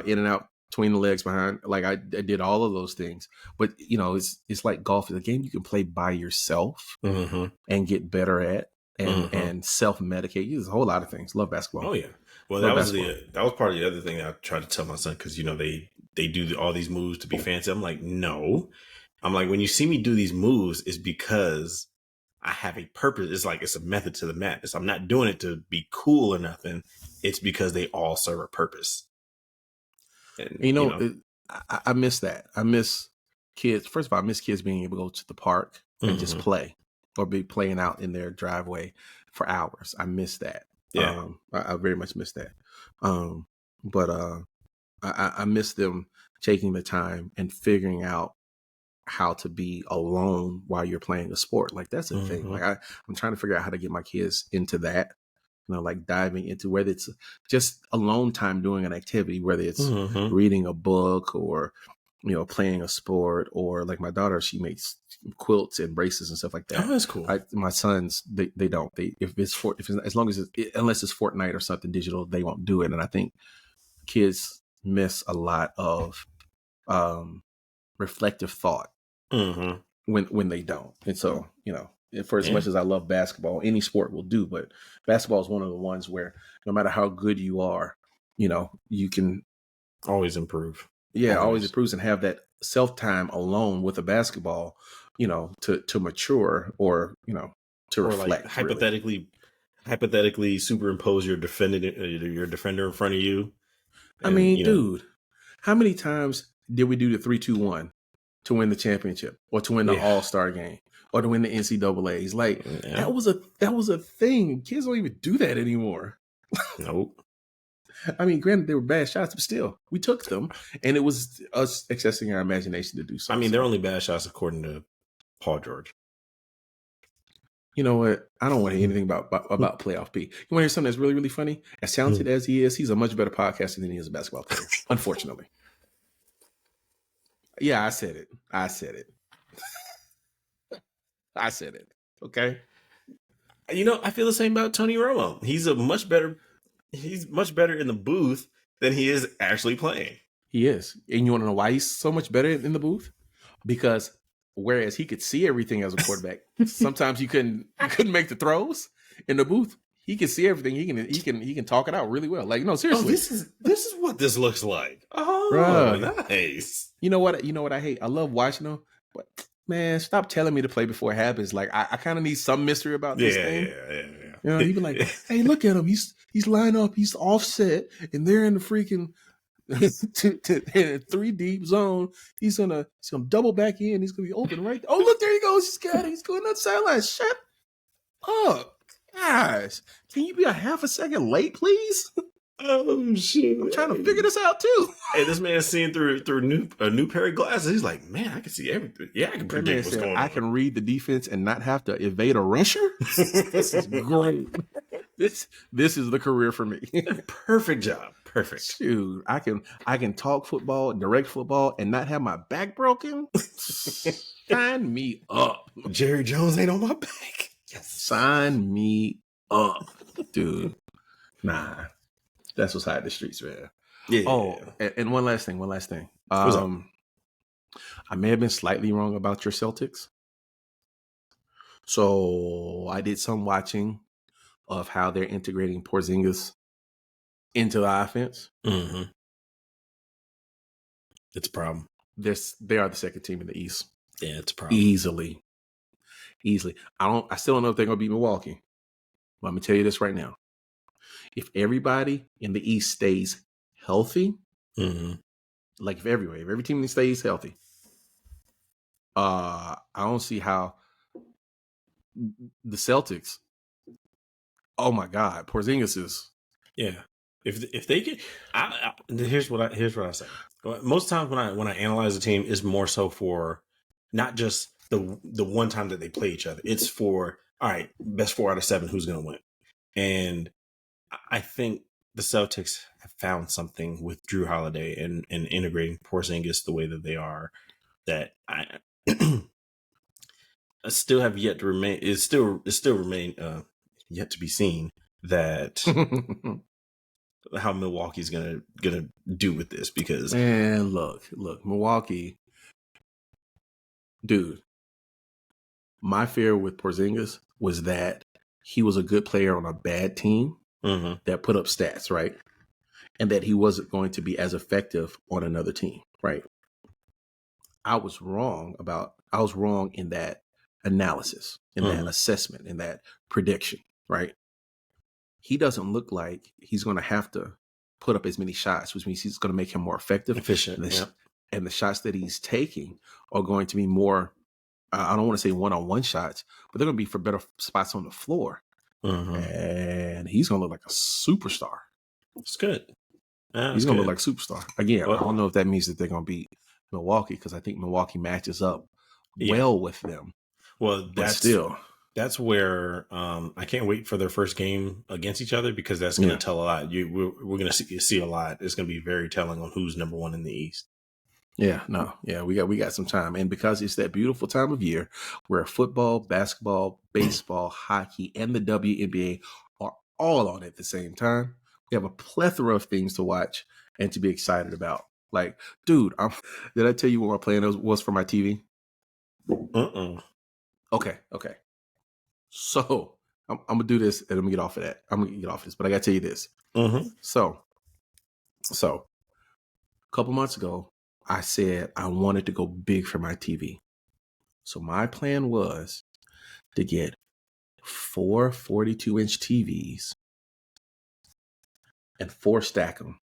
B: in and out between the legs behind. Like I did all of those things. But you know, it's like golf. It's a game you can play by yourself and get better at, and self-medicate. There's a whole lot of things. Love basketball.
A: Oh yeah. Well, that was part of the other thing I tried to tell my son, because you know they do all these moves to be fancy. I'm like, no. I'm like, when you see me do these moves, it's because I have a purpose. It's like, it's a method to the madness. I'm not doing it to be cool or nothing. It's because they all serve a purpose. And
B: you know, I miss that. I miss kids. First of all, I miss kids being able to go to the park and just play, or be playing out in their driveway for hours. I miss that.
A: Yeah.
B: I very much miss that. But I miss them taking the time and figuring out how to be alone while you're playing a sport. Like that's a thing. Like I'm trying to figure out how to get my kids into that. You know, like diving into whether it's just alone time doing an activity, whether it's reading a book or, you know, playing a sport, or like my daughter, she makes quilts and braces and stuff like that.
A: Oh, that's cool.
B: My sons, they don't. If it's as long as unless it's Fortnite or something digital, they won't do it. And I think kids miss a lot of reflective thought when they don't. And so, you know, for as much as I love basketball, any sport will do, but basketball is one of the ones where no matter how good you are, you know, you can
A: always improve.
B: Yeah, always improves, and have that self-time alone with a basketball, you know, to mature, or, you know, to reflect.
A: Like hypothetically superimpose your defender in front of you.
B: And, I mean, dude, how many times did we do the 3-2-1 to win the championship, or to win the All-Star game, or to win the NCAAs? Like that was a thing. Kids don't even do that anymore.
A: Nope.
B: I mean, granted, they were bad shots, but still, we took them, and it was us accessing our imagination to do so.
A: I mean, they're only bad shots according to Paul George.
B: You know what? I don't want to hear anything about Playoff P. You want to hear something that's really, really funny? As talented as he is, he's a much better podcaster than he is a basketball player, unfortunately. Yeah, I said it. I said it. Okay.
A: You know, I feel the same about Tony Romo. He's much better in the booth than he is actually playing.
B: He is. And you want to know why he's so much better in the booth? Because whereas he could see everything as a quarterback, sometimes you couldn't make the throws. In the booth, he can see everything. He can talk it out really well. Like, no, seriously.
A: Oh, this is what this looks like. Oh, right. Nice.
B: You know what I hate? I love watching them, but man, stop telling me to play before it happens. Like, I kind of need some mystery about this thing.
A: Yeah.
B: You know, he'd be like, hey, look at him. He's lined up. He's offset, and they're in the freaking 3 deep zone. He's gonna double back in. He's gonna be open right. Oh, look, there he goes. He's got it. He's going on the sideline. Shut up, guys. Can you be a half a second late, please?
A: Oh shit!
B: I'm trying to figure this out too.
A: Hey, this man's seeing through a new pair of glasses. He's like, man, I can see everything. Yeah, I can predict what's going on.
B: I can read the defense and not have to evade a rusher. This is great. This is the career for me.
A: Perfect job. Perfect.
B: Dude, I can talk football, direct football, and not have my back broken. Sign me up.
A: Jerry Jones ain't on my back.
B: Yes. Sign me up, dude. Nah, that's what's hot in the streets, man. Yeah. Oh, and one last thing. I may have been slightly wrong about your Celtics. So I did some watching of how they're integrating Porzingis into the offense.
A: Mm-hmm. It's a problem.
B: They are the second team in the East.
A: Yeah, it's a problem.
B: Easily. I still don't know if they're going to beat Milwaukee. But I'm going to tell you this right now. If everybody in the East stays healthy, like if every team stays healthy, I don't see how the Celtics. Oh my God, Porzingis is.
A: Yeah, if they get, here's what I say. Most times when I analyze a team, is more so for not just the one time that they play each other. It's for, all right, best 4 out of 7, who's going to win. And I think the Celtics have found something with Drew Holiday and integrating Porzingis the way that they are, that I still have yet to remain. It's still remain yet to be seen that how Milwaukee's gonna do with this, because
B: man, look, Milwaukee, dude. My fear with Porzingis was that he was a good player on a bad team that put up stats, right? And that he wasn't going to be as effective on another team, right? I was wrong in that analysis, in that assessment, in that prediction, right? He doesn't look like he's going to have to put up as many shots, which means he's going to make him more effective.
A: efficient.
B: And the shots that he's taking are going to be more, I don't want to say one-on-one shots, but they're going to be for better spots on the floor. And he's going to look like a superstar.
A: It's good.
B: He's going to look like a superstar. Again, I don't know if that means that they're going to beat Milwaukee, because I think Milwaukee matches up well with them.
A: Well, that's where I can't wait for their first game against each other, because that's going to tell a lot. We're going to see a lot. It's going to be very telling on who's number one in the East.
B: We got some time, and because it's that beautiful time of year where football, basketball, baseball, hockey, and the WNBA are all on at the same time, we have a plethora of things to watch and to be excited about. Like, dude, did I tell you what my plan was for my TV? Okay. So I'm gonna do this, and I'm gonna get off of that. But I gotta tell you this. So a couple months ago, I said I wanted to go big for my TV. So my plan was to get 4 42-inch TVs and 4 stack them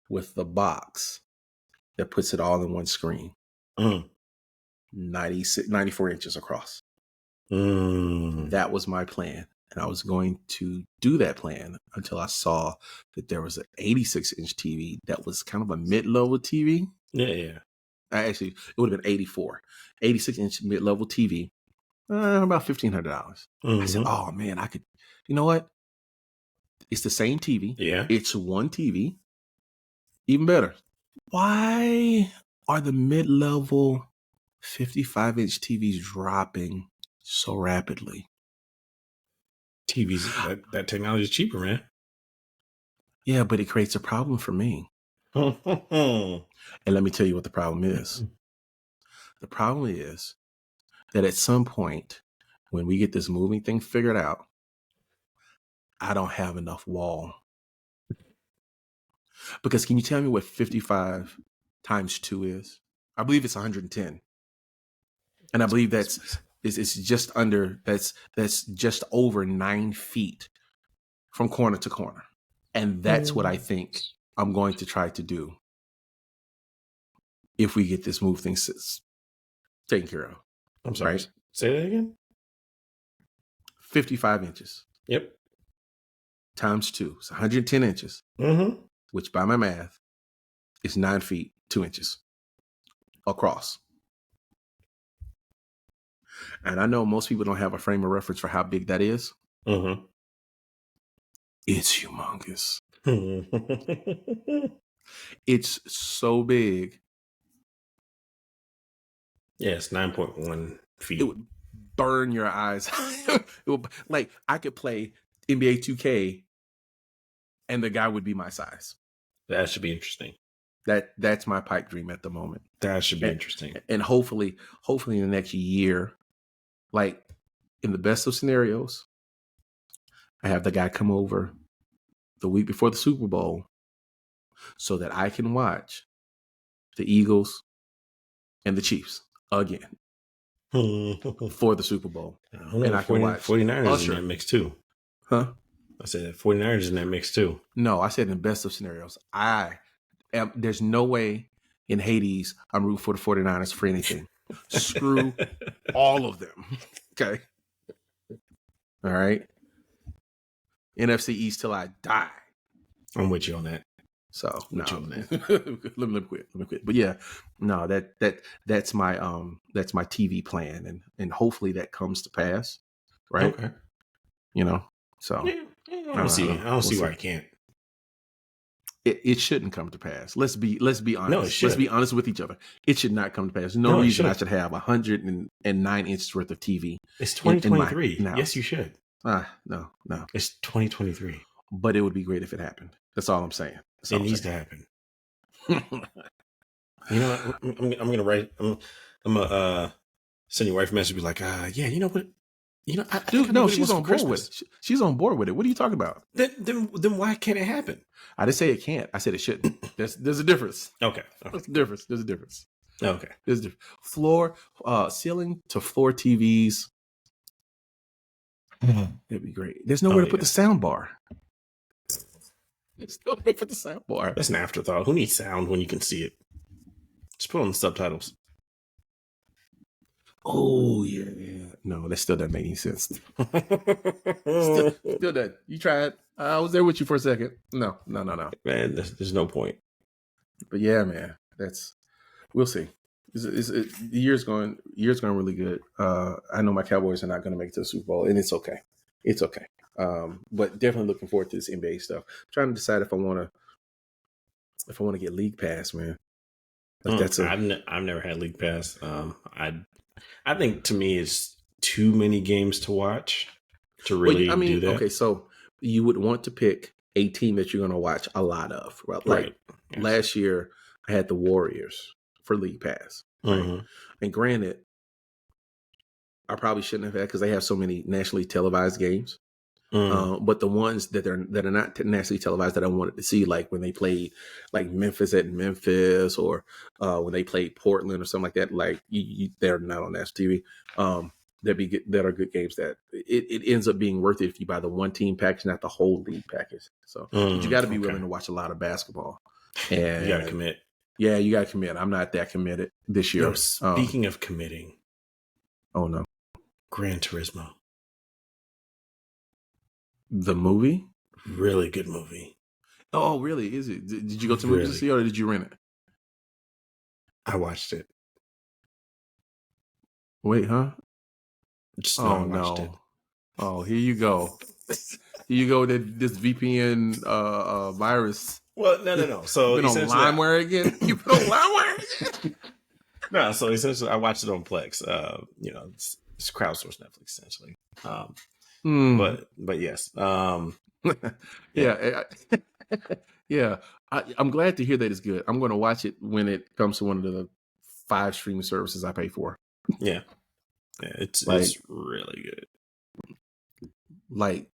B: with the box that puts it all in one screen. 94 inches across. That was my plan. And I was going to do that plan until I saw that there was an 86-inch TV that was kind of a mid-level TV.
A: Yeah.
B: Actually, it would have been 84. 86-inch mid-level TV, about $1,500. I said, oh, man, I could, you know what? It's the same TV.
A: Yeah.
B: It's one TV. Even better. Why are the mid-level 55-inch TVs dropping so rapidly?
A: TVs, that technology is cheaper, man.
B: Yeah, but it creates a problem for me. And let me tell you what the problem is. The problem is that at some point, when we get this moving thing figured out, I don't have enough wall. Because can you tell me what 55 times 2 is? I believe it's 110. And I believe it's just over 9 feet from corner to corner. And that's what I think I'm going to try to do if we get this move thing taken care of.
A: I'm sorry.
B: Right?
A: Say that again.
B: 55 inches.
A: Yep.
B: Times 2. It's 110 inches. Which by my math is 9 feet, 2 inches across. And I know most people don't have a frame of reference for how big that is. It's humongous. It's so big.
A: Yeah, it's 9.1 feet.
B: It would burn your eyes. Like, I could play NBA 2K and the guy would be my size.
A: That should be interesting.
B: That's my pipe dream at the moment.
A: That should be interesting.
B: And hopefully in the next year, like in the best of scenarios, I have the guy come over the week before the Super Bowl so that I can watch the Eagles and the Chiefs again for the Super Bowl. And I can watch
A: 49ers in that
B: Usher.
A: mix too.
B: Huh?
A: I said 49ers in that mix too.
B: No, I said in the best of scenarios. There's no way in Hades I'm rooting for the 49ers for anything. Screw all of them. Okay. All right. NFC East till I die.
A: I'm with you on that.
B: So no,
A: let
B: me quit. But yeah, no, that's my TV plan, and hopefully that comes to pass, right?
A: Okay.
B: You know, so
A: yeah, I don't see why I can't.
B: It shouldn't come to pass. Let's be honest.
A: No, it should.
B: Let's be honest with each other. It should not come to pass. No reason I should have 109 inches worth of TV.
A: It's 2023. Yes, you should.
B: No.
A: It's 2023.
B: But it would be great if it happened. That's all I'm saying.
A: It needs to happen. You know what? I'm gonna write. I'm gonna send your wife a message. Be like, yeah, you know what? You know,
B: dude, no, she's on board with it. She's on board with it. What are you talking about?
A: Then why can't it happen?
B: I didn't say it can't. I said it shouldn't. There's a difference.
A: Okay.
B: There's a difference. There's a difference.
A: Okay.
B: There's a difference. Floor, ceiling to floor TVs. It'd be great. There's nowhere to put the sound bar. There's nowhere to put the sound bar.
A: That's an afterthought. Who needs sound when you can see it? Just put on the subtitles.
B: Oh yeah. No, that still doesn't make any sense. still doesn't. You tried. I was there with you for a second. No.
A: Man, there's no point.
B: But yeah, man, we'll see. The year's going really good. I know my Cowboys are not going to make it to the Super Bowl, and it's okay. It's okay. But definitely looking forward to this NBA stuff. I'm trying to decide if I want to get League Pass, man.
A: I've never had League Pass. I think to me it's too many games to watch to really do that.
B: Okay, so you would want to pick a team that you're going to watch a lot of, right? Like last year, I had the Warriors for League Pass, right? Mm-hmm. And granted, I probably shouldn't have had because they have so many nationally televised games. Mm. But the ones that are not nationally televised that I wanted to see, like when they played like Memphis at Memphis, or when they played Portland or something like that, like they're not on national TV. That are good games that it ends up being worth it if you buy the one team package, not the whole league package. So but you got to be willing to watch a lot of basketball. And
A: you got to commit.
B: Yeah, you got to commit. I'm not that committed this year.
A: Speaking of committing,
B: oh no,
A: Gran Turismo.
B: The movie?
A: Really good movie.
B: Oh, really? Is it? Did you go to the movie to see it, or did you rent it?
A: I watched it.
B: Wait, huh?
A: I watched it.
B: Oh, here you go. Here you go with this VPN virus.
A: Well, no. So
B: you been on LimeWire again? You been on LimeWire again?
A: No, so essentially I watched it on Plex. It's crowdsourced Netflix essentially. But yes.
B: Yeah. I'm glad to hear that it's good. I'm going to watch it when it comes to one of the 5 streaming services I pay for.
A: Yeah. It's really good.
B: Like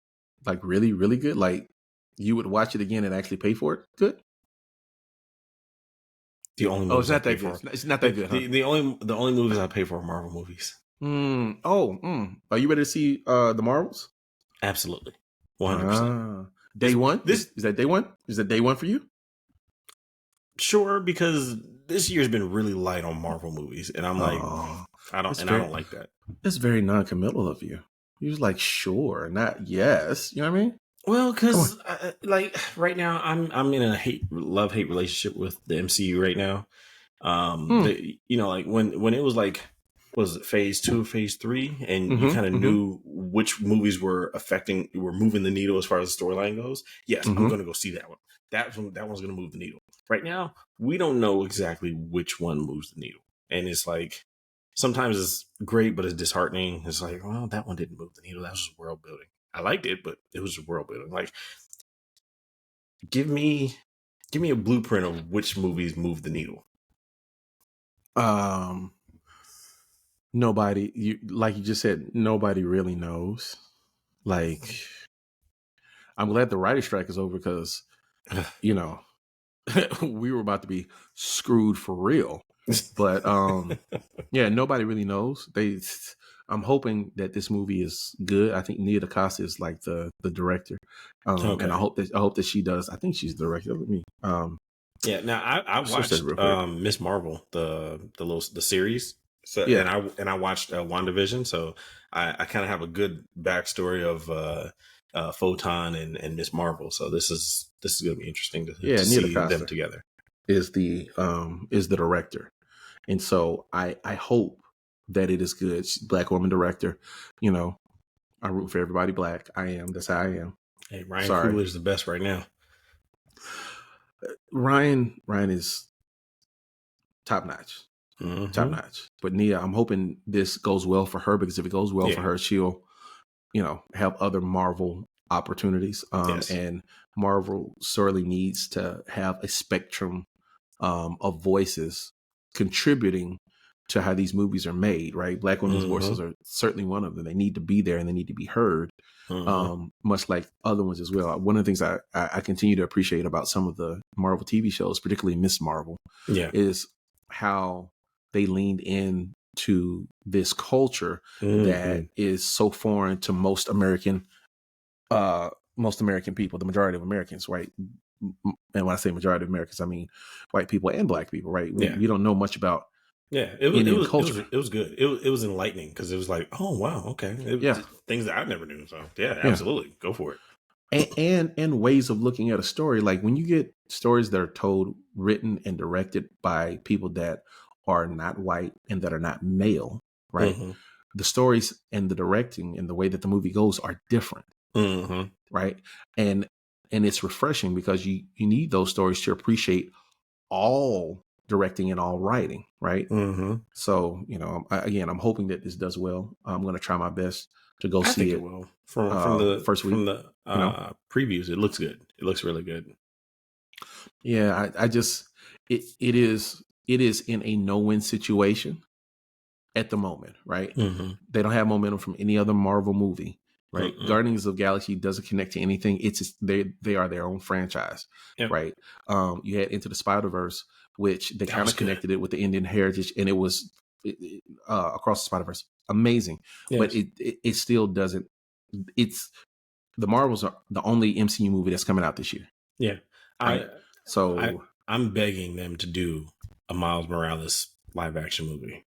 B: really, really good. Like you would watch it again and actually pay for it. Good.
A: The only
B: it's not that good. It's not that good.
A: The only movies I pay for are Marvel movies.
B: Are you ready to see the Marvels?
A: Absolutely, 100%.
B: Day one. Is that day one? Is that day one for you?
A: Sure, because this year's been really light on Marvel movies, and I'm like, I don't like that.
B: It's very non-committal of you. You're just like, sure, not yes. You know what I mean?
A: Well, because right now I'm in a love-hate relationship with the MCU right now. Like when it was like, was it phase 2, phase 3, and you kind of knew which movies were moving the needle as far as the storyline goes. Yes, I'm going to go see that one. That one's going to move the needle. Right now, we don't know exactly which one moves the needle, and it's like sometimes it's great, but it's disheartening. It's like, well, that one didn't move the needle. That was just world building. I liked it, but it was just world building. Like, give me a blueprint of which movies move the needle.
B: Nobody, like you just said, nobody really knows. Like, I'm glad the writer's strike is over because, you know, we were about to be screwed for real. But yeah, nobody really knows. I'm hoping that this movie is good. I think Nia DaCosta is like the director,
A: Okay.
B: and I hope that she does. I think she's the director. Let me
A: Yeah. Now I
B: search that
A: watched
B: real quick.
A: Miss Marvel, the series. So
B: Yeah,
A: and I watched WandaVision. So I kind of have a good backstory of Photon and Miss Marvel. So this is going to be interesting
B: yeah.
A: to
B: Nia
A: see them
B: DaCosta
A: together.
B: is the director, and so I hope that it is good. She's a Black woman director. You know, I root for everybody black. I am. That's how I am.
A: Hey, Ryan
B: Sorry,
A: Coogler is the best right now.
B: Ryan. Ryan is top notch. Top
A: Mm-hmm.
B: notch. But Nia, I'm hoping this goes well for her, because if it goes well for
A: Yeah.
B: her, she'll, have other Marvel opportunities.
A: Yes.
B: And Marvel sorely needs to have a spectrum of voices contributing to how these movies are made, right? Black women's voices
A: Mm-hmm.
B: are certainly one of them. They need to be there and they need to be heard,
A: Mm-hmm.
B: much like other ones as well. One of the things I continue to appreciate about some of the Marvel TV shows, particularly Miss Marvel,
A: Yeah.
B: is how they leaned in to this culture
A: Mm-hmm.
B: that is so foreign to most American people, the majority of Americans, right? And when I say majority of Americans, I mean white people and black people, right?
A: Yeah.
B: We don't know much about
A: Yeah, it was
B: Indian culture.
A: good. It was enlightening because it was like, oh wow, okay,
B: Yeah,
A: things that I never knew. So yeah,
B: yeah.
A: absolutely, go for it.
B: And ways of looking at a story. Like when you get stories that are told, written, and directed by people that are not white and that are not male, right?
A: Mm-hmm.
B: The stories and the directing and the way that the movie goes are different,
A: Mm-hmm.
B: right? And it's refreshing because you need those stories to appreciate all directing and all writing, right?
A: Mm-hmm.
B: So, again, I'm hoping that this does well. I'm going to try my best to go
A: I
B: see
A: think it
B: it
A: will. From
B: first week.
A: previews, it looks good. It looks really good.
B: Yeah, I just it is in a no-win situation at the moment, right?
A: Mm-hmm.
B: They don't have momentum from any other Marvel movie, right?
A: Mm-mm.
B: Guardians of the Galaxy doesn't connect to anything. They are their own franchise,
A: Yep,
B: right? You had Into the Spider-Verse, which they
A: that
B: kind
A: was
B: of
A: good.
B: connected it with the Indian heritage, and it was Across the Spider-Verse, amazing. But
A: Yes.
B: it still doesn't. It's the Marvels are the only MCU movie that's coming out this year,
A: Yeah,
B: right?
A: I I
B: So
A: I'm begging them to do a Miles Morales live action movie.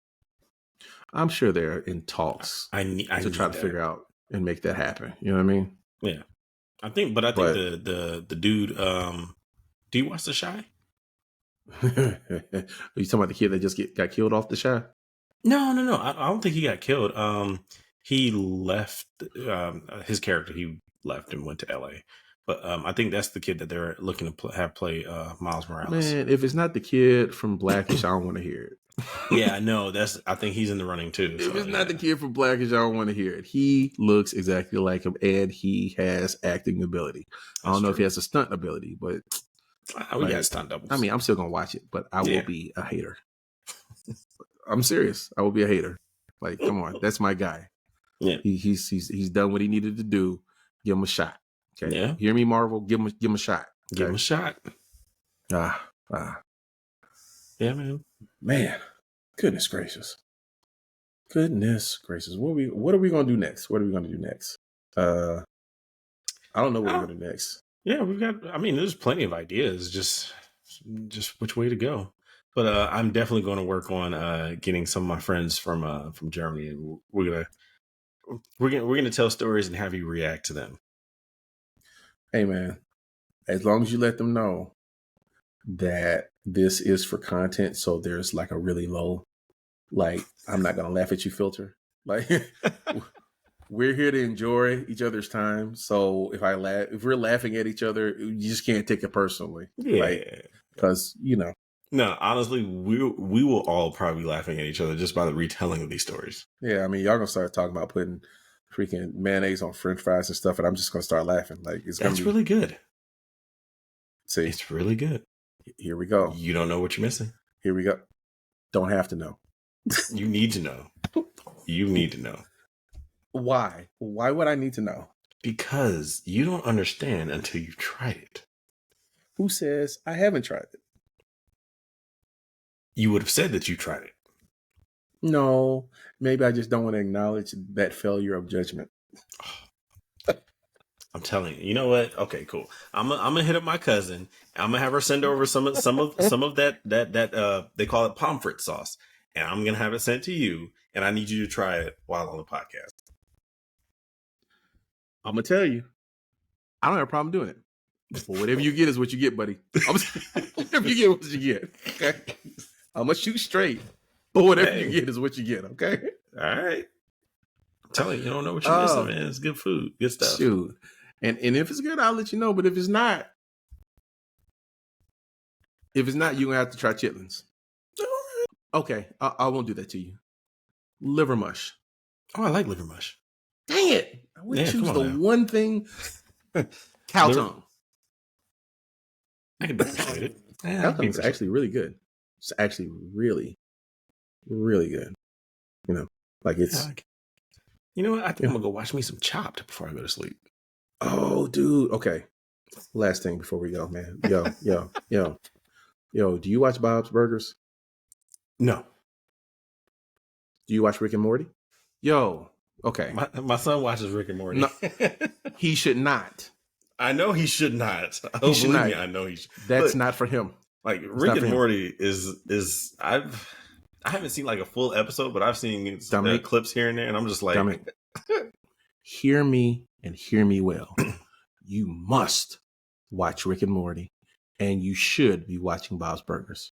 B: I'm sure they're in talks
A: I
B: to try
A: need
B: to
A: that.
B: figure out and make that happen. You know what I mean?
A: Yeah, I think
B: But
A: the dude. Do you watch The Shy?
B: are you talking about the kid that just got killed off the shot?
A: No. I don't think he got killed. He left. His character, he left and went to L.A. But I think that's the kid that they're looking to have play Miles Morales.
B: Man, if it's not the kid from Blackish, I don't want to hear
A: Yeah,
B: it.
A: I know. I think he's in the running too.
B: If
A: So
B: it's not the
A: yeah,
B: kid from Blackish, I don't want to hear it. He looks exactly like him, and he has acting ability. I
A: that's
B: don't know if he
A: true.
B: has a stunt ability, but
A: We got
B: like,
A: stunt
B: I
A: doubles.
B: mean, I'm still gonna watch it, but I will
A: Yeah,
B: be a hater. I'm serious. I will be a hater. Like, come on, that's my guy.
A: yeah,
B: He's done what he needed to do. Give him a shot. Okay,
A: yeah.
B: hear me, Marvel. Give him a shot.
A: Give him
B: Okay.
A: a shot.
B: Ah,
A: Yeah, man.
B: man. Goodness gracious. Goodness gracious. What are we gonna do next? What are we gonna do next? I don't know what we're
A: Oh,
B: gonna do next.
A: yeah, we've got. I mean, there's plenty of ideas. Just which way to go. But I'm definitely going to work on getting some of my friends from Germany, and we're gonna tell stories and have you react to them.
B: Hey man, as long as you let them know that this is for content, so there's like a really low, like, I'm not gonna laugh at you filter. Like, we're here to enjoy each other's time. So if we're laughing at each other, you just can't take it personally. Like,
A: Yeah.
B: because
A: No, honestly, we will all probably be laughing at each other just by the retelling of these stories.
B: yeah, I mean, y'all gonna start talking about putting freaking mayonnaise on French fries and stuff, and I'm just gonna start laughing. Like, it's gonna
A: That's
B: be,
A: really good.
B: see,
A: It's really good.
B: here we go.
A: You don't know what you're missing.
B: Here we go. Don't have to know.
A: You need to know. You need to know.
B: Why? Why would I need to know?
A: Because you don't understand until you've tried it.
B: Who says I haven't tried it?
A: You would have said that you tried it.
B: No, maybe I just don't want to acknowledge that failure of judgment.
A: I'm telling you. You know what? Okay, cool. I'm gonna hit up my cousin. I'm gonna have her send over some of that they call it pomfret sauce, and I'm gonna have it sent to you. And I need you to try it while on the podcast.
B: I'm gonna tell you, I don't have a problem doing it. But whatever you get is what you get, buddy. Whatever you get, what you get. Okay, I'm gonna shoot straight. But whatever you get is what you get. Okay.
A: All right. I'm telling you, you don't know what you're missing, man. It's good food, good stuff.
B: Shoot. And if it's good, I'll let you know. But if it's not, you're gonna have to try chitlins. Okay, I won't do that to you. Liver mush.
A: Oh, I like liver mush.
B: Dang it! I would choose the one thing. Cow tongue.
A: I can appreciate it.
B: Cow tongue is actually really good. It's actually really, really good. You know, like it's.
A: You know what? I think I'm gonna go watch me some Chopped before I go to sleep.
B: Oh, dude. Okay. Last thing before we go, man. Yo. Do you watch Bob's Burgers?
A: No.
B: Do you watch Rick and Morty? Yo. Okay.
A: My son watches Rick and Morty.
B: No, he should not.
A: I know he should not.
B: He should not.
A: I know he should.
B: That's not for him.
A: Like Rick and Morty is I haven't seen like a full episode, but I've seen clips here and there, and I'm just like,
B: Dominic, hear me and hear me well. You must watch Rick and Morty, and you should be watching Bob's Burgers.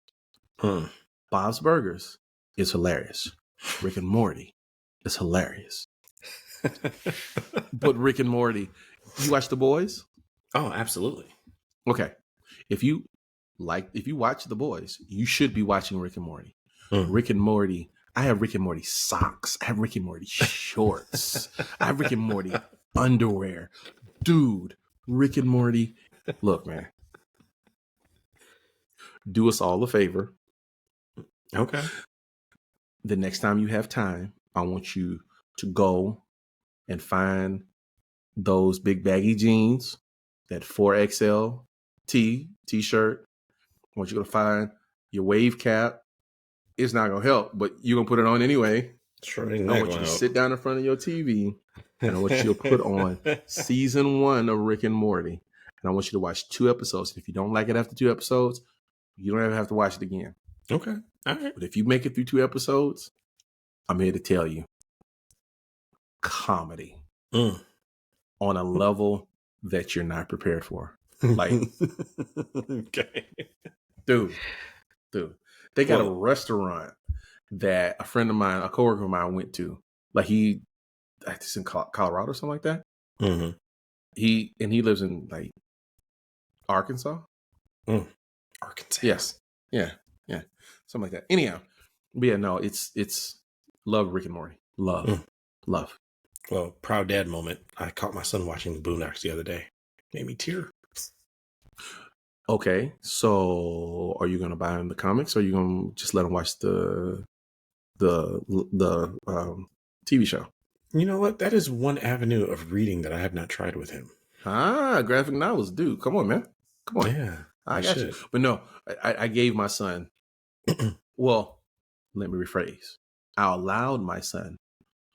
B: Bob's Burgers is hilarious. Rick and Morty is hilarious. But Rick and Morty, you watch The Boys?
A: Oh, absolutely.
B: Okay. If you watch The Boys, you should be watching Rick and Morty. Rick and Morty. I have Rick and Morty socks. I have Rick and Morty shorts. I have Rick and Morty underwear. Dude, Rick and Morty. Look, man. Do us all a favor.
A: Okay.
B: The next time you have time, I want you to go and find those big baggy jeans, that 4XL t-shirt. I want you to find your wave cap. It's not going to help, but you're going to put it on anyway.
A: Sure,
B: I want you to sit down in front of your TV, and I want you to put on season 1 of Rick and Morty. And I want you to watch 2 episodes. If you don't like it after 2 episodes, you don't ever have to watch it again.
A: Okay. All right.
B: But if you make it through 2 episodes, I'm here to tell you, comedy on a level that you're not prepared for. Like,
A: okay.
B: Dude. They got a restaurant that a friend of mine, a coworker of mine went to. Like it's in Colorado or something like that.
A: Mm-hmm.
B: He lives in like Arkansas.
A: Arkansas.
B: Yes. Yeah. Something like that. Anyhow, but yeah, no, it's love Rick and Morty. Love.
A: Well, proud dad moment. I caught my son watching the Boondocks the other day. Made me tear.
B: Okay, so are you going to buy him the comics, or are you going to just let him watch the TV show?
A: You know what? That is one avenue of reading that I have not tried with him.
B: Graphic novels, dude. Come on, man. Come on.
A: Yeah,
B: I got you. But no, I gave my son. Well, let me rephrase. I allowed my son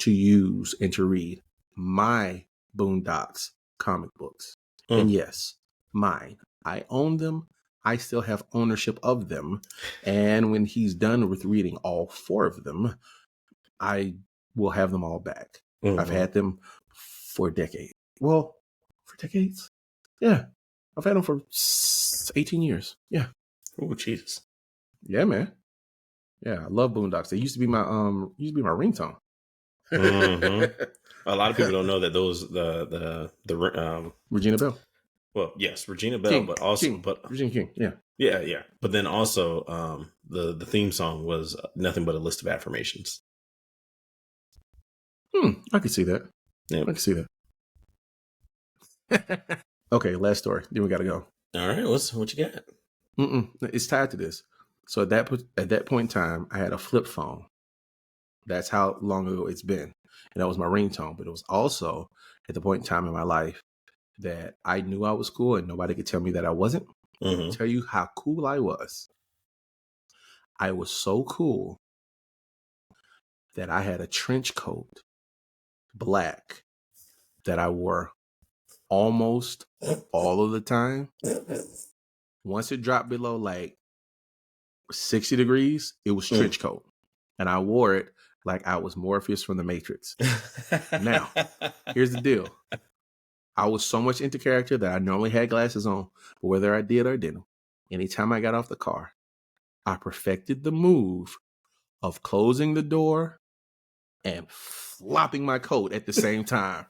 B: to use and to read my Boondocks comic books, and yes, mine. I own them. I still have ownership of them. And when he's done with reading all 4 of them, I will have them all back. I've had them for decades. Well, for decades? Yeah. I've had them for 18 years. Yeah.
A: Oh, Jesus.
B: Yeah, man. Yeah, I love Boondocks. They used to be my ringtone.
A: A lot of people don't know that those the
B: Regina Bell.
A: Well, yes, Regina Bell,
B: King,
A: but also
B: King. Regina King, yeah.
A: But then also, the theme song was nothing but a list of affirmations.
B: I can see that.
A: Yeah,
B: I can see that. Okay, last story. Then we got to go.
A: All right, what you got?
B: It's tied to this. So at that point in time, I had a flip phone. That's how long ago it's been, and that was my ringtone. But it was also at the point in time in my life that I knew I was cool and nobody could tell me that I wasn't.
A: Mm-hmm.
B: Tell you how cool I was. I was so cool that I had a trench coat, black, that I wore almost all of the time. Once it dropped below like 60 degrees, it was trench coat. And I wore it like I was Morpheus from the Matrix. Now, here's the deal. I was so much into character that I normally had glasses on, but whether I did or didn't, anytime I got off the car, I perfected the move of closing the door and flopping my coat at the same time.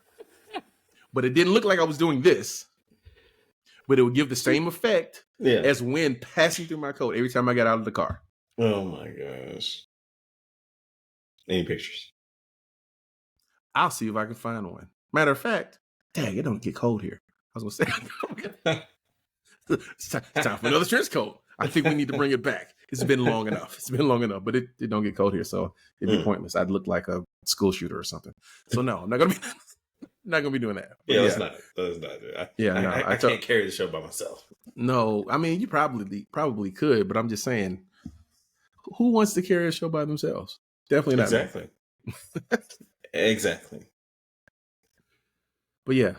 B: But it didn't look like I was doing this, but it would give the same effect as wind passing through my coat every time I got out of the car.
A: Oh my gosh. Any pictures?
B: I'll see if I can find one. Matter of fact, dang, it don't get cold here. I was going to say, it's time for another trench coat. I think we need to bring it back. It's been long enough. But it don't get cold here, so it'd be pointless. I'd look like a school shooter or something. So no, I'm not gonna be doing that. But
A: Let's not do that. I can't carry the show by myself.
B: No, I mean you probably could, but I'm just saying, who wants to carry a show by themselves? Definitely not.
A: Exactly. Exactly.
B: But yeah.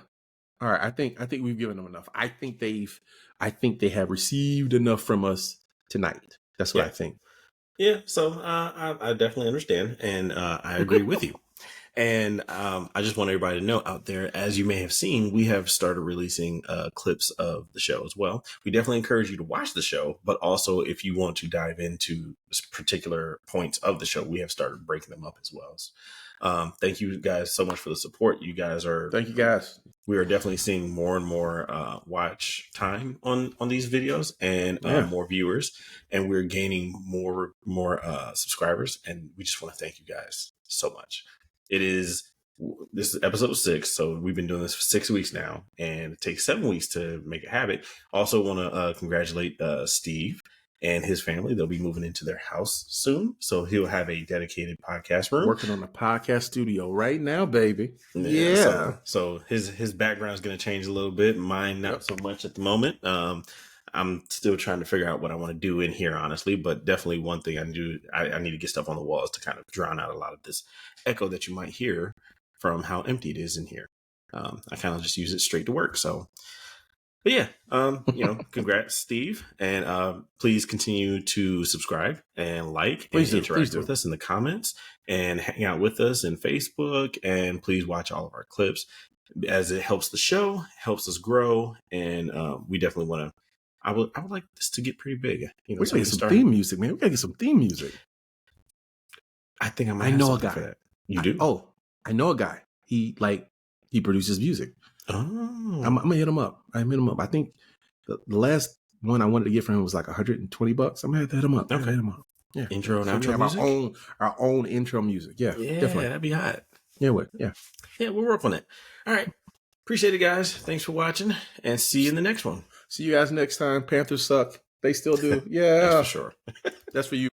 B: All right. I think we've given them enough. I think they have received enough from us tonight. That's what I think.
A: Yeah. So I definitely understand, and I agree with you. And I just want everybody to know out there, as you may have seen, we have started releasing clips of the show as well. We definitely encourage you to watch the show, but also if you want to dive into particular points of the show, we have started breaking them up as well. Thank you guys so much for the support. Thank you guys. We are definitely seeing more and more watch time on these videos and more viewers, and we're gaining more subscribers. And we just want to thank you guys so much. This is episode 6, so we've been doing this for 6 weeks now, and it takes 7 weeks to make a habit. Also want to congratulate Steve and his family. They'll be moving into their house soon, so he'll have a dedicated podcast room.
B: Working on a podcast studio right now, baby.
A: So his background is going to change a little bit. Mine not so much at the moment. I'm still trying to figure out what I want to do in here, honestly, but definitely one thing I need to get stuff on the walls to kind of drown out a lot of this echo that you might hear from how empty it is in here. I kind of just use it straight to work. So, but yeah, congrats, Steve. And please continue to subscribe and like and interact with us in the comments and hang out with us in Facebook. And please watch all of our clips, as it helps the show, helps us grow. And we definitely want to, I would like this to get pretty big.
B: We gotta get some theme music, man. We gotta get some theme music.
A: I think I know a guy for that. You do?
B: I know a guy. He produces music.
A: Oh,
B: I'm gonna hit him up. I think the last one I wanted to get from him was like $120. I'm gonna hit him up.
A: Okay.
B: Yeah.
A: Intro and outro
B: music. Our own intro music. Yeah, definitely.
A: That'd be hot.
B: Yeah,
A: we'll work on it. All right. Appreciate it, guys. Thanks for watching, and see you in the next one.
B: See you guys next time. Panthers suck. They still do. Yeah.
A: That's for sure.
B: That's for you.